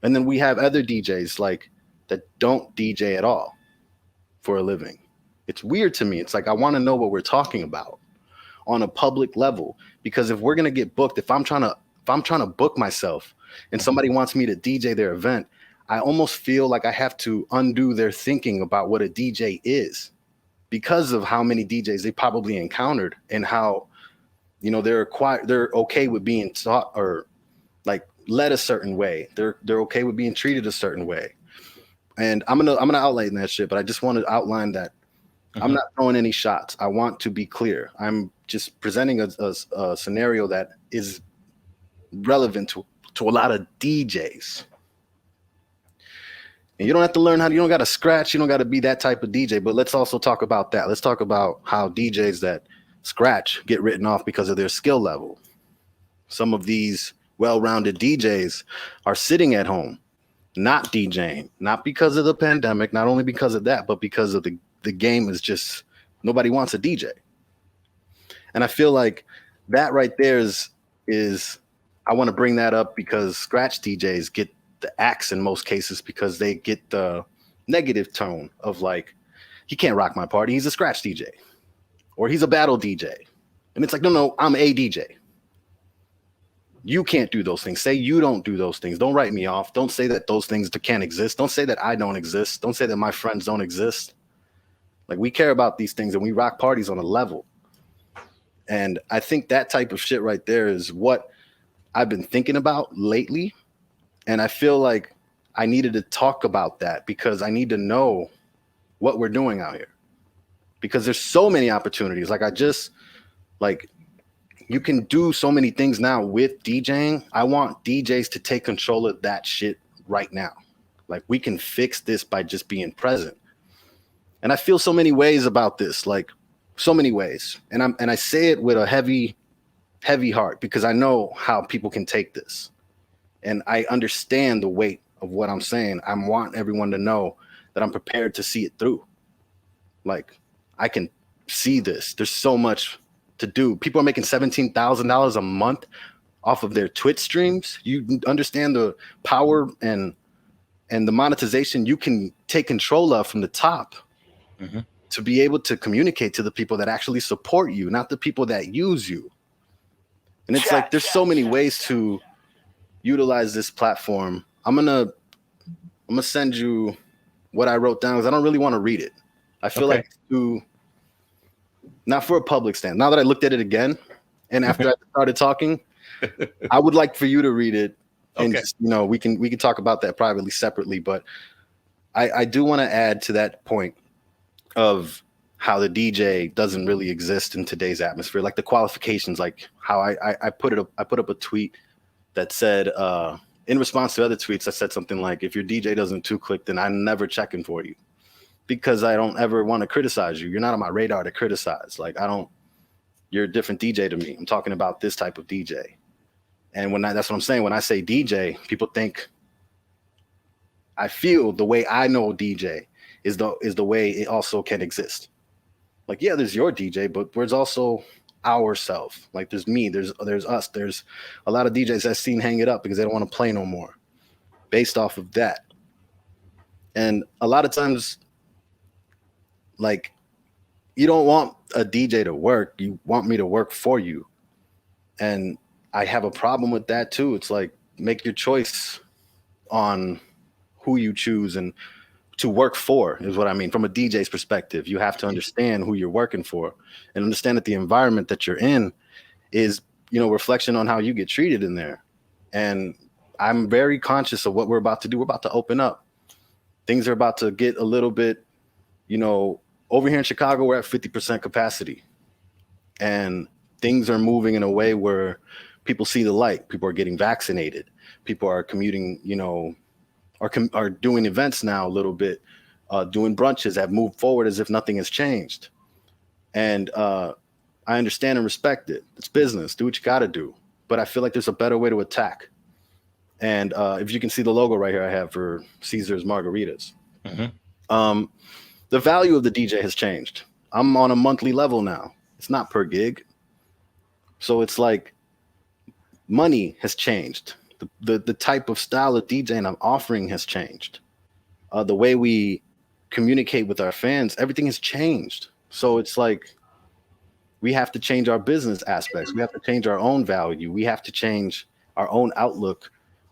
And then we have other DJs like that don't DJ at all for a living. It's weird to me. It's like, I want to know what we're talking about on a public level, because if we're going to get booked, if I'm trying to book myself and somebody wants me to DJ their event, I almost feel like I have to undo their thinking about what a DJ is, because of how many DJs they probably encountered and how, they're okay with being taught or like led a certain way. They're okay with being treated a certain way. And I'm gonna outline that shit, but I just want to outline that I'm not throwing any shots. I want to be clear. I'm just presenting a scenario that is relevant to a lot of DJs. And you don't have to learn you don't got to scratch. You don't got to be that type of DJ. But let's also talk about that. Let's talk about how DJs that scratch get written off because of their skill level. Some of these well-rounded DJs are sitting at home, not DJing, not because of the pandemic, not only because of that, but because of the game is just, nobody wants a DJ. And I feel like that right there is I want to bring that up because scratch DJs get the axe in most cases, because they get the negative tone of like, he can't rock my party, he's a scratch DJ, or he's a battle DJ. And it's like, no, I'm a DJ. You can't do those things. Say you don't do those things. Don't write me off. Don't say that those things can't exist. Don't say that I don't exist. Don't say that my friends don't exist. Like, we care about these things and we rock parties on a level. And I think that type of shit right there is what I've been thinking about lately. And I feel like I needed to talk about that because I need to know what we're doing out here. Because there's so many opportunities. You can do so many things now with DJing. I want DJs to take control of that shit right now. Like, we can fix this by just being present. And I feel so many ways about this, like so many ways. And I say it with a heavy, heavy heart because I know how people can take this. And I understand the weight of what I'm saying. I want everyone to know that I'm prepared to see it through. Like, I can see this. There's so much to do. People are making $17,000 a month off of their Twitch streams. You understand the power and the monetization you can take control of from the top to be able to communicate to the people that actually support you, not the people that use you. And it's like, there's so many ways to utilize this platform. I'm gonna send you what I wrote down because I don't really want to read it. I feel like not for a public stand. Now that I looked at it again, and after I started talking, I would like for you to read it, and just, we can talk about that privately, separately. But I do want to add to that point of how the DJ doesn't really exist in today's atmosphere, like the qualifications, like how I put up a tweet that said, in response to other tweets, I said something like, if your DJ doesn't 2-click, then I'm never checking for you. Because I don't ever want to criticize you. You're not on my radar to criticize. Like, you're a different DJ to me. I'm talking about this type of DJ. And that's what I'm saying. When I say DJ, people think, I feel the way I know DJ is the way it also can exist. Like, yeah, there's your DJ, but there's also ourself. Like, there's me, there's us. There's a lot of DJs I've seen hang it up because they don't want to play no more based off of that. And a lot of times, like, you don't want a DJ to work. You want me to work for you. And I have a problem with that too. It's like, make your choice on who you choose and to work for, is what I mean. From a DJ's perspective, you have to understand who you're working for and understand that the environment that you're in is, reflection on how you get treated in there. And I'm very conscious of what we're about to do. We're about to open up. Things are about to get a little bit, over here in Chicago, we're at 50% capacity. And things are moving in a way where people see the light. People are getting vaccinated. People are commuting, are doing events now a little bit, doing brunches, have moved forward as if nothing has changed. And I understand and respect it. It's business. Do what you got to do. But I feel like there's a better way to attack. And if you can see the logo right here I have for Caesar's Margaritas, the value of the DJ has changed. I'm on a monthly level now. It's not per gig. So it's like money has changed. The type of style of DJing I'm offering has changed. The way we communicate with our fans, everything has changed. So it's like we have to change our business aspects. We have to change our own value. We have to change our own outlook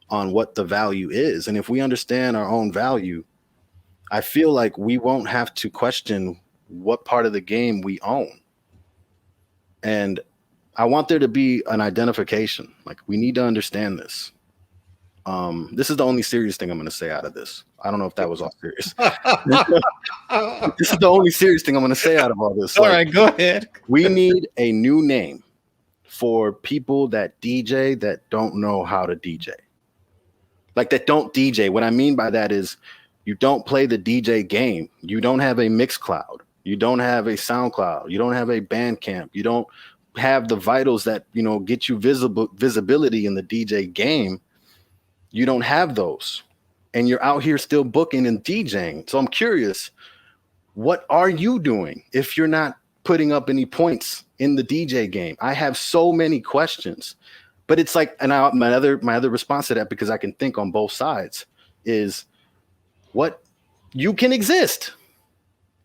on what the value is. And if we understand our own value, I feel like we won't have to question what part of the game we own. And I want there to be an identification. Like, we need to understand this. This is the only serious thing I'm going to say out of this. I don't know if that was all serious. This is the only serious thing I'm going to say out of all this. All right, go ahead. We need a new name for people that DJ that don't know how to DJ. Like, that don't DJ. What I mean by that is you don't play the DJ game. You don't have a Mixcloud. You don't have a SoundCloud. You don't have a Bandcamp. You don't have the vitals that, get you visibility in the DJ game. You don't have those. And you're out here still booking and DJing. So I'm curious, what are you doing if you're not putting up any points in the DJ game? I have so many questions. But it's like, and my other response to that, because I can think on both sides, is what you can exist.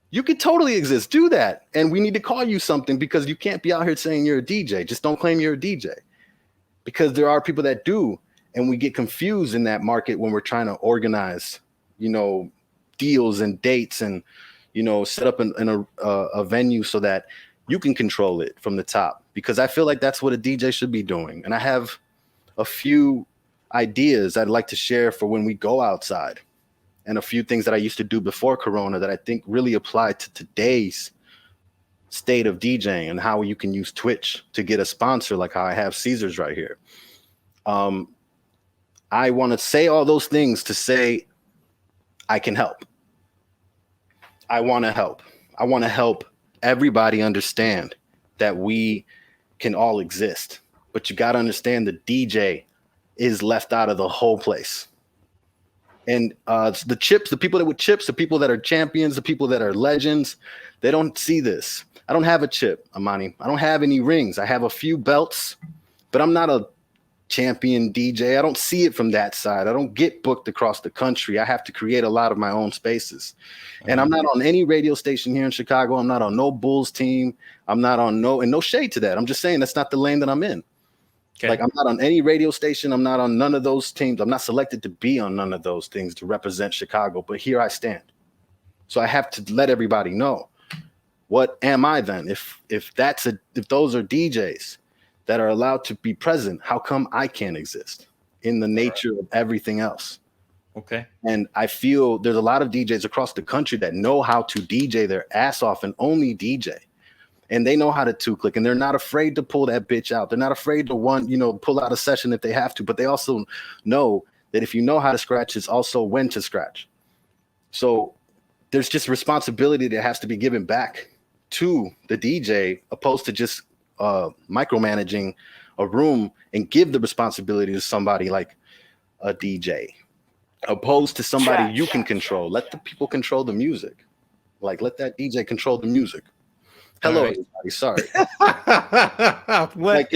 You could totally exist. Do that. And we need to call you something, because you can't be out here saying you're a DJ. Just don't claim you're a DJ, because there are people that do. And we get confused in that market when we're trying to organize, deals and dates and, set up a venue so that you can control it from the top, because I feel like that's what a DJ should be doing. And I have a few ideas I'd like to share for when we go outside, and a few things that I used to do before Corona that I think really apply to today's state of DJing, and how you can use Twitch to get a sponsor, like how I have Caesar's right here. I want to say all those things to say I can help. I want to help. I want to help everybody understand that we can all exist. But you got to understand the DJ is left out of the whole place. And the chips, the people that with chips, the people that are champions, the people that are legends, they don't see this. I don't have a chip, Amani. I don't have any rings. I have a few belts, but I'm not a champion DJ. I don't see it from that side. I don't get booked across the country. I have to create a lot of my own spaces. And I'm not on any radio station here in Chicago. I'm not on no Bulls team. I'm not on no shade to that. I'm just saying that's not the lane that I'm in. Okay. Like, I'm not on any radio station. I'm not on none of those teams. I'm not selected to be on none of those things to represent Chicago, but here I stand. So I have to let everybody know, what am I then? If those are DJs that are allowed to be present, how come I can't exist in the nature of everything else? Okay. And I feel there's a lot of DJs across the country that know how to DJ their ass off and only DJ. And they know how to two-click, and they're not afraid to pull that bitch out. They're not afraid to pull out a session if they have to, but they also know that if you know how to scratch, it's also when to scratch. So there's just responsibility that has to be given back to the DJ, opposed to just micromanaging a room, and give the responsibility to somebody like a DJ, opposed to somebody you can control. Let the people control the music. Like, let that DJ control the music. Hello, right. Everybody. Sorry. What?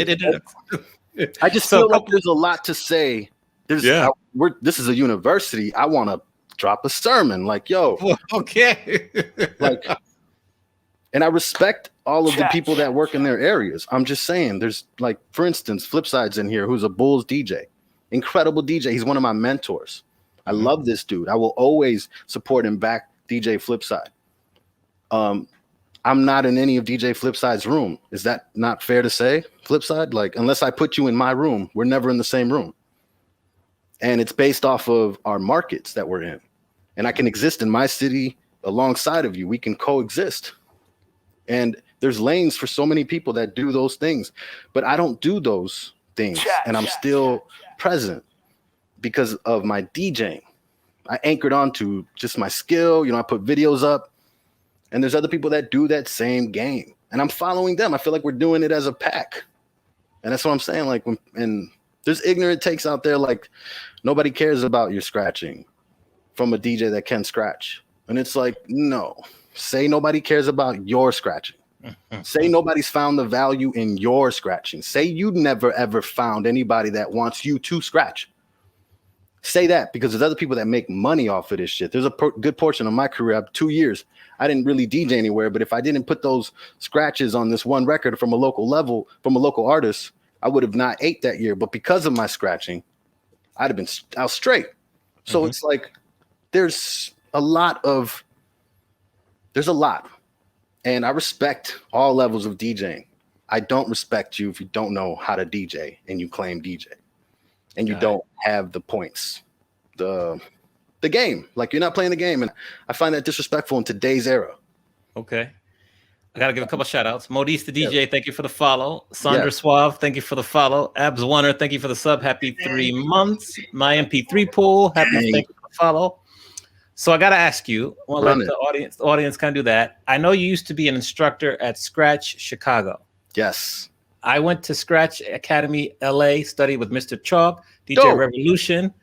I just feel like there's a lot to say. This is a university. I want to drop a sermon. Like, yo. Okay. And I respect all of the people that work in their areas. I'm just saying, there's, like, for instance, Flipside's in here, who's a Bulls DJ. Incredible DJ. He's one of my mentors. I love this dude. I will always support and back DJ Flipside. I'm not in any of DJ Flipside's room. Is that not fair to say, Flipside? Like, unless I put you in my room, we're never in the same room. And it's based off of our markets that we're in. And I can exist in my city alongside of you. We can coexist. And there's lanes for so many people that do those things. But I don't do those things. And I'm still present because of my DJing. I anchored onto just my skill. You know, I put videos up. And there's other people that do that same game. And I'm following them. I feel like we're doing it as a pack. And that's what I'm saying. Like, and there's ignorant takes out there. Like, nobody cares about your scratching from a DJ that can scratch. And it's like, no. Say nobody cares about your scratching. Say nobody's found the value in your scratching. Say you never, ever found anybody that wants you to scratch. Say that, because there's other people that make money off of this shit. There's a good portion of my career, I have 2 years. I didn't really DJ anywhere, but if I didn't put those scratches on this one record from a local level, from a local artist, I would have not ate that year. But because of my scratching, I'd have been out straight. So it's like, there's a lot. And I respect all levels of DJing. I don't respect you if you don't know how to DJ and you claim DJ. And you don't have the points, the game. Like, you're not playing the game. And I find that disrespectful in today's era. Okay. I got to give a couple shout outs. Modiste the DJ, thank you for the follow. Sandra Suave, thank you for the follow. Abs Warner, thank you for the sub. Happy 3 months. My MP3 pool, thank you for the follow. So I got to ask you, I want to let the audience kind of do that. I know you used to be an instructor at Scratch Chicago. Yes. I went to Scratch Academy LA, studied with Mr. Chalk, DJ Revolution,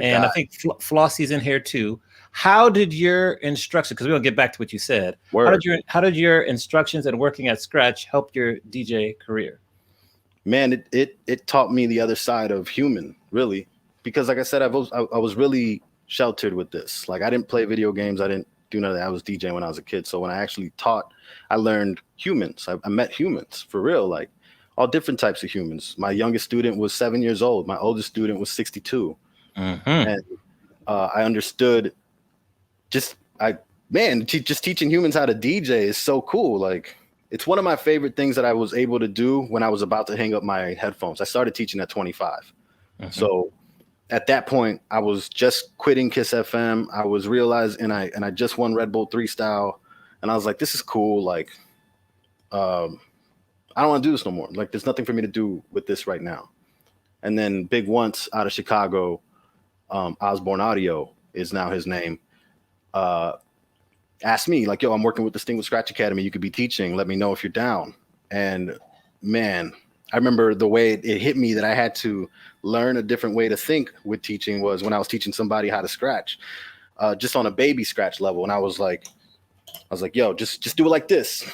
and I think Flossie's in here too. How did your instruction, because we're going to get back to what you said, how did your instructions and working at Scratch help your DJ career? Man, it taught me the other side of human, really. Because like I said, I was really sheltered with this. Like, I didn't play video games. I didn't do none of that. I was DJing when I was a kid. So when I actually taught, I learned humans. I met humans for real. Like, all different types of humans. My youngest student was 7 years old. My oldest student was 62. And I understood just teaching humans how to DJ is so cool. Like, it's one of my favorite things that I was able to do when I was about to hang up my headphones. I started teaching at 25. So at that point, I was just quitting Kiss FM. I was realizing, and I just won Red Bull 3 style. And I was like, this is cool. Like, I don't want to do this no more. Like, there's nothing for me to do with this right now. And then Big Once out of Chicago, Osborne Audio is now his name, asked me, like, yo, I'm working with Distinguished Scratch Academy. You could be teaching. Let me know if you're down. And man, I remember the way it hit me that I had to learn a different way to think with teaching was when I was teaching somebody how to scratch, just on a baby scratch level. And I was like, yo, just do it like this.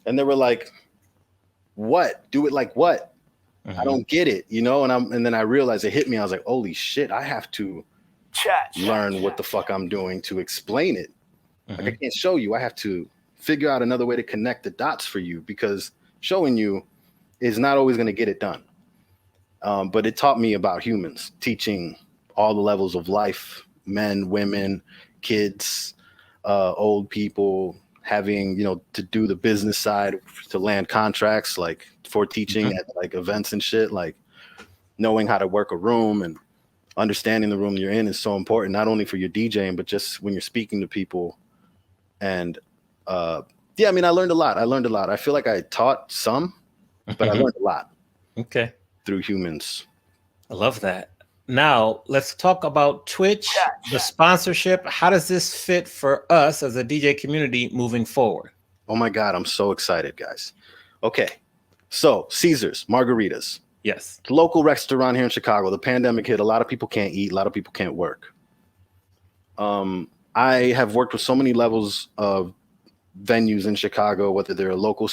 And they were like, what? Do it like what? I don't get it, you know? And then I realized it hit me. I was like, holy shit, I have to learn what the fuck I'm doing to explain it. Like, I can't show you. I have to figure out another way to connect the dots for you, because showing you is not always going to get it done. But it taught me about humans, teaching all the levels of life, men, women, kids, old people, having, you know, to do the business side, to land contracts, like for teaching at like events and shit. Like, knowing how to work a room and understanding the room you're in is so important, not only for your DJing, but just when you're speaking to people. And I mean, I learned a lot. I feel like I taught some, but I learned a lot. Okay. Through humans. I love that. Now, let's talk about Twitch, the sponsorship. How does this fit for us as a DJ community moving forward? Oh my God, I'm so excited, guys. Okay, so Caesar's Margaritas. Yes. Local restaurant here in Chicago. The pandemic hit. A lot of people can't eat. A lot of people can't work. I have worked with so many levels of venues in Chicago, whether they're a local,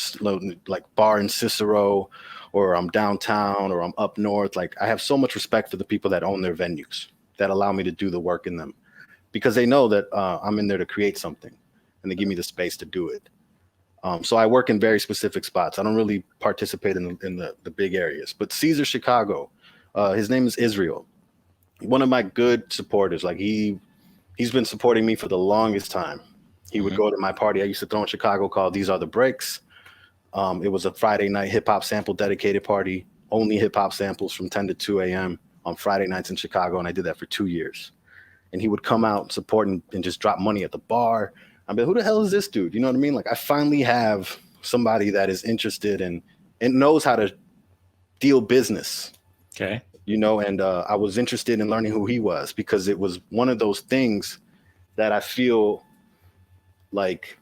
like bar in Cicero, or I'm downtown, or I'm up north. Like, I have so much respect for the people that own their venues, that allow me to do the work in them, because they know that I'm in there to create something, and they give me the space to do it. So I work in very specific spots. I don't really participate in the big areas. But Caesar Chicago, his name is Israel. one of my good supporters. Like he's been supporting me for the longest time. He would go to my party I used to throw in Chicago called These Are the Breaks. It was a Friday night hip hop sample dedicated party, only hip hop samples from 10 to 2 a.m. on Friday nights in Chicago. And I did that for 2 years. And he would come out and support and just drop money at the bar. I'd be like, who the hell is this dude? You know what I mean? Like I finally have somebody that is interested in and knows how to deal business. Okay. You know, and I was interested in learning who he was because it was one of those things that I feel like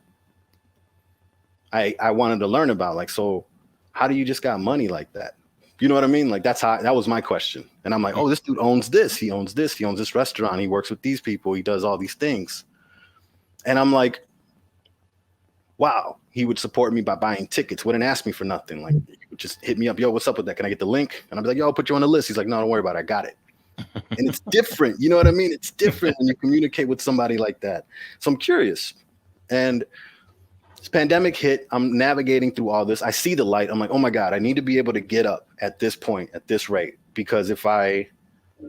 I wanted to learn about. Like, so how do you just got money like that? You know what I mean? Like that was my question. And I'm like, oh, this dude owns this. He owns this. He owns this restaurant. He works with these people. He does all these things. And I'm like, wow, he would support me by buying tickets. Wouldn't ask me for nothing. Like he would just hit me up. Yo, what's up with that? Can I get the link? And I'd be like, yo, I'll put you on the list. He's like, no, don't worry about it. I got it. And it's different. You know what I mean? It's different when you communicate with somebody like that. So I'm curious. And this pandemic hit, I'm navigating through all this. I see the light. I'm like, oh my God, I need to be able to get up at this point, at this rate, because if I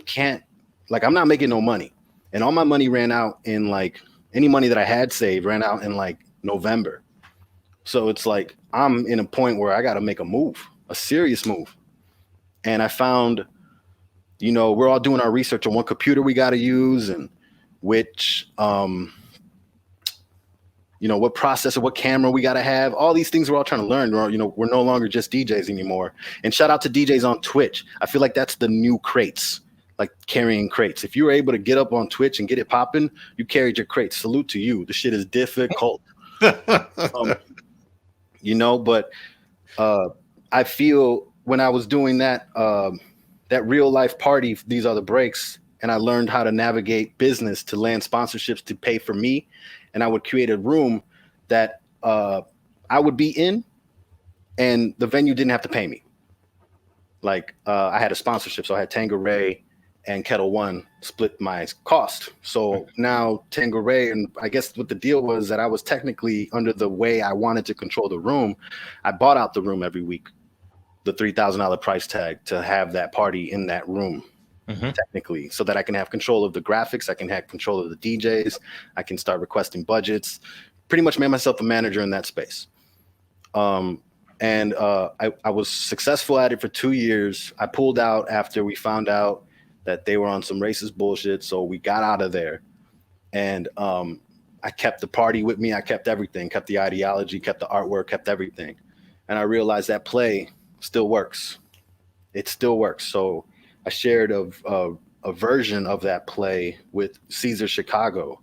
can't, like, I'm not making no money. And all my money ran out in like, any money that I had saved ran out in like November. So it's like, I'm in a point where I got to make a move, a serious move. And I found, you know, we're all doing our research on what computer we got to use and which, you know, what processor, what camera we got to have. All these things we're all trying to learn. You know, we're no longer just DJs anymore. And shout out to DJs on Twitch. I feel like that's the new crates, like carrying crates. If you were able to get up on Twitch and get it popping, you carried your crates. Salute to you. The shit is difficult. You know, but I feel when I was doing that, that real life party, These Are the Breaks, and I learned how to navigate business to land sponsorships to pay for me. And I would create a room that I would be in and the venue didn't have to pay me. Like I had a sponsorship. So I had Tangeray and Kettle One split my cost. So now Tangeray, and I guess what the deal was that I was technically under the way I wanted to control the room. I bought out the room every week, the $3,000 price tag to have that party in that room. Technically, so that I can have control of the graphics, I can have control of the DJs, I can start requesting budgets, pretty much made myself a manager in that space. I was successful at it for 2 years. I pulled out after we found out that they were on some racist bullshit, so we got out of there. And I kept the party with me, I kept everything, kept the ideology, kept the artwork, kept everything. And I realized that play still works. It still works. So I shared a version of that play with Caesar Chicago,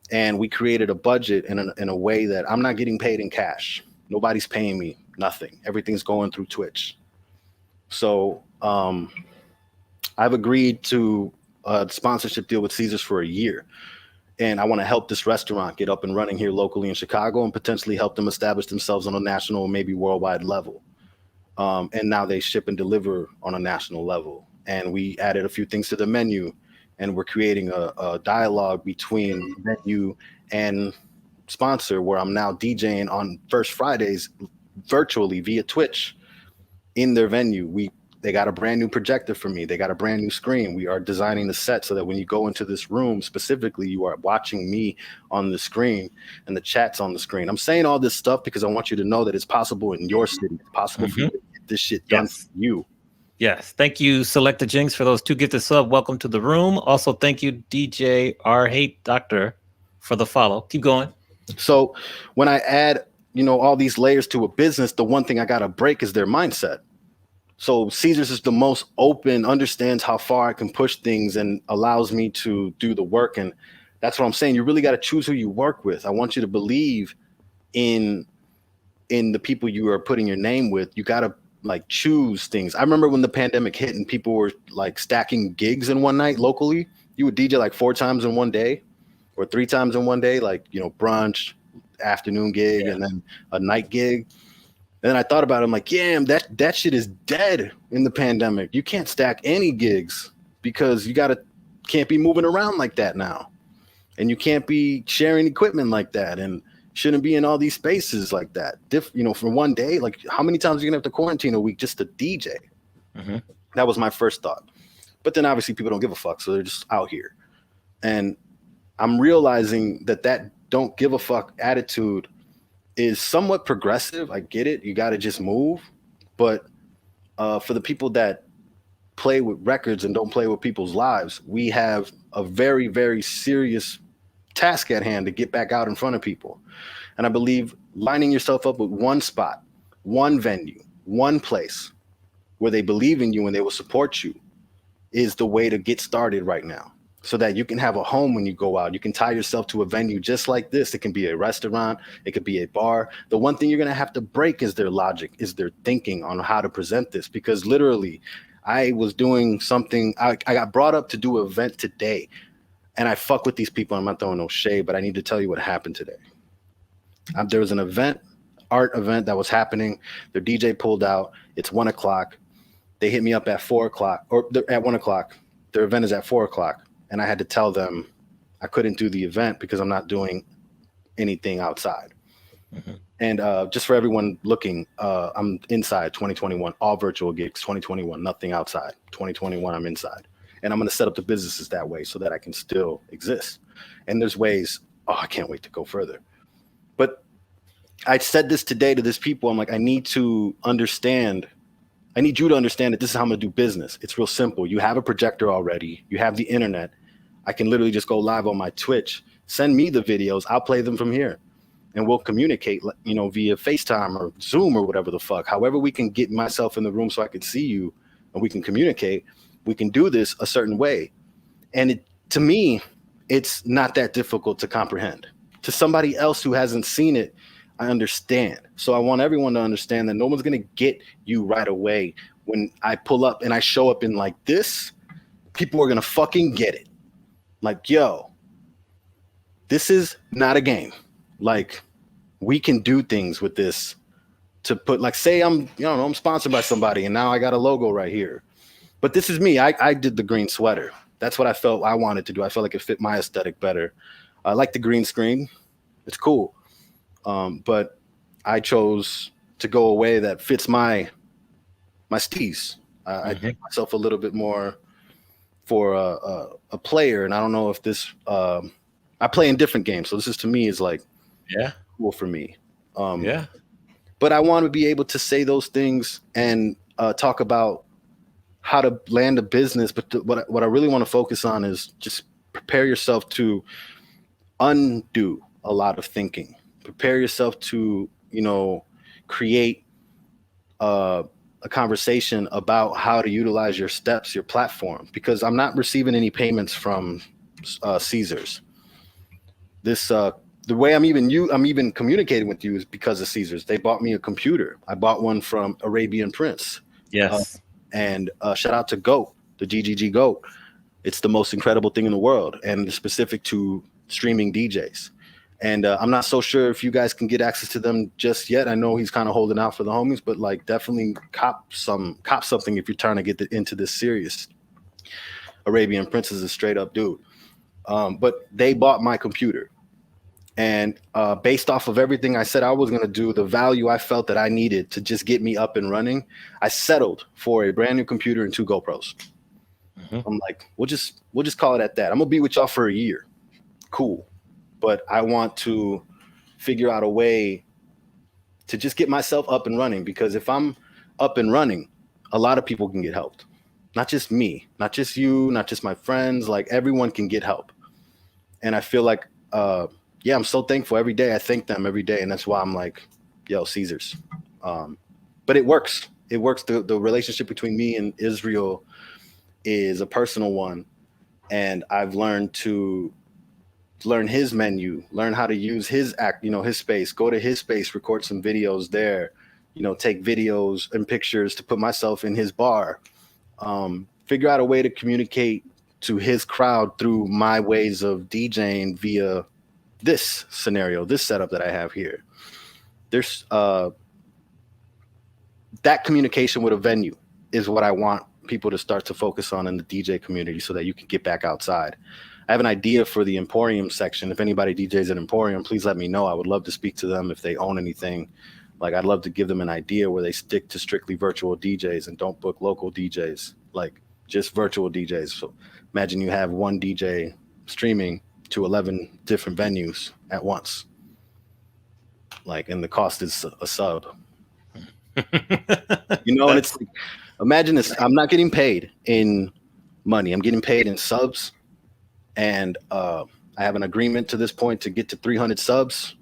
and we created a budget in a way that I'm not getting paid in cash. Nobody's paying me nothing. Everything's going through Twitch. So I've agreed to a sponsorship deal with Caesars for a year, and I want to help this restaurant get up and running here locally in Chicago and potentially help them establish themselves on a national, maybe worldwide level. And now they ship and deliver on a national level. And we added a few things to the menu, and we're creating a dialogue between venue and sponsor, where I'm now DJing on First Fridays virtually via Twitch in their venue. They got a brand new projector for me. They got a brand new screen. We are designing the set so that when you go into this room specifically, you are watching me on the screen and the chat's on the screen. I'm saying all this stuff because I want you to know that it's possible in your city. It's possible for you to get this shit done for you. Yes. Thank you, Selecta Jinx, for those 2 gifted sub. Welcome to the room. Also, thank you, DJ R Hate Doctor, for the follow. Keep going. So when I add, you know, all these layers to a business, the one thing I got to break is their mindset. So Caesars is the most open, understands how far I can push things and allows me to do the work. And that's what I'm saying. You really got to choose who you work with. I want you to believe in the people you are putting your name with. You got to like choose things. I remember when the pandemic hit and people were like stacking gigs in one night locally. You would DJ like 4 times in one day or 3 times in one day, like, you know, brunch, afternoon gig, and then a night gig. And then I thought about it. I'm like, yeah, that shit is dead in the pandemic. You can't stack any gigs because you can't be moving around like that now. And you can't be sharing equipment like that. And shouldn't be in all these spaces like that. You know, for one day, like how many times are you gonna have to quarantine a week just to DJ? That was my first thought. But then obviously people don't give a fuck, so they're just out here. And I'm realizing that don't give a fuck attitude is somewhat progressive. I get it. You got to just move. But for the people that play with records and don't play with people's lives, we have a very, very serious task at hand to get back out in front of people. And I believe lining yourself up with one spot, one venue, one place where they believe in you and they will support you is the way to get started right now, so that you can have a home when you go out. You can tie yourself to a venue just like this. It can be a restaurant. It could be a bar. The one thing you're going to have to break is their logic, is their thinking on how to present this. Because literally, I was doing something. I got brought up to do an event today, and I fuck with these people. I'm not throwing no shade, but I need to tell you what happened today. There was an art event that was happening. Their DJ pulled out. It's 1 o'clock. They hit me up at 4 o'clock, or at 1 o'clock. Their event is at 4 o'clock. And I had to tell them I couldn't do the event because I'm not doing anything outside. Mm-hmm. And just for everyone looking, I'm inside 2021, all virtual gigs, 2021, nothing outside. 2021, I'm inside. And I'm going to set up the businesses that way so that I can still exist. And there's ways, I can't wait to go further. But I said this today to this people. I'm like, I need you to understand that this is how I'm going to do business. It's real simple. You have a projector already. You have the internet. I can literally just go live on my Twitch. Send me the videos. I'll play them from here. And we'll communicate, via FaceTime or Zoom or whatever the fuck. However we can get myself in the room so I can see you and we can communicate. We can do this a certain way. And to me, it's not that difficult to comprehend. To somebody else who hasn't seen it, I understand. So I want everyone to understand that no one's going to get you right away. When I pull up and I show up in like this, people are going to fucking get it. Like, yo, this is not a game. Like, we can do things with this to put, like, say I'm sponsored by somebody and now I got a logo right here. But this is me. I did the green sweater. That's what I felt I wanted to do. I felt like it fit my aesthetic better. I like the green screen. It's cool. But I chose to go a way that fits my steez. I think myself a little bit more for a player. And I don't know if this, I play in different games. So this is, to me, is like, cool for me. But I want to be able to say those things and talk about how to land a business. But what I really want to focus on is just prepare yourself to undo a lot of thinking. Prepare yourself to, create a conversation about how to utilize your steps, your platform, because I'm not receiving any payments from Caesars. The way I'm even communicating with you is because of Caesars. They bought me a computer. I bought one from Arabian Prince. Yes. And shout out to GOAT, the GGG GOAT. It's the most incredible thing in the world, and it's specific to streaming DJs. And I'm not so sure if you guys can get access to them just yet. I know he's kind of holding out for the homies, but like definitely cop something if you're trying to get into this serious. Arabian Prince is a straight up dude. But they bought my computer. And based off of everything I said I was going to do, the value I felt that I needed to just get me up and running, I settled for a brand new computer and 2 GoPros. Mm-hmm. I'm like, we'll just call it at that. I'm going to be with y'all for a year. Cool. But I want to figure out a way to just get myself up and running, because if I'm up and running, a lot of people can get helped. Not just me, not just you, not just my friends, like everyone can get help. And I feel like, I'm so thankful every day. I thank them every day. And that's why I'm like, yo, Caesars. But it works. It works. The relationship between me and Israel is a personal one. And I've learned to learn his menu, learn how to use his his space, go to his space, record some videos there, take videos and pictures to put myself in his bar, figure out a way to communicate to his crowd through my ways of DJing via this scenario, this setup that I have here. There's that communication with a venue is what I want people to start to focus on in the DJ community so that you can get back outside. I have an idea for the Emporium section. If anybody DJs at Emporium, please let me know. I would love to speak to them if they own anything. Like, I'd love to give them an idea where they stick to strictly virtual DJs and don't book local DJs. Like, just virtual DJs. So imagine you have one DJ streaming to 11 different venues at once. Like, and the cost is a sub. You know, and it's like, imagine this. I'm not getting paid in money. I'm getting paid in subs. And I have an agreement to this point to get to 300 subs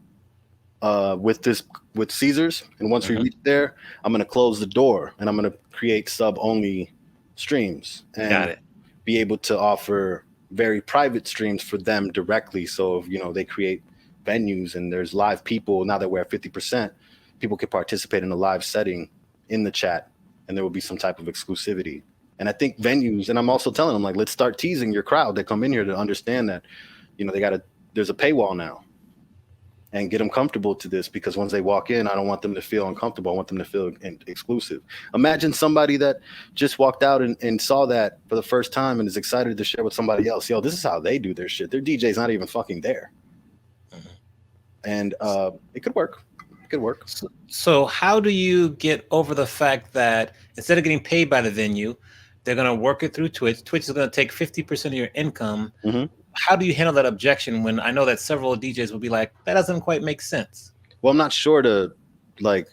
with Caesars. And once we reach there, I'm going to close the door and I'm going to create sub only streams and be able to offer very private streams for them directly. So if, you know, they create venues and there's live people, now that we're at 50%, people can participate in a live setting in the chat and there will be some type of exclusivity. And I think venues, and I'm also telling them, like, let's start teasing your crowd that come in here to understand that, you know, there's a paywall now, and get them comfortable to this, because once they walk in, I don't want them to feel uncomfortable. I want them to feel exclusive. Imagine somebody that just walked out and saw that for the first time and is excited to share with somebody else. Yo, this is how they do their shit. Their DJ's not even fucking there. And it could work. It could work. So how do you get over the fact that instead of getting paid by the venue, they're going to work it through Twitch? Twitch is going to take 50% of your income. How do you handle that objection when I know that several DJs will be like, that doesn't quite make sense? Well, I'm not sure to, like,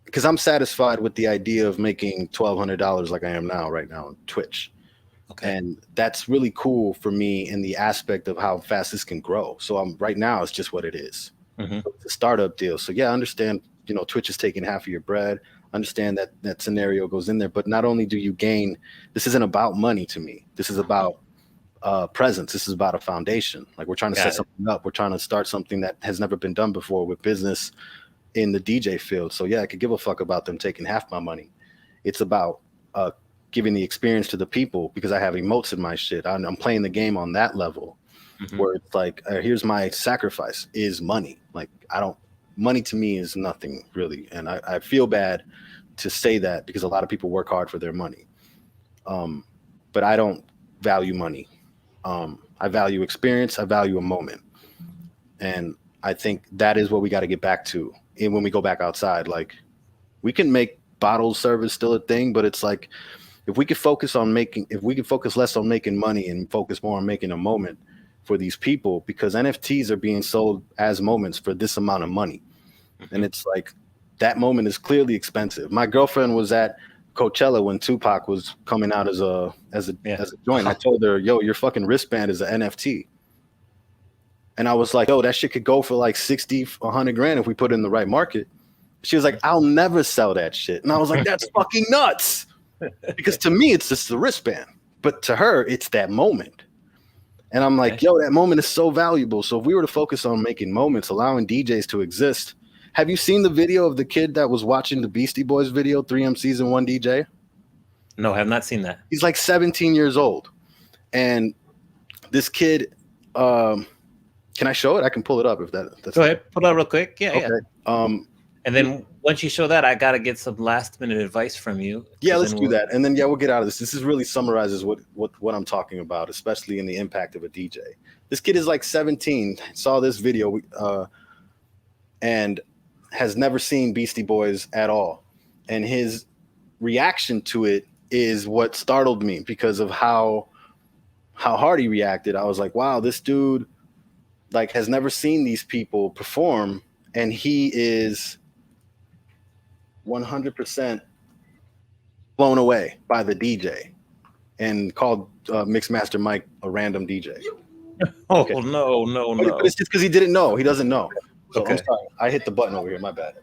because I'm satisfied with the idea of making $1,200 like I am now, right now on Twitch. Okay. And that's really cool for me in the aspect of how fast this can grow. So right now, it's just what it is. It's a startup deal. So yeah, I understand, you know, Twitch is taking half of your bread. Understand that scenario goes in there, but not only do you gain, this isn't about money to me. This is about presence. This is about a foundation. Like, we're trying to set something up. We're trying to start something that has never been done before with business in the DJ field. So yeah, I could give a fuck about them taking half my money. It's about giving the experience to the people, because I have emotes in my shit. I'm playing the game on that level where it's like, here's my sacrifice is money. Like, money to me is nothing really. And I feel bad to say that, because a lot of people work hard for their money. But I don't value money. I value experience. I value a moment. And I think that is what we got to get back to. And when we go back outside, like, we can make bottle service still a thing, but it's like, if we could focus less on making money and focus more on making a moment for these people, because NFTs are being sold as moments for this amount of money. And it's like, that moment is clearly expensive. My girlfriend was at Coachella when Tupac was coming out as a joint. I told her, yo, your fucking wristband is an NFT. And I was like, yo, that shit could go for like 60, 100 grand if we put it in the right market. She was like, I'll never sell that shit. And I was like, that's fucking nuts. Because to me, it's just the wristband. But to her, it's that moment. And I'm like, yo, that moment is so valuable. So if we were to focus on making moments, allowing DJs to exist. Have you seen the video of the kid that was watching the Beastie Boys video, 3 MCs and 1 DJ? No, I have not seen that. He's like 17 years old. And this kid, can I show it? I can pull it up if that's Go ahead, pull it up real quick. Yeah, okay. Yeah. And then once you show that, I got to get some last minute advice from you. Yeah, let's do that. And then, yeah, we'll get out of this. This is really summarizes what I'm talking about, especially in the impact of a DJ. This kid is like 17, saw this video and has never seen Beastie Boys at all. And his reaction to it is what startled me, because of how hard he reacted. I was like, wow, this dude like has never seen these people perform, and he is 100% blown away by the DJ, and called Mixmaster Mike a random DJ. Oh, okay. No. But it's just because he didn't know. He doesn't know. So okay. I'm sorry. I hit the button over here. My bad.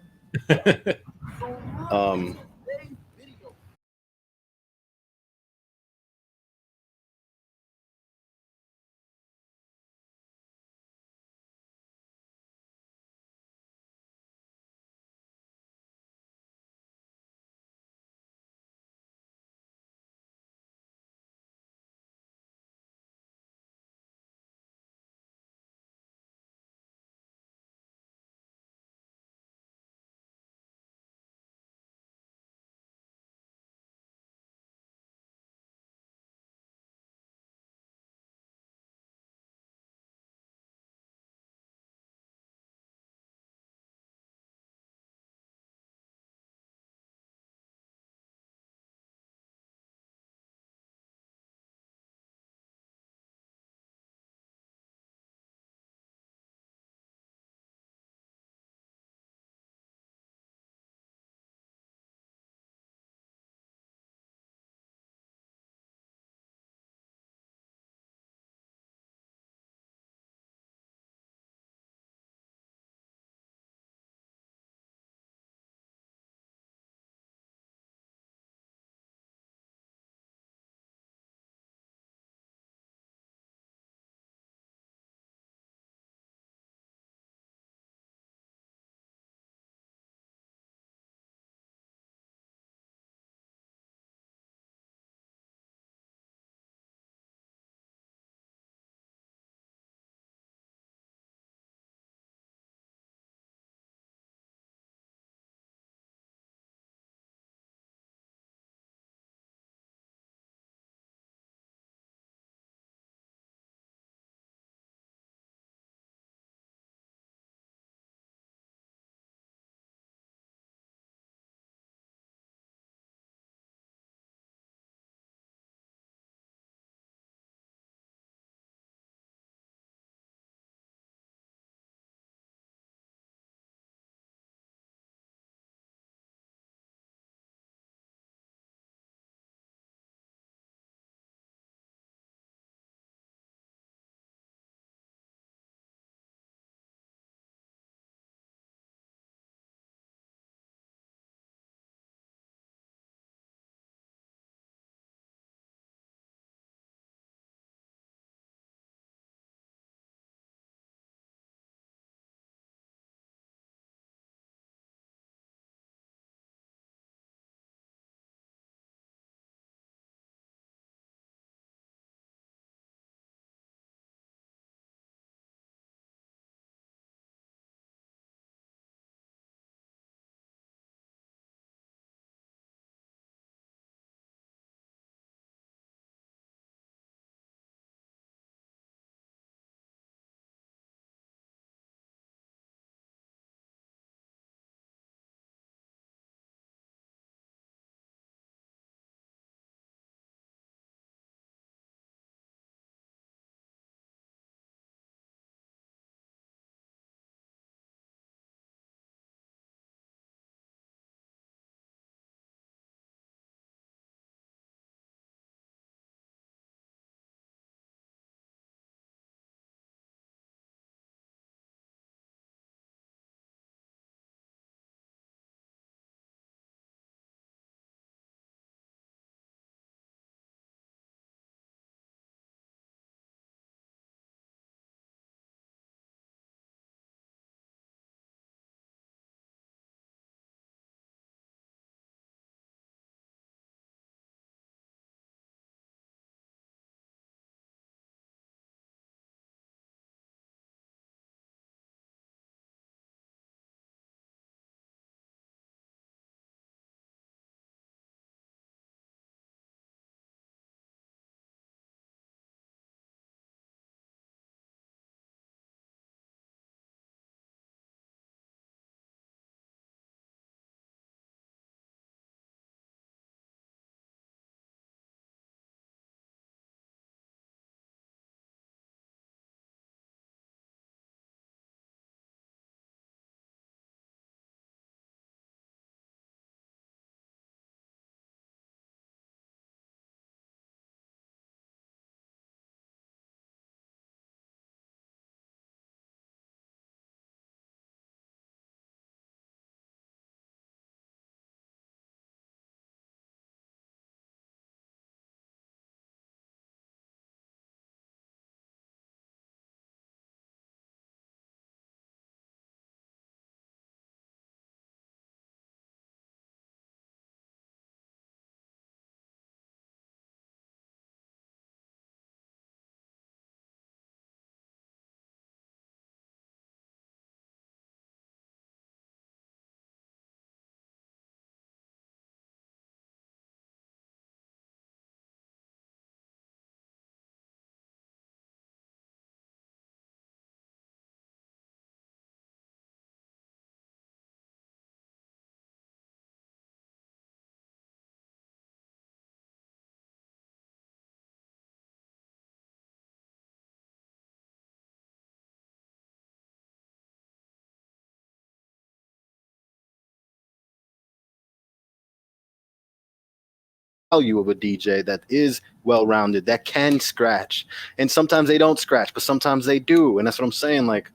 value of a DJ that is well-rounded, that can scratch. And sometimes they don't scratch, but sometimes they do. And that's what I'm saying. Like,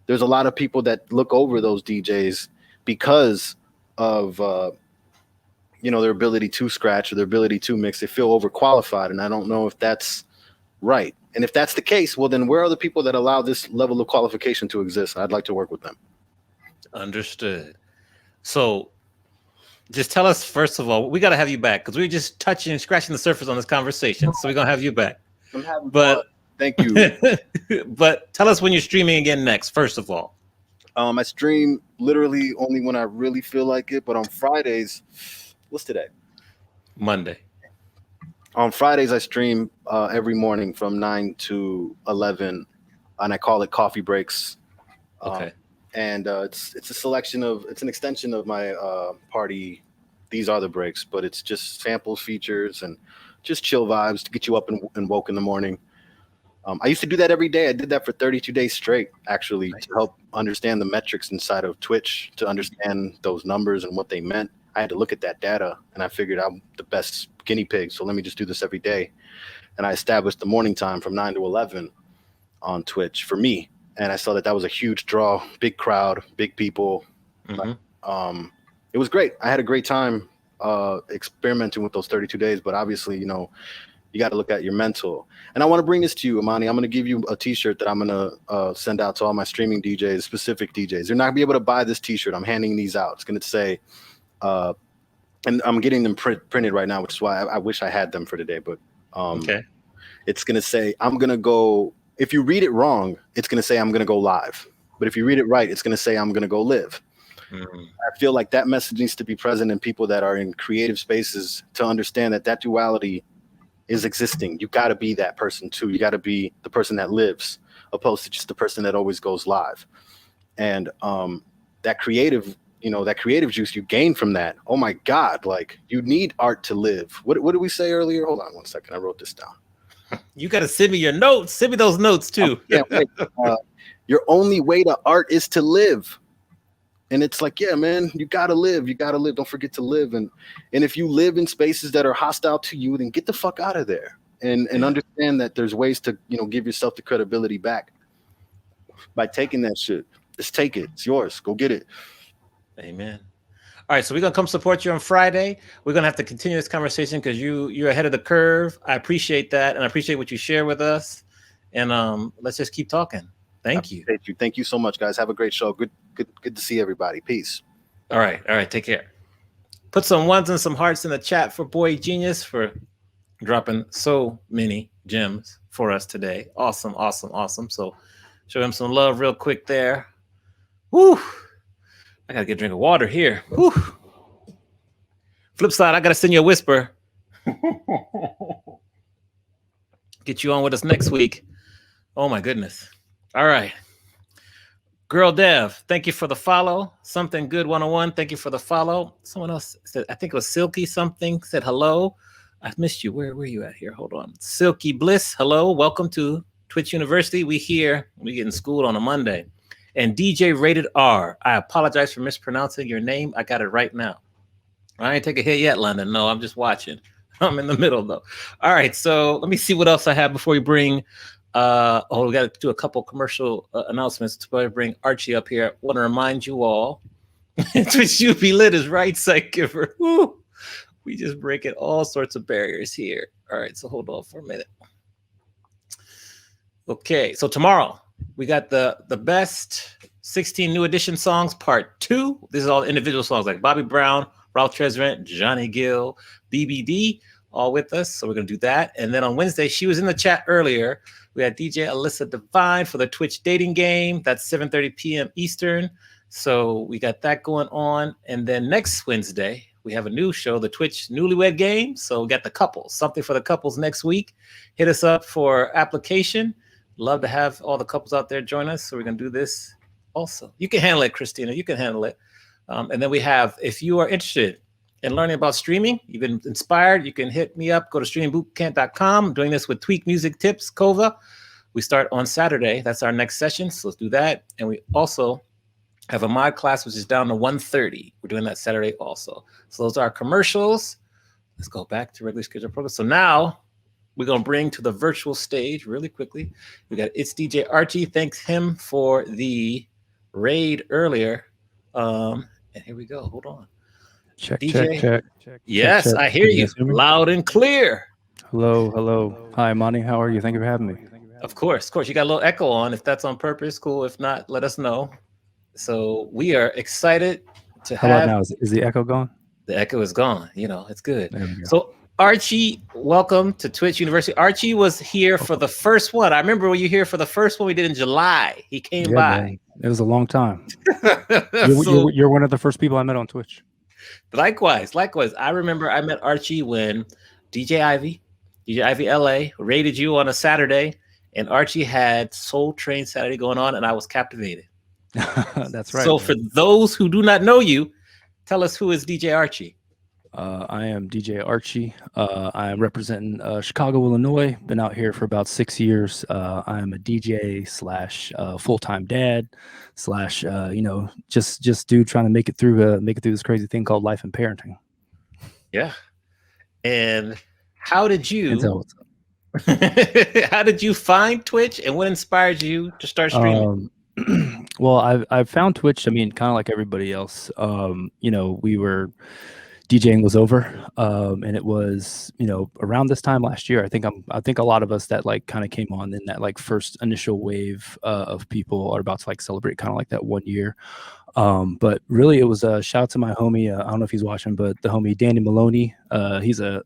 there's a lot of people that look over those DJs because of their ability to scratch or their ability to mix. They feel overqualified, and I don't know if that's right. And if that's the case, well, then where are the people that allow this level of qualification to exist? I'd like to work with them. Understood. So just tell us, first of all, we got to have you back because we're just touching and scratching the surface on this conversation. So we're going to have you back. I'm having fun. Thank you. But tell us when you're streaming again next, first of all. I stream literally only when I really feel like it. But on Fridays, what's today? Monday. On Fridays, I stream every morning from 9 to 11, and I call it Coffee Breaks. Okay. And it's an extension of my party. These are the breaks, but it's just samples, features, and just chill vibes to get you up and woke in the morning. I used to do that every day. I did that for 32 days straight, actually, to help understand the metrics inside of Twitch, to understand those numbers and what they meant. I had to look at that data, and I figured I'm the best guinea pig, so let me just do this every day. And I established the morning time from 9 to 11 on Twitch for me. And I saw that was a huge draw, big crowd, big people. Mm-hmm. It was great. I had a great time experimenting with those 32 days, but obviously, you got to look at your mental. And I want to bring this to you, Imani. I'm going to give you a t-shirt that I'm going to send out to all my streaming DJs, specific DJs. You're not going to be able to buy this t-shirt. I'm handing these out. It's going to say, and I'm getting them printed right now, which is why I wish I had them for today. But okay. It's going to say, I'm going to go. If you read it wrong, it's going to say, I'm going to go live. But if you read it right, it's going to say, I'm going to go live. Mm-hmm. I feel like that message needs to be present in people that are in creative spaces to understand that duality is existing. You got to be that person too. You got to be the person that lives, opposed to just the person that always goes live. And that creative juice you gain from that. Oh my God! Like, you need art to live. What did we say earlier? Hold on 1 second. I wrote this down. You got to send me your notes. Send me those notes too. Your only way to art is to live. And it's like, yeah, man, you got to live. You got to live. Don't forget to live. And if you live in spaces that are hostile to you, then get the fuck out of there and understand that there's ways to, give yourself the credibility back by taking that shit. Just take it. It's yours. Go get it. Amen. All right, so we're going to come support you on Friday. We're going to have to continue this conversation because you're ahead of the curve. I appreciate that, and I appreciate what you share with us. And let's just keep talking. Thank you. Thank you so much, guys. Have a great show. Good to see everybody. Peace. All right. Take care. Put some ones and some hearts in the chat for boy Jeanius for dropping so many gems for us today. Awesome. So show him some love real quick there. Woo! I got to get a drink of water here. Whew. Flip side, I got to send you a whisper. Get you on with us next week. Oh, my goodness. All right. Girl Dev, thank you for the follow. Something Good 101, thank you for the follow. Someone else said, I think it was Silky something, said hello. I missed you. Where are you at here? Hold on. Silky Bliss, hello. Welcome to Twitch University. We getting schooled on a Monday. And DJ Rated R, I apologize for mispronouncing your name. I got it right now. I ain't take a hit yet, London. No, I'm just watching. I'm in the middle, though. All right, so let me see what else I have before we bring... we got to do a couple commercial announcements before I bring Archie up here. I want to remind you all, Twitch UP Lit is right, Psych Giver. Woo! We just breaking all sorts of barriers here. All right, so hold on for a minute. Okay, so tomorrow, we got the best 16 new edition songs, part 2. This is all individual songs like Bobby Brown, Ralph Tresvant, Johnny Gill, BBD, all with us. So we're going to do that. And then on Wednesday, she was in the chat earlier. We had DJ Alyssa Devine for the Twitch dating game. That's 7:30 p.m. Eastern. So we got that going on. And then next Wednesday, we have a new show, the Twitch Newlywed Game. So we got the couples, something for the couples next week. Hit us up for application. Love to have all the couples out there join us. So we're going to do this also. You can handle it, Christina. You can handle it. And then we have, if you are interested in learning about streaming, you've been inspired, you can hit me up. Go to streamingbootcamp.com. I'm doing this with Tweak Music Tips, Kova. We start on Saturday. That's our next session. So let's do that. And we also have a mod class, which is down to 1:30. We're doing that Saturday also. So those are our commercials. Let's go back to regular scheduled program. So now we're gonna bring to the virtual stage really quickly. We got It's DJ Archie. Thanks him for the raid earlier. And here we go. Hold on. Check, DJ. check. Yes, check. I hear Can you you guys hear me? loud and clear. Hello. Hi, Monty. How are you? Thank you for having me. Of course. You got a little echo on. If that's on purpose, cool. If not, let us know. So we are excited to How have. about now? Is the echo gone? The echo is gone. You know, it's good. There we go. So Archie, welcome to Twitch University. Archie was here for the first one. I remember when you were here for the first one we did in July. He came by. Man. It was a long time. So, You're one of the first people I met on Twitch. likewise. I remember I met Archie when DJ Ivy LA raided you on a Saturday, and Archie had Soul Train Saturday going on, and I was captivated. That's right. So for those who do not know you, tell us who is DJ Archie. I am DJ Archie. I am representing Chicago, Illinois. Been out here for about 6 years. I am a DJ slash full-time dad slash just dude trying to make it through this crazy thing called life and parenting. Yeah. And how did you what's up. how did you find Twitch, and what inspired you to start streaming? Well, I've found Twitch. I mean, kind of like everybody else. We were DJing was over, and it was around this time last year. I think a lot of us that like kind of came on in that like first initial wave of people are about to like celebrate kind of like that 1 year. But really, it was a shout out to my homie. I don't know if he's watching, but the homie Danny Maloney. He's a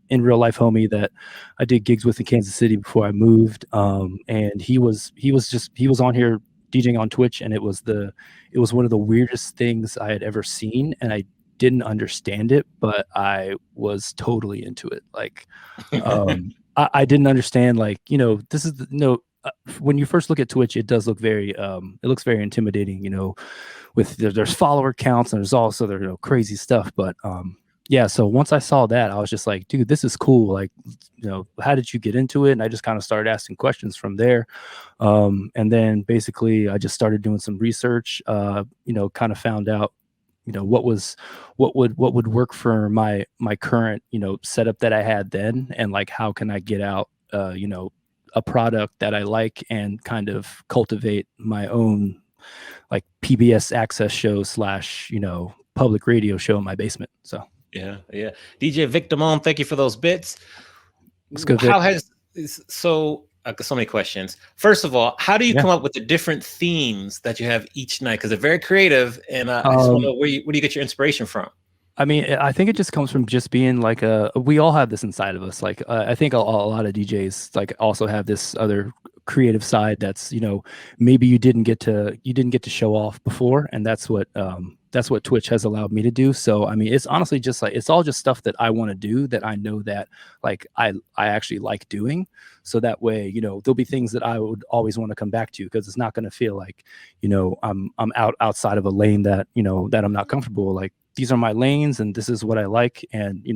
in real life homie that I did gigs with in Kansas City before I moved. And he was on here DJing on Twitch, and it was one of the weirdest things I had ever seen, and I didn't understand it, but I was totally into it. Like, I didn't understand, like, this is when you first look at Twitch, it does look very, it looks very intimidating, with there's follower counts and there's also crazy stuff. But yeah, so once I saw that, I was just like, dude, this is cool. Like, how did you get into it? And I just kind of started asking questions from there. And then basically I just started doing some research, kind of found out what would work for my current setup that I had then, and like how can I get out a product that I like and kind of cultivate my own like PBS access show slash public radio show in my basement. So yeah DJ Victimon, thank you for those bits. Let's go, how has so I've got so many questions. First of all, how do you come up with the different themes that you have each night? Because they're very creative, and I just want to know where do you get your inspiration from? I mean, I think it just comes from just being like we all have this inside of us. Like, I think a lot of DJs like also have this other creative side that's, maybe you didn't get to show off before. And that's what Twitch has allowed me to do. So, I mean, it's honestly just like, it's all just stuff that I want to do that I know that like, I actually like doing. So that way, there'll be things that I would always want to come back to, because it's not going to feel like, I'm outside of a lane that, that I'm not comfortable. Like, these are my lanes and this is what I like. And,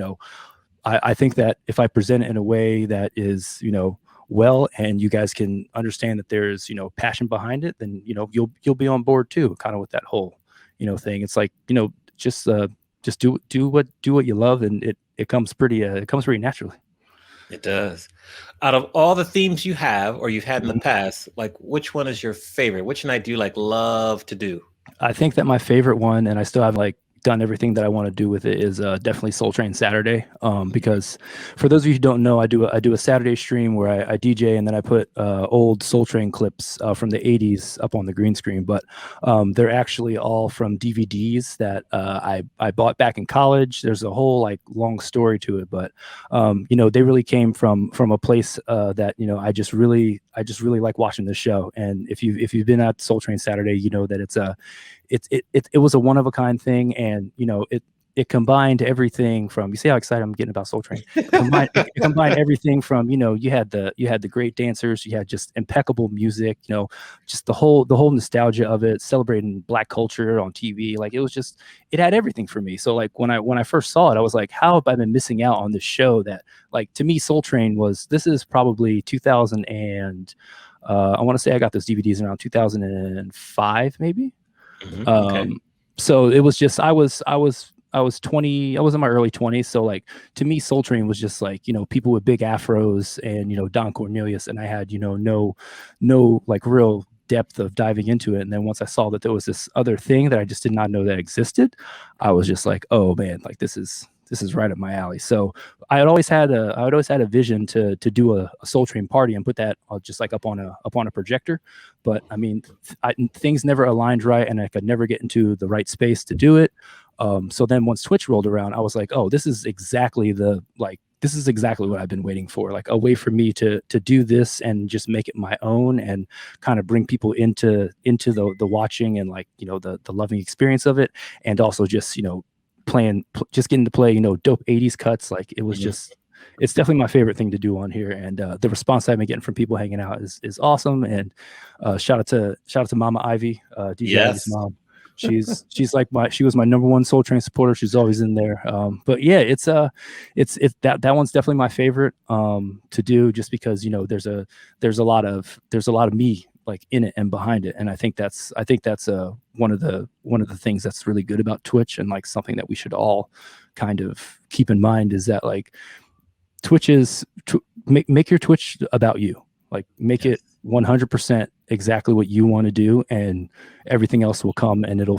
I think that if I present it in a way that is, well, and you guys can understand that there's, passion behind it, then, you'll be on board too, kind of with that whole, thing. It's like, just do what you love, and it comes pretty naturally. It does. Out of all the themes you have or you've had in the past, like which one is your favorite? Which night do you like love to do? I think that my favorite one, and I still have like done everything that I want to do with it, is definitely Soul Train Saturday. Because for those of you who don't know, I do a Saturday stream where I DJ, and then I put old Soul Train clips from the 80s up on the green screen. But they're actually all from DVDs that I bought back in college. There's a whole like long story to it, but they really came from a place that I just really like watching this show. And if you've been at Soul Train Saturday, you know that it was a one of a kind thing, and it combined everything from, you see how excited I'm getting about Soul Train. It combined everything from, you had the great dancers, you had just impeccable music, just the whole nostalgia of it, celebrating Black culture on TV. Like, it had everything for me. So like when I first saw it, I was like, how have I been missing out on this show that, like, to me, Soul Train this is probably 2000 and I want to say I got those DVDs around 2005 maybe. Okay. So it was just, I was was 20. I was in my early 20s. So like to me, Soul Train was just like, you know, people with big afros and, you know, Don Cornelius. And I had, you know, no like real depth of diving into it. And then once I saw that there was this other thing that I just did not know that existed, I was just like, oh man, like this is right up my alley. So I had always had a vision to do a Soul Train party and put that just like up on a projector. But I mean, things never aligned right, and I could never get into the right space to do it. So then once Twitch rolled around, I was like, oh, this is exactly what I've been waiting for, like a way for me to do this and just make it my own and kind of bring people into the watching and like, you know, the loving experience of it. And also just, you know, just getting to play, you know, dope 80s cuts. Like it was just, it's definitely my favorite thing to do on here. And the response I've been getting from people hanging out is awesome. And shout out to Mama Ivy, DJ Ivy's mom. She's like she was my number one Soul Train supporter. She's always in there. But yeah, it's that one's definitely my favorite to do, just because, you know, there's a lot of me like in it and behind it. And I think that's one of the things that's really good about Twitch, and like something that we should all kind of keep in mind, is that like Twitch is make your Twitch about you. Like make it 100% exactly what you want to do, and everything else will come and it'll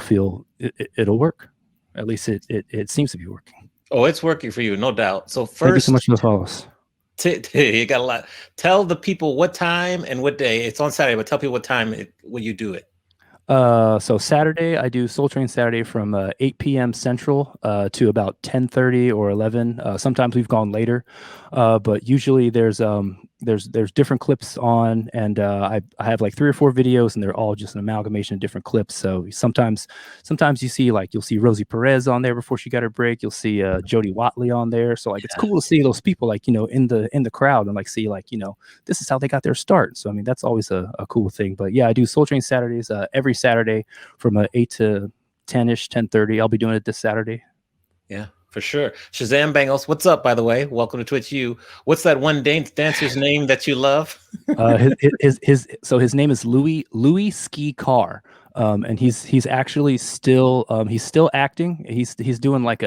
work. At least it seems to be working. Oh, it's working for you, no doubt. So first, thank you so much for the follows. You got a lot. Tell the people what time and what day. It's on Saturday, but tell people what time when you do it. So Saturday, I do Soul Train Saturday from 8 p.m. Central to about 10:30 or 11. Sometimes we've gone later, but usually there's different clips on, and I have like 3 or 4 videos, and they're all just an amalgamation of different clips. So sometimes you'll see Rosie Perez on there before she got her break. You'll see Jody Watley on there. So like it's cool to see those people like, you know, in the crowd, and like see like, you know, this is how they got their start. So I mean, that's always a cool thing. But yeah, I do Soul Train Saturdays every Saturday from 8 to 10ish, 10:30. I'll be doing it this Saturday. Yeah, for sure. Shazam Bangles, what's up, by the way? Welcome to Twitch U. What's that one dancer's name that you love? His name is Louis Ski Car. And he's actually still he's still acting. He's doing like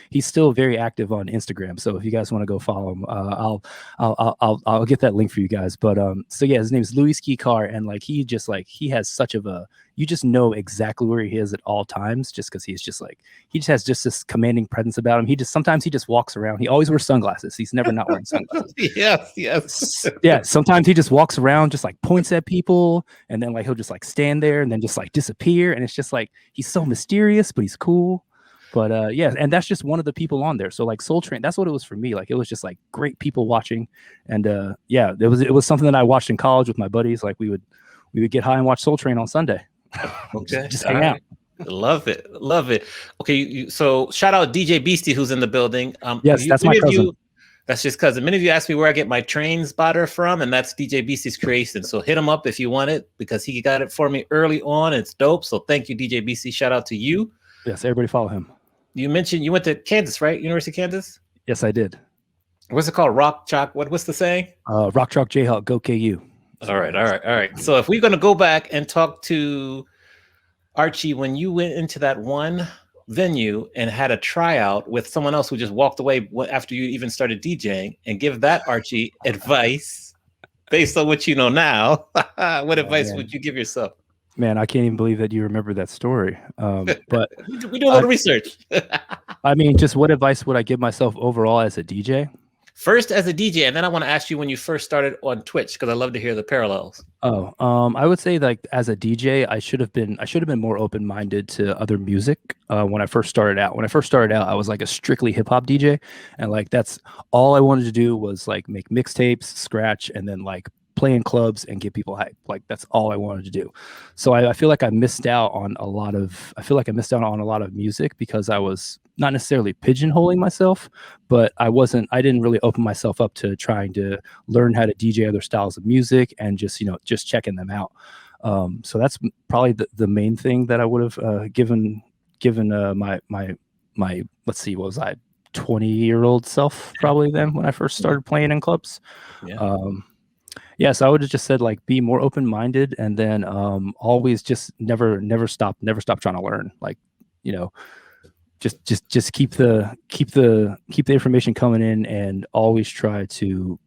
he's still very active on Instagram. So if you guys want to go follow him, I'll get that link for you guys. But so yeah, his name is Louis Ski Car, and like he has such of a, you just know exactly where he is at all times, just because he has just this commanding presence about him. Sometimes he just walks around. He always wears sunglasses. He's never not wearing sunglasses. Yes. Yeah. Sometimes he just walks around, just like points at people, and then like he'll just like stand there and then just like disappear. And it's just like he's so mysterious, but he's cool. But yeah, and that's just one of the people on there. So like Soul Train, that's what it was for me. Like it was just like great people watching, and yeah, it was something that I watched in college with my buddies. Like we would get high and watch Soul Train on Sunday. Okay, just hang out. Love it. Okay, so shout out DJ Beastie who's in the building. Yes, that's my cousin. That's just cousin. Many of you ask me where I get my train spotter from, and that's DJ Beastie's creation. So hit him up if you want it, because he got it for me early on. It's dope. So thank you, DJ Beastie. Shout out to you. Yes, everybody follow him. You mentioned you went to Kansas, right? University of Kansas? Yes, I did. What's it called? Rock Chalk. What's the saying? Rock Chalk Jayhawk, go KU. All right. So if we're going to go back and talk to Archie, when you went into that one venue and had a tryout with someone else who just walked away after you even started DJing, and give that Archie advice based on what you know now, what advice would you give yourself? Man, I can't even believe that you remember that story. But we do a little research. I mean, just what advice would I give myself overall as a DJ? First as a DJ, and then I want to ask you when you first started on Twitch, because I love to hear the parallels. I would say like as a DJ, I should have been more open-minded to other music when I first started out. When I first started out, I was like a strictly hip-hop DJ, and like that's all I wanted to do was like make mixtapes, scratch, and then like play in clubs and get people hyped. Like that's all I wanted to do. So I feel like I missed out on a lot of music because I was not necessarily pigeonholing myself, but I didn't really open myself up to trying to learn how to DJ other styles of music and just checking them out. So that's probably the main thing that I would have given my let's see, what was I, 20-year-old self probably then when I first started playing in clubs. Yeah. So I would have just said like be more open-minded, and then always just never stop trying to learn. Like, just keep the information coming in, and always try to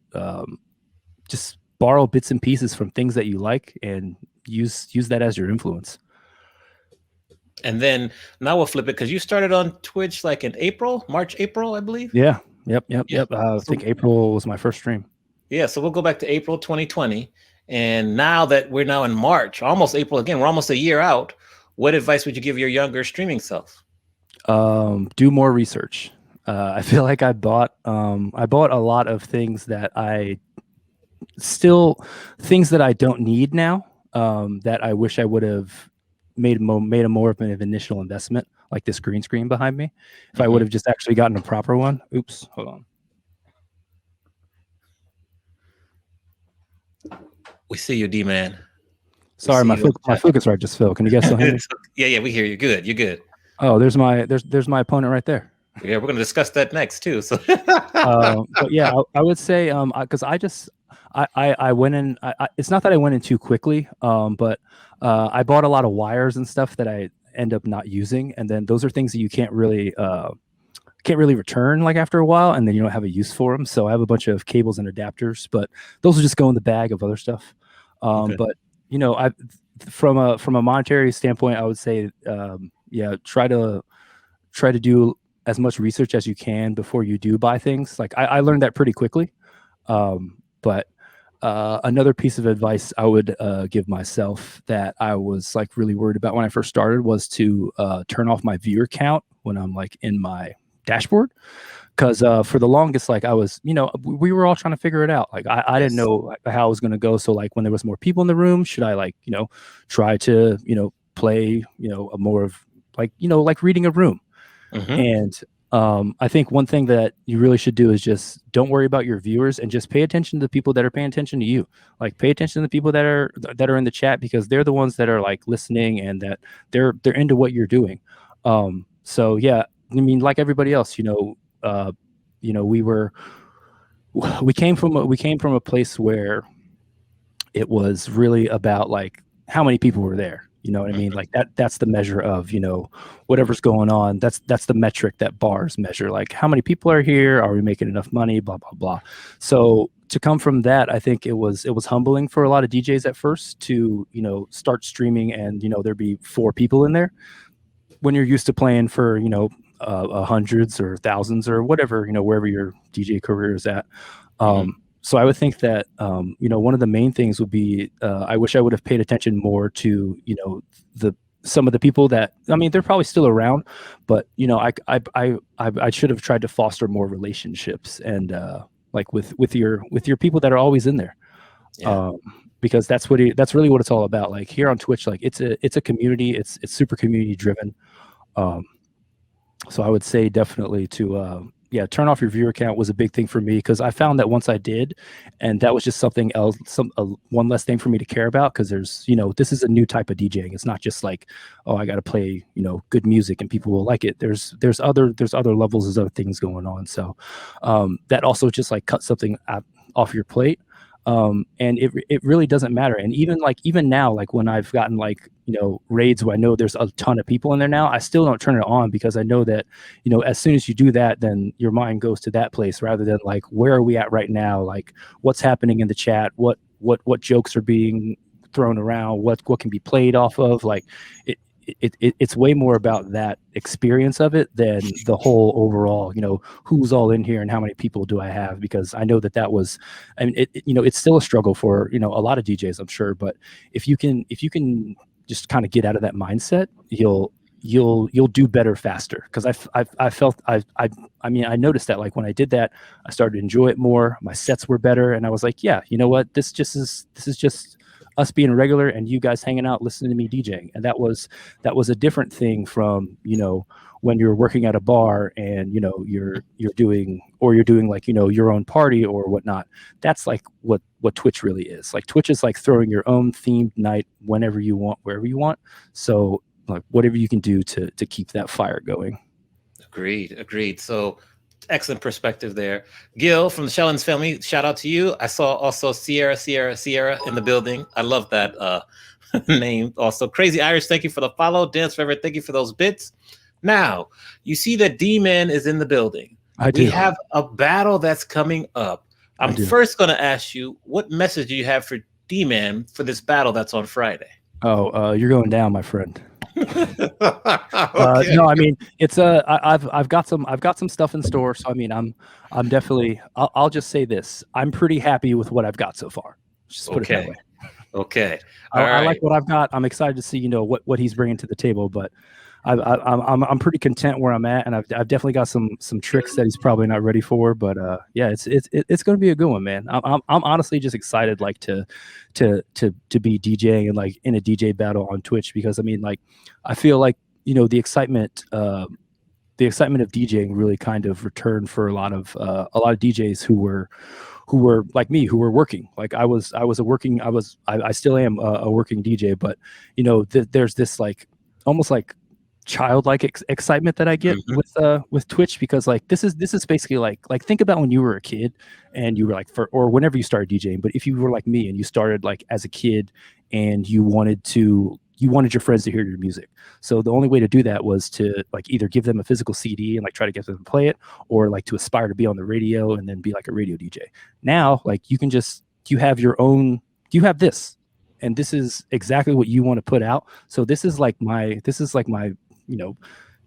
just borrow bits and pieces from things that you like and use that as your influence. And then now we'll flip it, because you started on Twitch like in March, April, I believe. Yeah. Yep. I think April was my first stream. Yeah. So we'll go back to April 2020. And now that we're now in March, almost April again, we're almost a year out. What advice would you give your younger streaming self? Do more research. I feel like I bought a lot of things that things that I don't need now, that I wish I would have made a more of an initial investment, like this green screen behind me. If I would have just actually gotten a proper one. Oops, hold on. We see you, D-Man. Sorry, my focus right just fell. Can you guys still hear me? Yeah, we hear you. Good, you're good. Oh, there's my opponent right there. Yeah, we're going to discuss that next too. So, but yeah, I would say, because I went in. It's not that I went in too quickly, but I bought a lot of wires and stuff that I end up not using, and then those are things that you can't really return like after a while, and then you don't have a use for them. So I have a bunch of cables and adapters, but those will just go in the bag of other stuff. Okay. But from a monetary standpoint, I would say, try to do as much research as you can before you do buy things. Like I learned that pretty quickly. But another piece of advice I would give myself that I was like really worried about when I first started was to turn off my viewer count when I'm like in my dashboard. Because for the longest, like I was, we were all trying to figure it out. Like I didn't know how it was going to go. So like when there was more people in the room, should I like, try to, play, a more of like, like reading a room. And I think one thing that you really should do is just don't worry about your viewers and just pay attention to the people that are paying attention to you. Like pay attention to the people that are in the chat, because they're the ones that are like listening and that they're into what you're doing. So yeah, I mean, like everybody else, we came from a place where it was really about like how many people were there. You know what I mean? Like that's the measure of, whatever's going on. That's the metric that bars measure. Like how many people are here? Are we making enough money? Blah, blah, blah. So to come from that, I think it was humbling for a lot of DJs at first to, start streaming and, there'd be 4 people in there when you're used to playing for, hundreds or thousands or whatever, wherever your DJ career is at. So I would think that, one of the main things would be, I wish I would have paid attention more to, some of the people that, I mean, they're probably still around, but, I should have tried to foster more relationships and, like with your people that are always in there. Yeah. Because that's really what it's all about. Like here on Twitch, like it's a community, it's super community driven. So I would say definitely to, turn off your viewer count was a big thing for me, because I found that once I did, and that was just something else, one less thing for me to care about, because there's, this is a new type of DJing. It's not just like, oh, I got to play, good music and people will like it. There's other levels, there's other things going on. So that also just like cut something off your plate. And it really doesn't matter. And even now, like when I've gotten like, raids where I know there's a ton of people in there now, I still don't turn it on, because I know that, as soon as you do that, then your mind goes to that place rather than like, where are we at right now? Like what's happening in the chat? What jokes are being thrown around? What can be played off of? Like it's way more about that experience of it than the whole overall, who's all in here and how many people do I have? Because I know that was, I mean, it's still a struggle for, a lot of DJs, I'm sure, but if you can just kind of get out of that mindset, you'll do better faster. Because I noticed that like when I did that, I started to enjoy it more. My sets were better, and I was like, yeah, you know what, this is just us being regular and you guys hanging out listening to me DJing. And that was a different thing from when you're working at a bar and you're doing like your own party or whatnot. That's like what Twitch really is. Like Twitch is like throwing your own themed night whenever you want, wherever you want. So like whatever you can do to keep that fire going. Agreed. So excellent perspective there. Gil from the Shellens family, shout out to you. I saw also Sierra in the building. I love that name. Also, Crazy Irish, thank you for the follow. Dance Forever, thank you for those bits. Now, you see that D-Man is in the building. I do. We have a battle that's coming up. I'm first going to ask you, what message do you have for D-Man for this battle that's on Friday? Oh, you're going down, my friend. Okay. No, I mean it's I've got some stuff in store. So I mean I'm definitely I'll just say this. I'm pretty happy with what I've got so far. Just put it that way. Okay. I like what I've got. I'm excited to see what he's bringing to the table, but I'm pretty content where I'm at, and I've definitely got some tricks that he's probably not ready for. But yeah, it's going to be a good one, man. I'm honestly just excited, like to be DJing and like in a DJ battle on Twitch, because I mean, like I feel like the excitement of DJing really kind of returned for a lot of DJs who were like me, who were working. Like I still am a working DJ, but there's this like almost like childlike excitement that I get with Twitch, because like this is basically like think about when you were a kid and you were like or whenever you started DJing, but if you were like me and you started like as a kid and you wanted your friends to hear your music. So the only way to do that was to like either give them a physical CD and like try to get them to play it, or like to aspire to be on the radio and then be like a radio DJ. Now, like you have this, and this is exactly what you want to put out. So this is like my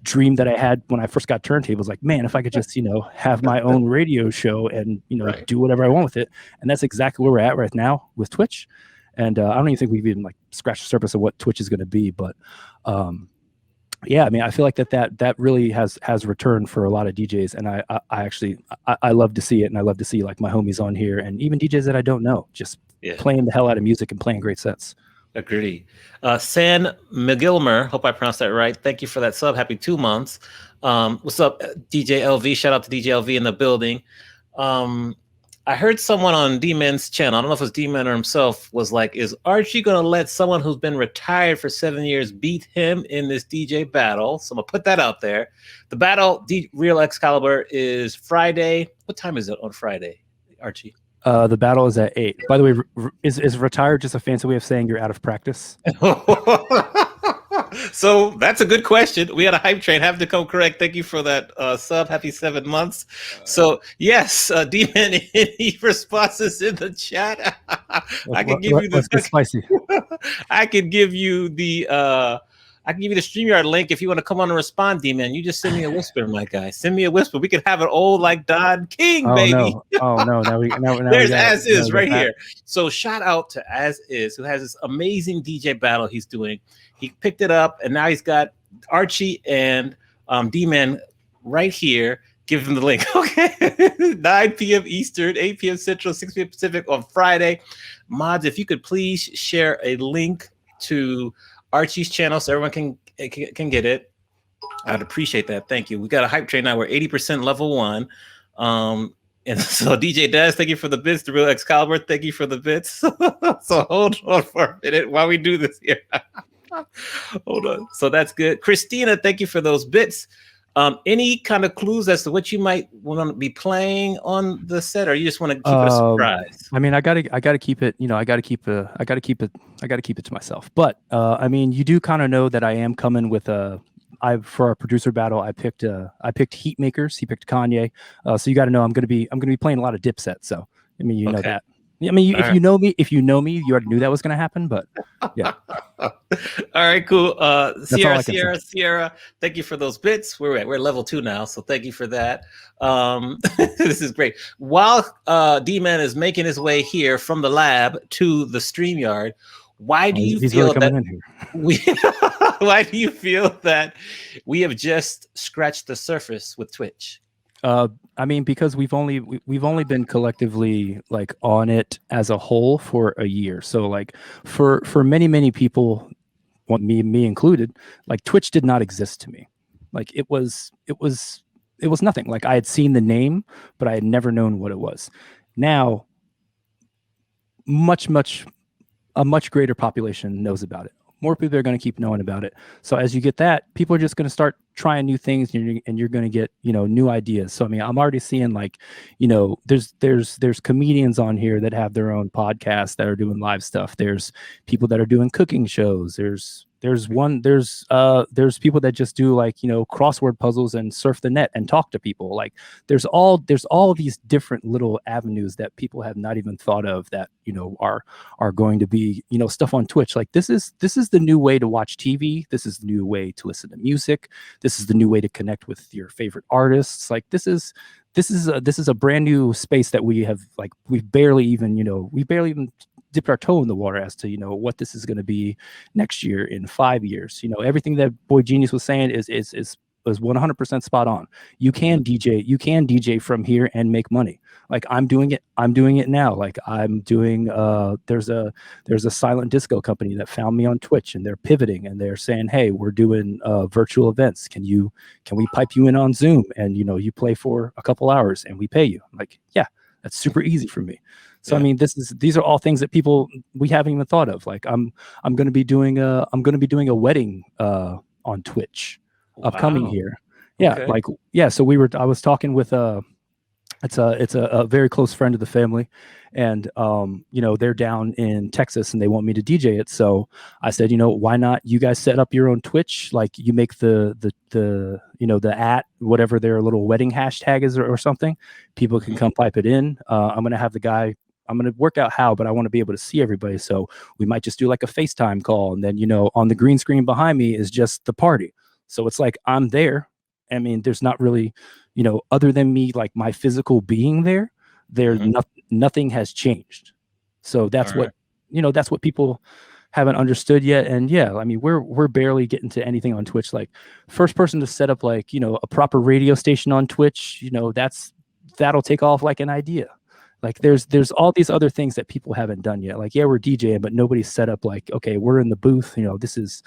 dream that I had when I first got turntables. Like, man, if I could just have my own radio show and do whatever I want with it. And that's exactly where we're at right now with Twitch. And I don't even think we've even like scratched the surface of what Twitch is going to be, but yeah, I mean, I feel like that really has returned for a lot of DJs, and I actually love to see it, and I love to see like my homies on here and even DJs that I don't know just playing the hell out of music and playing great sets. Agree. San McGilmer, hope I pronounced that right. Thank you for that sub. Happy 2 months. What's up, DJ LV? Shout out to DJ LV in the building. I heard someone on D-Man's channel, I don't know if it was D-Man or himself, was like, is Archie going to let someone who's been retired for 7 years beat him in this DJ battle? So I'm going to put that out there. The battle, Real Excalibur, is Friday. What time is it on Friday, Archie? The battle is at 8. By the way, is retired just a fancy way of saying you're out of practice? So that's a good question. We had a hype train. Have to come correct. Thank you for that sub. Happy 7 months. So yes, D-Man, any responses in the chat? I can give you the spicy. I can give you the StreamYard link if you want to come on and respond, D-Man. You just send me a whisper, my guy. Send me a whisper. We could have an old like Don King, baby. No. Oh no! Now there's As Is right here. So shout out to As Is, who has this amazing DJ battle he's doing. He picked it up, and now he's got Archie and D-Man right here. Give him the link. Okay. 9 p.m. Eastern, 8 p.m. Central, 6 p.m. Pacific on Friday. Mods, if you could please share a link to Archie's channel so everyone can get it. I'd appreciate that. Thank you. We got a hype train now. We're 80% level 1. And so DJ Daz, thank you for the bits. The Real Excalibur, thank you for the bits. So hold on for a minute while we do this here. Hold on. So that's good. Christina, thank you for those bits. Any kind of clues as to what you might want to be playing on the set, or you just want to keep it a surprise? I mean, I gotta keep it. I gotta keep it to myself. But I mean, you do kind of know that I am coming with for our producer battle. I picked Heat Makers. He picked Kanye. So you got to know I'm gonna be playing a lot of Dipset. So I mean, you know that. I mean, if you know me, you already knew that was going to happen, but yeah. All right, cool. Sierra, thank you for those bits. We're level 2 now, so thank you for that. This is great. While D-Man is making his way here from the lab to the StreamYard, why do you feel why do you feel that we have just scratched the surface with Twitch? I mean, because we've only been collectively like on it as a whole for a year. So like for many people, me included, like Twitch did not exist to me. Like it was nothing. Like I had seen the name, but I had never known what it was. Now, a much greater population knows about it. More people are going to keep knowing about it. So as you get that, people are just going to start trying new things, and you're going to get, new ideas. So I mean, I'm already seeing like, there's comedians on here that have their own podcasts that are doing live stuff. There's people that are doing cooking shows. There's people that just do like, crossword puzzles and surf the net and talk to people. Like there's all these different little avenues that people have not even thought of that, are going to be, stuff on Twitch. Like this is the new way to watch TV. This is the new way to listen to music. This is the new way to connect with your favorite artists. Like this is a brand new space that we've barely even dipped our toe in the water as to, what this is going to be next year, in 5 years. Everything that boy Jeanius was saying is 100% spot on. You can DJ from here and make money. Like I'm doing it now. Like I'm doing, there's a silent disco company that found me on Twitch, and they're pivoting and they're saying, hey, we're doing virtual events. Can we pipe you in on Zoom? And, you play for a couple hours and we pay you. I'm like, yeah, that's super easy for me. So, yeah. I mean, these are all things that we haven't even thought of. Like I'm going to be doing a wedding, on Twitch upcoming here. Yeah. Okay. Like, yeah. So I was talking with, it's a very close friend of the family, and they're down in Texas and they want me to DJ it. So I said, why not you guys set up your own Twitch? Like you make the whatever their little wedding hashtag is or something. People can come pipe it in. I'm going to work out how, but I want to be able to see everybody. So we might just do like a FaceTime call, and then, on the green screen behind me is just the party. So it's like I'm there. I mean, there's not really, other than me, like my physical being there, nothing has changed. So that's what people haven't understood yet. And yeah, I mean, we're barely getting to anything on Twitch. Like first person to set up like, a proper radio station on Twitch, that'll take off like an idea. Like there's all these other things that people haven't done yet. Like, yeah, we're DJing, but nobody's set up like, okay, we're in the booth, this is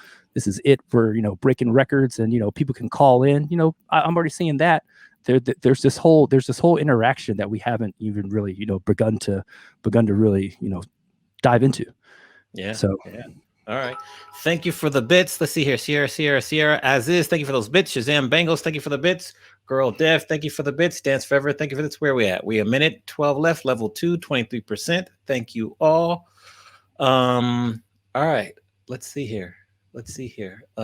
it. We're, breaking records, and, people can call in, I'm already seeing that. There's this whole interaction that we haven't even really, begun to really, dive into. Yeah. So, yeah. All right. Thank you for the bits. Let's see here. Sierra, as is. Thank you for those bits. Shazam Bengals, thank you for the bits. Girl Dev, thank you for the bits. Dance Forever, thank you for this. Where are we at? We a minute 12 left. Level 2, 23%. Thank you all. All right. Let's see here.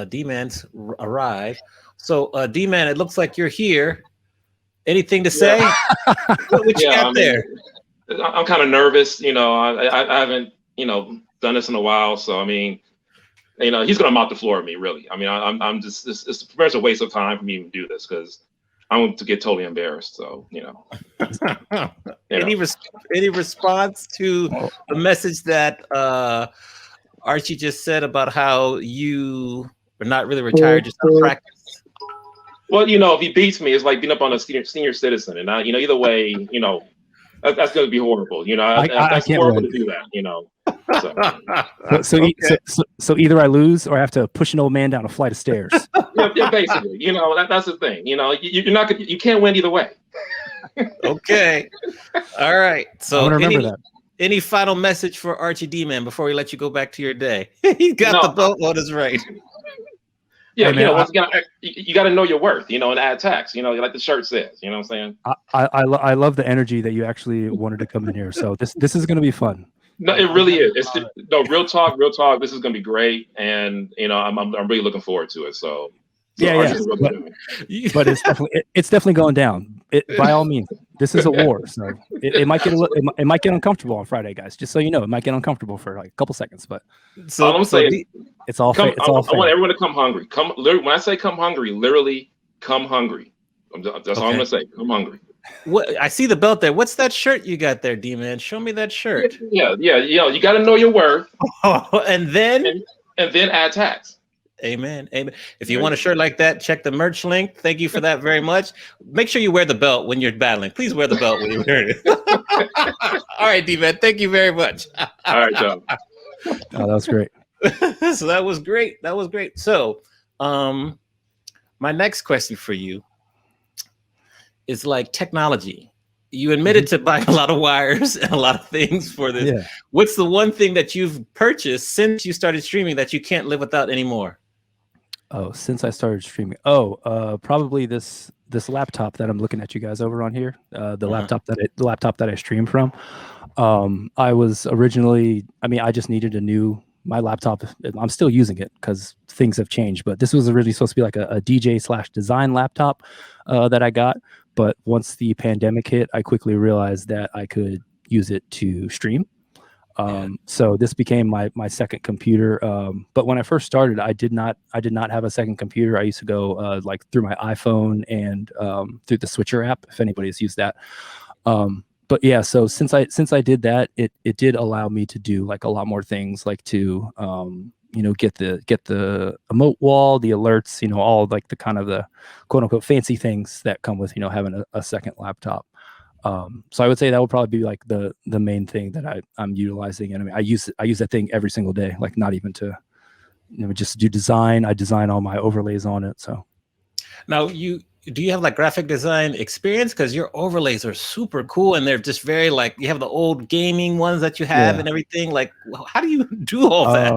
D-Man's arrived. So D-Man, it looks like you're here. Anything to say? What you got there? I'm kind of nervous. I haven't, done this in a while. So, I mean, he's going to mop the floor with me, really. I mean, I'm just, it's pretty much a waste of time for me to do this because I want to get totally embarrassed. So, Any response to the message that Archie just said about how you are not really retired, just out of practice? Well, if he beats me, it's like being up on a senior citizen. And, either way, that's going to be horrible. That's can't horrible win. to do that, So either I lose or I have to push an old man down a flight of stairs. Yeah, basically, that's the thing. You're not you can't win either way. Okay. All right. So remember that. Any final message for Archie D-Man before we let you go back to your day? He's got the belt on his right. Yeah, hey, once again, you got to know your worth, and add tax, like the shirt says, you know what I'm saying? I love the energy that you actually wanted to come in here. So this is going to be fun. No, it really is. Real talk. This is going to be great. And, I'm really looking forward to it. So yeah. But it's definitely going down. By all means, this is a war. So it might get uncomfortable on Friday, guys. Just so you know, it might get uncomfortable for like a couple seconds, but so I'm saying it's all fair. I want everyone to come hungry. When I say come hungry, literally come hungry. That's all I'm gonna say. Come hungry. What I see the belt there. What's that shirt you got there, D-Man? Show me that shirt. Yeah. You got to know your worth. and then add tax. Amen. If you want a shirt like that, check the merch link. Thank you for that very much. Make sure you wear the belt when you're battling. Please wear the belt when you're wearing it. All right, D-Man. Thank you very much. All right, John. Oh, that was great. So that was great. So, my next question for you is like technology. You admitted to buying a lot of wires and a lot of things for this. Yeah. What's the one thing that you've purchased since you started streaming that you can't live without anymore? Oh, since I started streaming. Oh, probably this laptop that I'm looking at you guys over on here. The laptop that I stream from. I was originally, I mean, I just needed my laptop. I'm still using it because things have changed, but this was originally supposed to be like a DJ/design laptop that I got. But once the pandemic hit, I quickly realized that I could use it to stream. So this became my second computer. But when I first started, I did not have a second computer. I used to go like through my iPhone and through the Switcher app, if anybody's used that. But yeah, so since I did that, it did allow me to do like a lot more things, like to get the emote wall, the alerts, all like the kind of the quote unquote fancy things that come with having a second laptop. So I would say that would probably be like the main thing that I'm utilizing. And I mean, I use that thing every single day, like not even to, just to do design. I design all my overlays on it. So now do you have like graphic design experience? Because your overlays are super cool and they're just very like, you have the old gaming ones that you have and everything. Like, how do you do all that?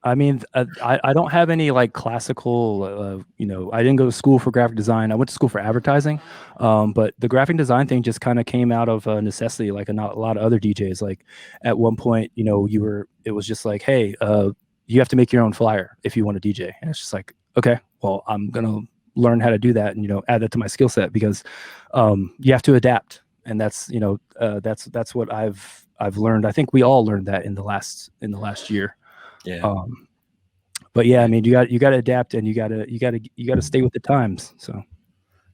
I mean, I don't have any like classical, I didn't go to school for graphic design. I went to school for advertising. But the graphic design thing just kind of came out of necessity, like a lot of other DJs. Like at one point, it was just like, hey, you have to make your own flyer if you want to DJ. And it's just like, okay, well, I'm going to learn how to do that and, add that to my skill set because you have to adapt. And that's, that's what I've learned. I think we all learned that in the last year. Yeah. But yeah, I mean, you got to adapt and you got to stay with the times. So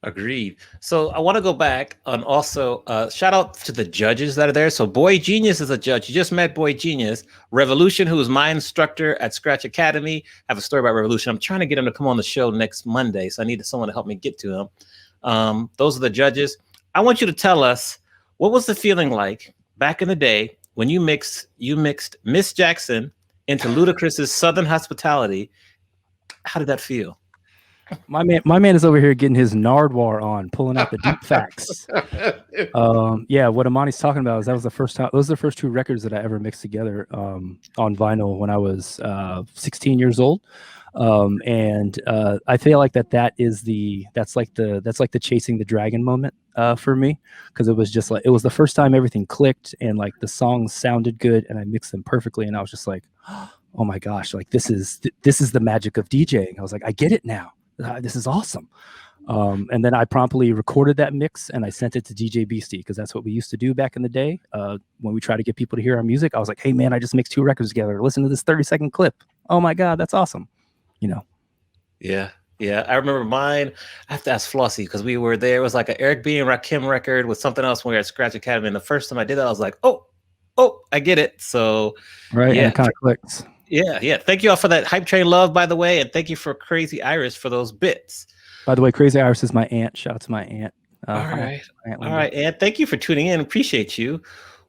agreed. So I want to go back and also shout out to the judges that are there. So Boy Jeanius is a judge. You just met Boy Jeanius. Revolution, who is my instructor at Scratch Academy. I have a story about Revolution. I'm trying to get him to come on the show next Monday. So I need someone to help me get to him. Those are the judges. I want you to tell us, what was the feeling like back in the day when you mixed Miss Jackson into Ludacris's Southern Hospitality? How did that feel? My man is over here getting his Nardwar on, pulling out the deep facts. Yeah, what Amani's talking about is that was the first time. Those are the first two records that I ever mixed together on vinyl when I was 16 years old. And I feel like that's like the chasing the dragon moment for me, because it was just like, it was the first time everything clicked and like the songs sounded good and I mixed them perfectly and I was just like, oh my gosh, like this is the magic of DJing. I was like, I get it now. This is awesome. And then I promptly recorded that mix and I sent it to DJ Beastie, because that's what we used to do back in the day. When we try to get people to hear our music, I was like, hey man, I just mixed 2 records together. Listen to this 30-second clip. Oh my God, that's awesome. Yeah. I remember mine. I have to ask Flossie because we were there. It was like an Eric B and Rakim record with something else when we were at Scratch Academy. And the first time I did that, I was like, oh, I get it. So right, yeah, and it kind of clicks. Yeah. Thank you all for that Hype Train love, by the way, and thank you for Crazy Iris for those bits. By the way, Crazy Iris is my aunt. Shout out to my aunt. All right, Aunt. Thank you for tuning in. Appreciate you.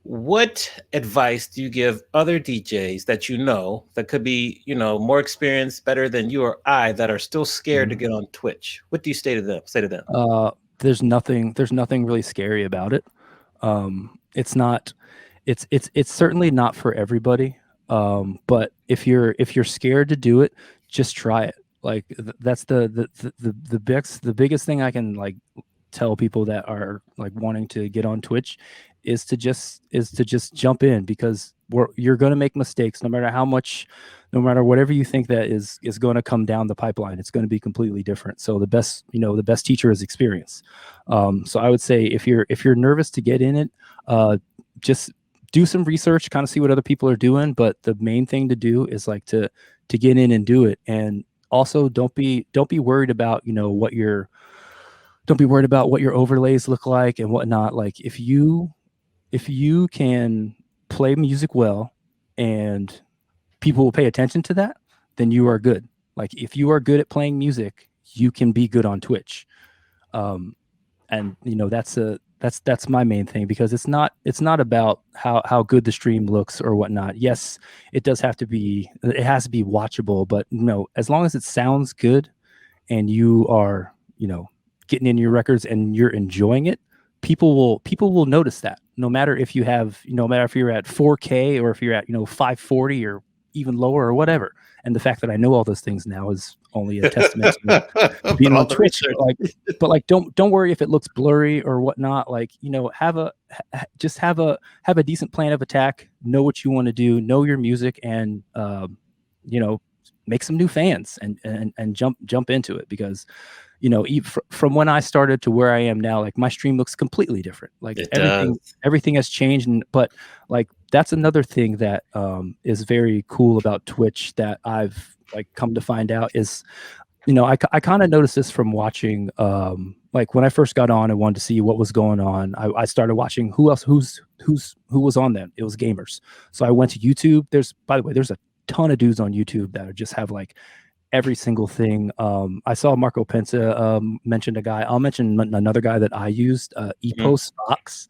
What advice do you give other DJs that that could be, more experienced, better than you or I, that are still scared to get on Twitch? What do you say to them? There's nothing really scary about it. It's certainly not for everybody. But if you're scared to do it, just try it. Like that's the biggest thing I can like tell people that are like wanting to get on Twitch is to just jump in, because you're going to make mistakes no matter whatever you think that is going to come down the pipeline. It's going to be completely different. So the best teacher is experience. So I would say if you're nervous to get in it, just do some research, kind of see what other people are doing. But the main thing to do is like to get in and do it. And also don't be worried about, what your overlays look like and whatnot. Like if you can play music well and people will pay attention to that, then you are good. Like if you are good at playing music, you can be good on Twitch. And that's my main thing, because it's not about how good the stream looks or whatnot. Yes, it has to be watchable, but as long as it sounds good and you are, getting in your records and you're enjoying it, people will notice that. No matter if you're at 4K or if you're at 540 or even lower or whatever, And the fact that I know all those things now is only a testament to being on Twitch. But like, don't worry if it looks blurry or whatnot. Like, you know, have a decent plan of attack. Know what you want to do. Know your music, and you know, make some new fans and jump into it, because you know, from when I started to where I am now, like my stream looks completely different. Like everything has changed. But like, that's another thing that is very cool about Twitch that I've like come to find out is, you know, I kind of noticed this from watching, like when I first got on and wanted to see what was going on, I started watching who was on then. It was gamers. So I went to YouTube. By the way, there's a ton of dudes on YouTube that just have like every single thing. I saw Marco Penta mentioned a guy. I'll mention another guy that I used, Epos Fox.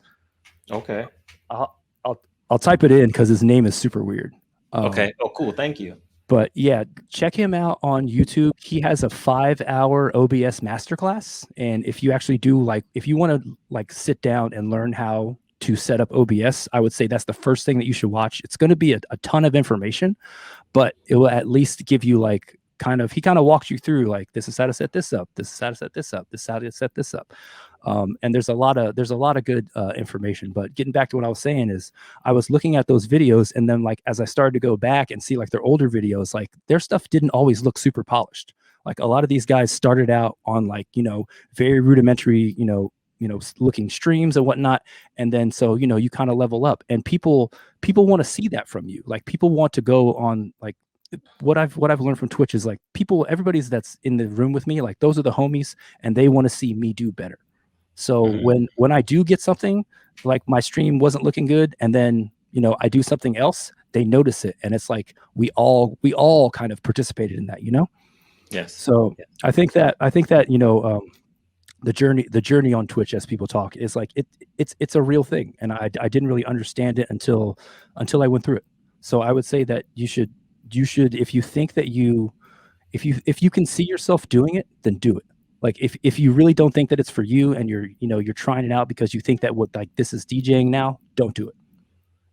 Okay. I'll type it in because his name is super weird. Okay. Oh, cool. Thank you. But yeah, check him out on YouTube. He has a 5-hour OBS masterclass. And if you actually do if you want to like sit down and learn how to set up OBS, I would say that's the first thing that you should watch. It's going to be a ton of information, but it will at least give you like, he kind of walks you through like, this is how to set this up. This is how to set this up. This is how to set this up. And there's a lot of good information. But getting back to what I was saying is, I was looking at those videos, and then like as I started to go back and see like their older videos, like their stuff didn't always look super polished. Like a lot of these guys started out on like, you know, very rudimentary, you know, looking streams and whatnot. And then, so, you know, you kind of level up, and people want to see that from you. Like people want to go on, like, what I've learned from Twitch is like everybody's that's in the room with me, like those are the homies, and they want to see me do better. So when I do get something, like my stream wasn't looking good, and then, you know, I do something else, they notice it, and it's like we all kind of participated in that, you know? Yes. So yeah. I think that you know, the journey on Twitch, as people talk, is like it's a real thing, and I didn't really understand it until I went through it. So I would say that you should, if you think that if you can see yourself doing it, then do it. Like if you really don't think that it's for you, and you're trying it out because you think that this is DJing now, don't do it.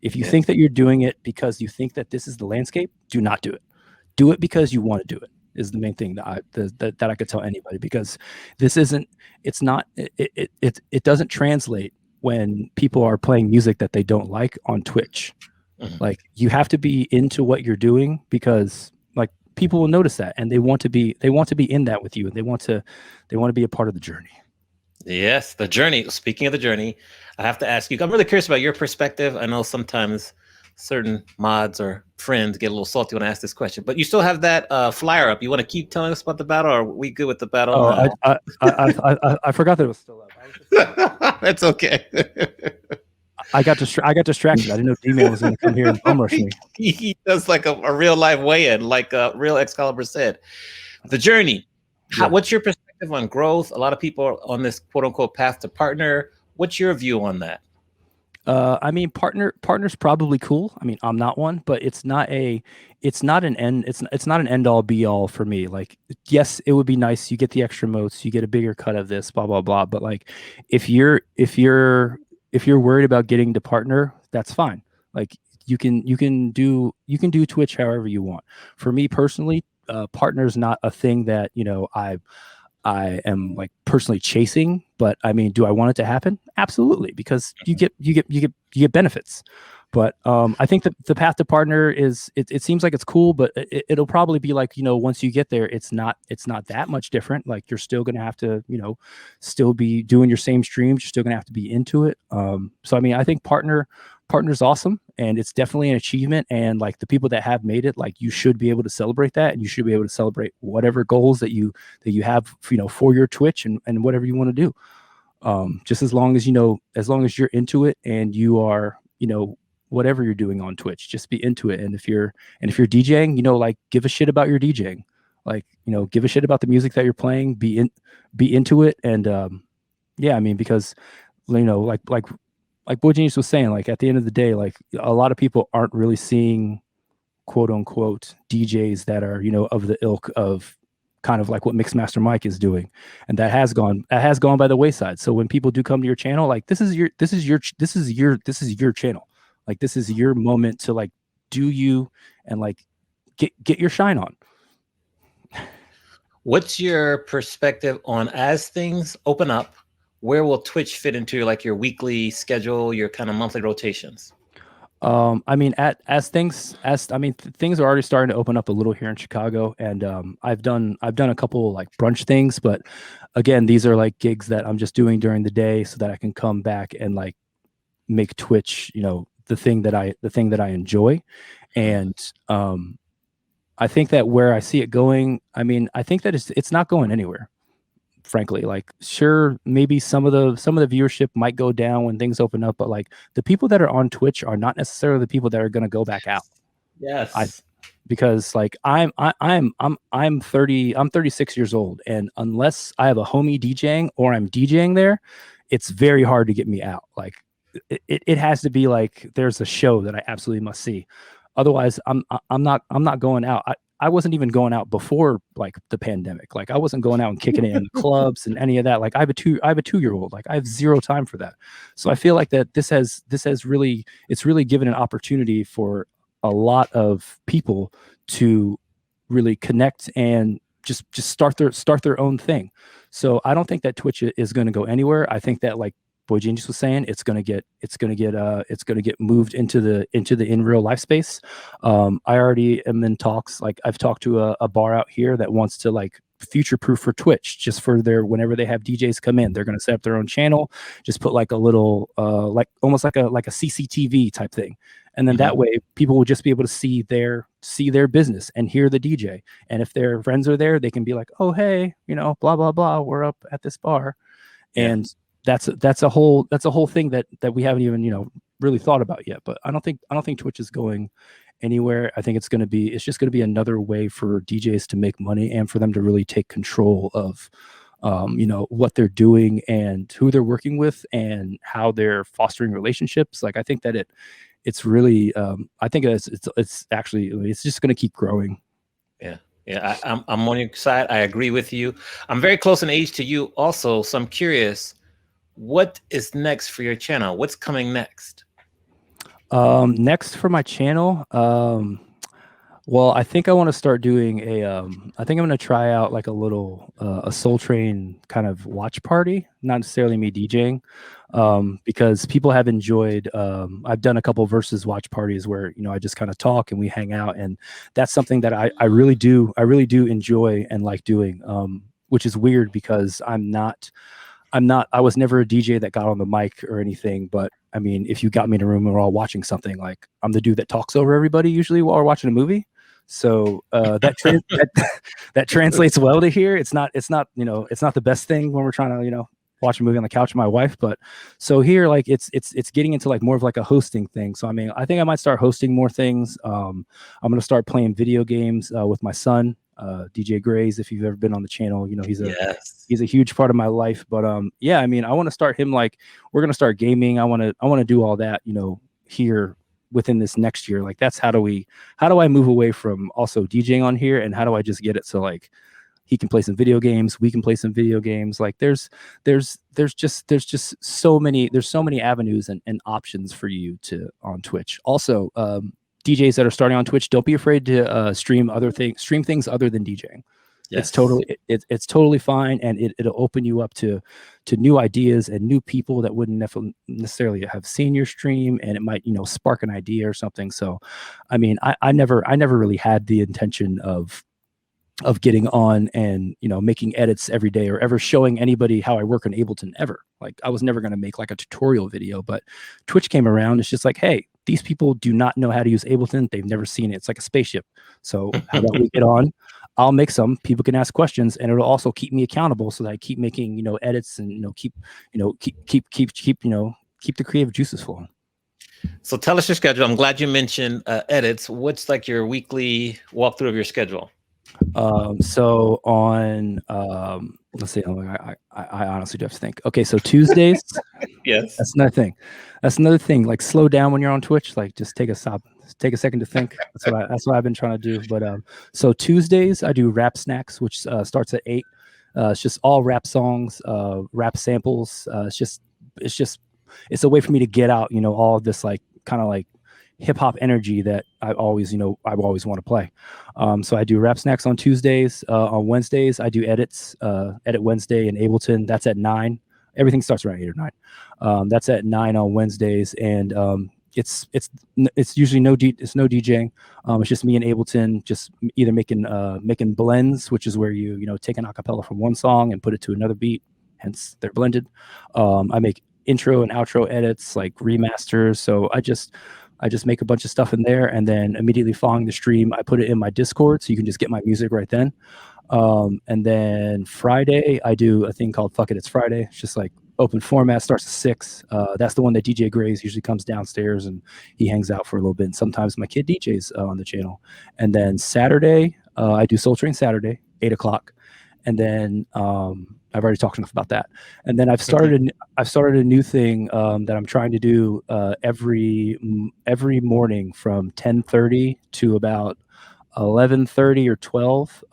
If you think that you're doing it because you think that this is the landscape, do not do it. Do it because you want to do it, is the main thing that I could tell anybody, because it doesn't translate when people are playing music that they don't like on Twitch. Like you have to be into what you're doing, because like people will notice that, and they want to be in that with you, and they want to be a part of the journey. Yes, the journey. Speaking of the journey, I have to ask you, I'm really curious about your perspective. I know sometimes certain mods or friends get a little salty when I ask this question, but you still have that flyer up. You want to keep telling us about the battle, or are we good with the battle? Oh, I forgot that it was still up. That's okay. I got distracted. I didn't know D-Man was going to come here and bum rush me. He does like a real live weigh-in, like real Excalibur said. The journey. What's your perspective on growth? A lot of people are on this quote unquote path to partner. What's your view on that? I mean, partner's probably cool. I mean, I'm not one, but it's not an end all be all for me. Like, yes, it would be nice. You get the extra motes, you get a bigger cut of this, blah, blah, blah. But like, if you're worried about getting to partner, that's fine. Like you can do Twitch however you want. For me personally, partner's not a thing that, you know, I am like personally chasing, but I mean, do I want it to happen? Absolutely, because you get benefits. But I think that the path to partner is, it seems like it's cool, but it'll probably be like, you know, once you get there, it's not that much different. Like you're still gonna have to, you know, still be doing your same streams. You're still gonna have to be into it. So I mean, I think partner's awesome, and it's definitely an achievement. And like the people that have made it, like you should be able to celebrate that, and you should be able to celebrate whatever goals that you have, you know, for your Twitch and whatever you want to do. Just as long as you're into it, and you are, you know, whatever you're doing on Twitch, just be into it. And if you're DJing, you know, like give a shit about your DJing, like, you know, give a shit about the music that you're playing, be into it. And yeah, I mean, because, you know, like Boy Jeanius was saying, like at the end of the day, like a lot of people aren't really seeing quote unquote DJs that are, you know, of the ilk of kind of like what Mixmaster Mike is doing, and that has gone by the wayside. So when people do come to your channel, like this is your channel. Like this is your moment to like do you, and like get your shine on. What's your perspective on, as things open up, where will Twitch fit into like your weekly schedule, your kind of monthly rotations? I mean, things are already starting to open up a little here in Chicago, and I've done a couple like brunch things, but again, these are like gigs that I'm just doing during the day so that I can come back and like make Twitch, the thing that I enjoy. And I think that where I see it going, I mean, I think that it's not going anywhere, frankly. Like, sure, maybe some of the viewership might go down when things open up, but like the people that are on Twitch are not necessarily the people that are going to go back out. Yes. Because like I'm 36 years old, and unless I have a homie DJing or I'm DJing there, it's very hard to get me out. Like it has to be like there's a show that I absolutely must see. Otherwise, I'm not going out. I wasn't even going out before like the pandemic. Like I wasn't going out and kicking it in the clubs and any of that. Like I have a 2-year-old. Like I have zero time for that. So I feel like that this has really given an opportunity for a lot of people to really connect and just start their own thing. So I don't think that Twitch is going to go anywhere. I think that, like Boy Jeanius was saying, it's going to get moved into the in real life space. I already am in talks. Like I've talked to a bar out here that wants to like future proof for Twitch, just for whenever they have DJs come in, they're going to set up their own channel, just put like a little like almost like a CCTV type thing. And then that way people will just be able to see their business and hear the DJ. And if their friends are there, they can be like, oh, hey, blah, blah, blah, we're up at this bar. Yeah. And that's a whole thing that we haven't even, really thought about yet. But I don't think Twitch is going anywhere. I think it's just going to be another way for DJs to make money and for them to really take control of, what they're doing and who they're working with and how they're fostering relationships. Like, I think that it's really, I think it's just going to keep growing. Yeah. I'm on your side. I agree with you. I'm very close in age to you also. So I'm curious, what is next for your channel? What's coming next? Next for my channel, well, I think I want to start doing I think I'm going to try out like a little a Soul Train kind of watch party, not necessarily me DJing, because people have enjoyed. I've done a couple versus watch parties where I just kind of talk and we hang out, and that's something that I really do enjoy and like doing. Which is weird because I was never a DJ that got on the mic or anything, but I mean, if you got me in a room and we're all watching something, like I'm the dude that talks over everybody usually while we're watching a movie. So that translates well to here. It's not the best thing when we're trying to, watch a movie on the couch with my wife, but so here, like it's getting into like more of like a hosting thing. So I mean, I think I might start hosting more things. I'm going to start playing video games with my son. DJ Grays, if you've ever been on the channel, he's a huge part of my life. But yeah, I mean, I want to start him, like we're gonna start gaming. I want to do all that, here within this next year. Like that's how do I move away from also DJing on here, and how do I just get it so like he can play some video games, we can play some video games. Like there's just so many avenues and options for you on Twitch. Also, DJs that are starting on Twitch, don't be afraid to stream things other than DJing. Yes. It's totally fine, and it'll open you up to new ideas and new people that wouldn't necessarily have seen your stream, and it might spark an idea or something. So, I mean, I never really had the intention of getting on and making edits every day or ever showing anybody how I work in Ableton ever. Like I was never going to make like a tutorial video, but Twitch came around. It's just like, hey, these people do not know how to use Ableton. They've never seen it. It's like a spaceship. So how about we get on? I'll make some. People can ask questions, and it'll also keep me accountable so that I keep making edits and keep the creative juices flowing. So tell us your schedule. I'm glad you mentioned edits. What's like your weekly walkthrough of your schedule? So on let's see, I honestly do have to think. Okay, so Tuesdays. Yes, that's another thing. Like slow down when you're on Twitch. Like just take a second to think. That's what I've been trying to do. But so Tuesdays I do rap snacks, which starts at 8. It's just all rap songs, rap samples. It's a way for me to get out all of this like kind of like hip hop energy that I always want to play. So I do Rap Snacks on Tuesdays. On Wednesdays, I do edits. Edit Wednesday in Ableton. That's at 9. Everything starts around 8 or 9. That's at 9 on Wednesdays, and it's usually no DJing. It's just me and Ableton, just either making blends, which is where you take an acapella from one song and put it to another beat, hence they're blended. I make intro and outro edits, like remasters. So I just make a bunch of stuff in there, and then immediately following the stream, I put it in my Discord, so you can just get my music right then. And then Friday, I do a thing called Fuck It, It's Friday. It's just like open format, starts at 6. That's the one that DJ Grays usually comes downstairs and he hangs out for a little bit. And sometimes my kid DJs on the channel. And then Saturday, I do Soul Train Saturday, 8 o'clock. And then I've already talked enough about that. And then I've started a new thing that I'm trying to do every morning from 10:30 to about 11:30 or 12.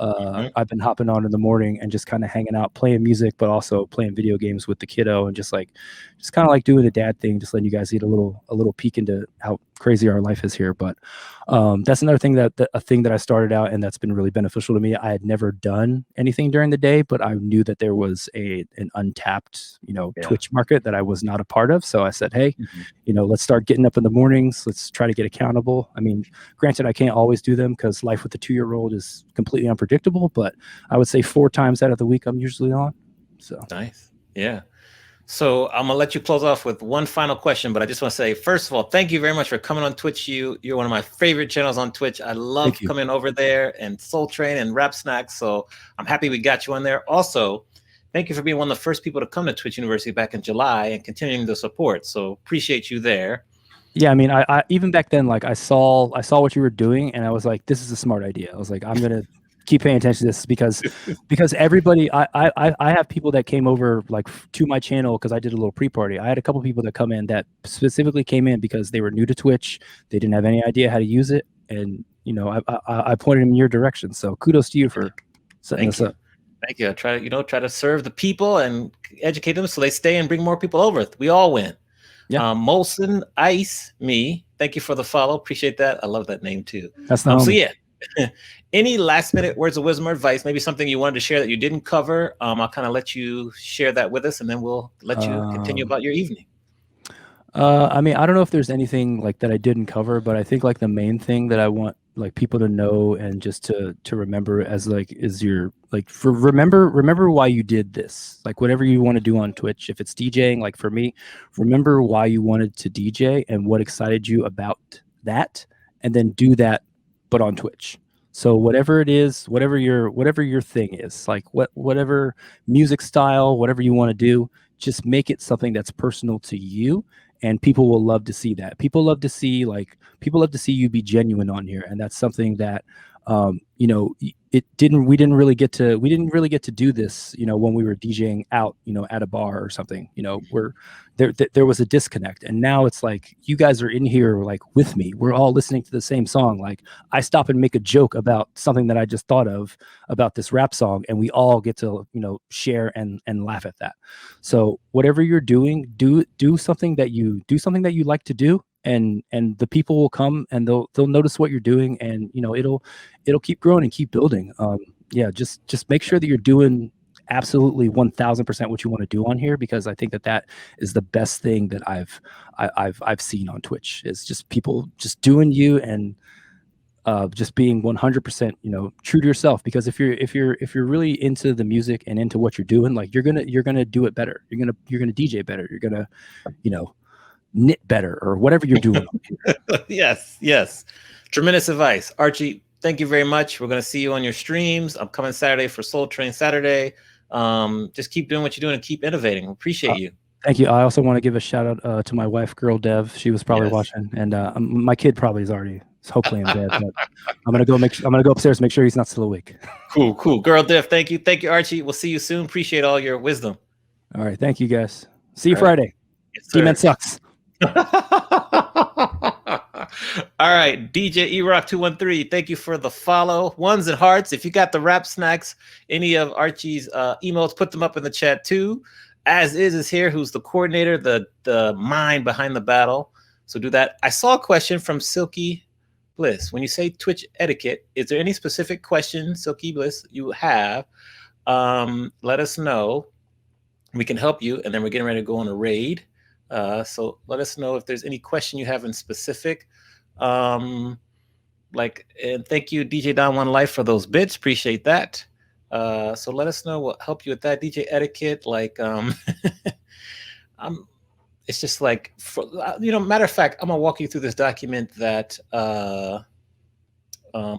I've been hopping on in the morning and just kind of hanging out, playing music, but also playing video games with the kiddo, and just kind of like doing the dad thing, just letting you guys get a little peek into how crazy our life is here. But that's another thing a thing that I started out, and that's been really beneficial to me. I had never done anything during the day, but I knew that there was an untapped, Twitch market that I was not a part of. So I said, hey, let's start getting up in the mornings. Let's try to get accountable. I mean, granted, I can't always do them because life with a 2-year-old is completely unpredictable, but I would say 4 times out of the week I'm usually on. So nice. Yeah. So I'm gonna let you close off with one final question, but I just want to say, first of all, thank you very much for coming on Twitch. You're one of my favorite channels on Twitch. I love coming over there, and Soul Train and Rap Snacks. So I'm happy we got you on there. Also, thank you for being one of the first people to come to Twitch University back in July and continuing the support. So appreciate you there. Yeah, I mean, I even back then, like I saw what you were doing, and I was like, this is a smart idea. I was like, I'm gonna keep paying attention to this because everybody, I have people that came over like to my channel because I did a little pre-party. I had a couple people that come in that specifically came in because they were new to Twitch. They didn't have any idea how to use it, and I pointed them in your direction. So kudos to you for setting this up. Thank you. I try to serve the people and educate them so they stay and bring more people over. We all win. Yeah. Molson Ice Me, thank you for the follow. Appreciate that. I love that name too. That's not so yeah. Any last minute words of wisdom or advice? Maybe something you wanted to share that you didn't cover. I'll kind of let you share that with us, and then we'll let you continue about your evening. I mean, I don't know if there's anything like that I didn't cover, but I think like the main thing that I want like people to know and just to remember as like is your like for remember why you did this. Like whatever you want to do on Twitch, if it's DJing, like for me, remember why you wanted to DJ and what excited you about that, and then do that but on Twitch. So whatever it is, whatever your thing is, like whatever music style, whatever you want to do, just make it something that's personal to you, and people will love to see that. People love to see you be genuine on here, and that's something that we didn't really get to do this, when we were DJing out, at a bar or something, there was a disconnect, and now it's like you guys are in here like with me. We're all listening to the same song. Like I stop and make a joke about something that I just thought of about this rap song, and we all get to share and laugh at that. So whatever you're doing, do something that you like to do. And the people will come and they'll notice what you're doing, and it'll keep growing and keep building. Just make sure that you're doing absolutely 1000% what you want to do on here, because I think that is the best thing that I've seen on Twitch, is just people just doing you and just being 100% true to yourself. Because if you're really into the music and into what you're doing, like you're gonna do it better. You're gonna DJ better. You're gonna knit better, or whatever you're doing. Yes. Tremendous advice. Archie, thank you very much. We're going to see you on your streams. I'm coming Saturday for Soul Train Saturday. Just keep doing what you're doing and keep innovating. Appreciate you. Thank you. I also want to give a shout out to my wife, Girl Dev. She was probably watching, and my kid probably is already hopefully in bed. But I'm gonna go upstairs, make sure he's not still awake. Cool. Girl Dev, thank you, Archie. We'll see you soon. Appreciate all your wisdom. All right, thank you guys. See you Friday. Yes, D-Man sucks. All right, DJ E-Rock 213, thank you for the follow. Ones and hearts. If you got the Rap Snacks, any of Archie's emails, put them up in the chat too. As is here, who's the coordinator, the mind behind the battle. So do that. I saw a question from Silky Bliss. When you say Twitch etiquette, is there any specific question, Silky Bliss, you have? Let us know. We can help you. And then we're getting ready to go on a raid. So let us know if there's any question you have in specific. And thank you, DJ Don One Life, for those bits. Appreciate that. So let us know. We'll help you with that. DJ etiquette, it's just like, matter of fact, I'm gonna walk you through this document that,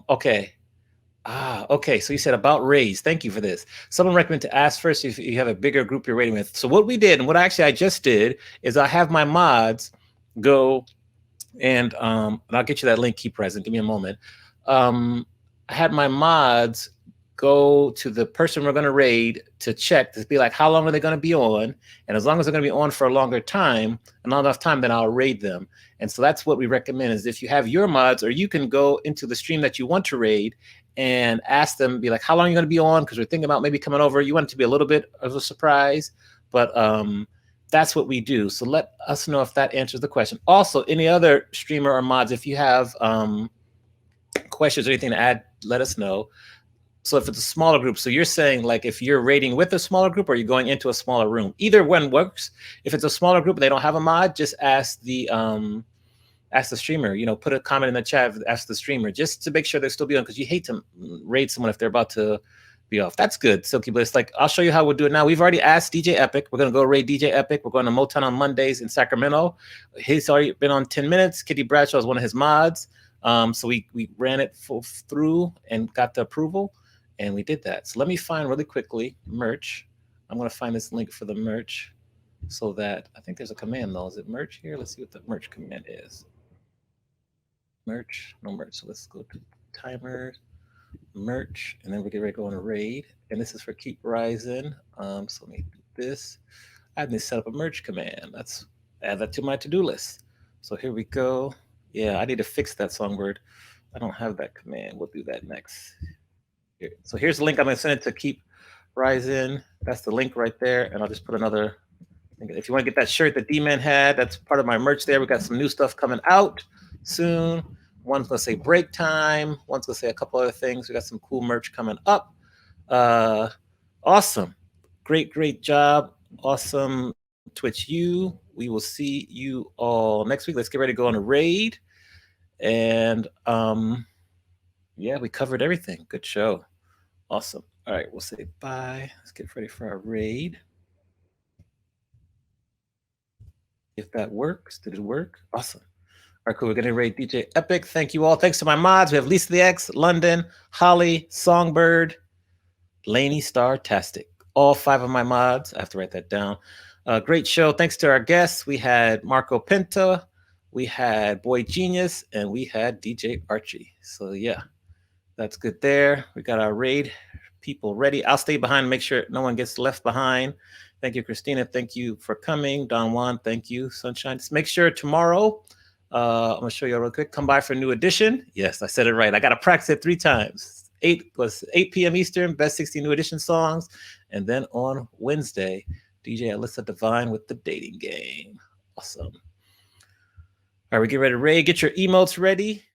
okay. Okay. So you said about raids. Thank you for this. Someone recommended to ask first if you have a bigger group you're raiding with. So what we did, and what I just did, is I have my mods go and I'll get you that link, Keep Present. Give me a moment. I had my mods go to the person we're going to raid to check, to be like, how long are they going to be on? And as long as they're going to be on for a longer time, and not enough time, then I'll raid them. And so that's what we recommend, is if you have your mods, or you can go into the stream that you want to raid and ask them, be like, how long are you going to be on? Because we're thinking about maybe coming over. You want it to be a little bit of a surprise, but that's what we do. So let us know if that answers the question. Also, any other streamer or mods, if you have questions or anything to add, let us know. So if it's a smaller group, so you're saying like if you're raiding with a smaller group or you're going into a smaller room, either one works. If it's a smaller group and they don't have a mod, just ask the streamer, put a comment in the chat, ask the streamer, just to make sure they're still be on, because you hate to raid someone if they're about to be off. That's good, Silky Bliss. Like, I'll show you how we'll do it now. We've already asked DJ Epic. We're going to go raid DJ Epic. We're going to Motown on Mondays in Sacramento. He's already been on 10 minutes. Kitty Bradshaw is one of his mods. So we ran it through and got the approval. And we did that. So let me find really quickly merch. I'm going to find this link for the merch so that I think there's a command though. Is it merch here? Let's see what the merch command is. Merch, no merch. So let's go to timer, merch, and then we get ready to go on a raid. And this is for Keep Rising. So let me do this. I need to set up a merch command. Let's add that to my to-do list. So here we go. Yeah, I need to fix that songbird. I don't have that command. We'll do that next. Here. So here's the link. I'm going to send it to Keep Rising. That's the link right there. And I'll just put another. If you want to get that shirt that D-Man had, that's part of my merch there. We got some new stuff coming out soon. One's going to say break time. One's going to say a couple other things. We got some cool merch coming up. Awesome. Great job. Awesome. Twitch U. We will see you all next week. Let's get ready to go on a raid. And yeah, we covered everything. Good show. Awesome. All right, we'll say bye. Let's get ready for our raid. If that works, did it work? Awesome. All right, cool. We're going to raid DJ Epic. Thank you all. Thanks to my mods. We have Lisa the X, London, Holly, Songbird, Laney, Star-tastic. All 5 of my mods. I have to write that down. Great show. Thanks to our guests. We had Marco Penta, we had Boy Jeanius, and we had DJ Archi. So yeah, that's good there. We got our raid people ready. I'll stay behind and make sure no one gets left behind. Thank you, Christina. Thank you for coming. Don Juan, thank you. Sunshine. Just make sure tomorrow, I'm going to show you real quick. Come by for a new edition. Yes, I said it right. I got to practice it 3 times. 8 p.m. Eastern, best 60 new edition songs. And then on Wednesday, DJ Alyssa Divine with the dating game. Awesome. All right, we get ready to raid. Get your emotes ready.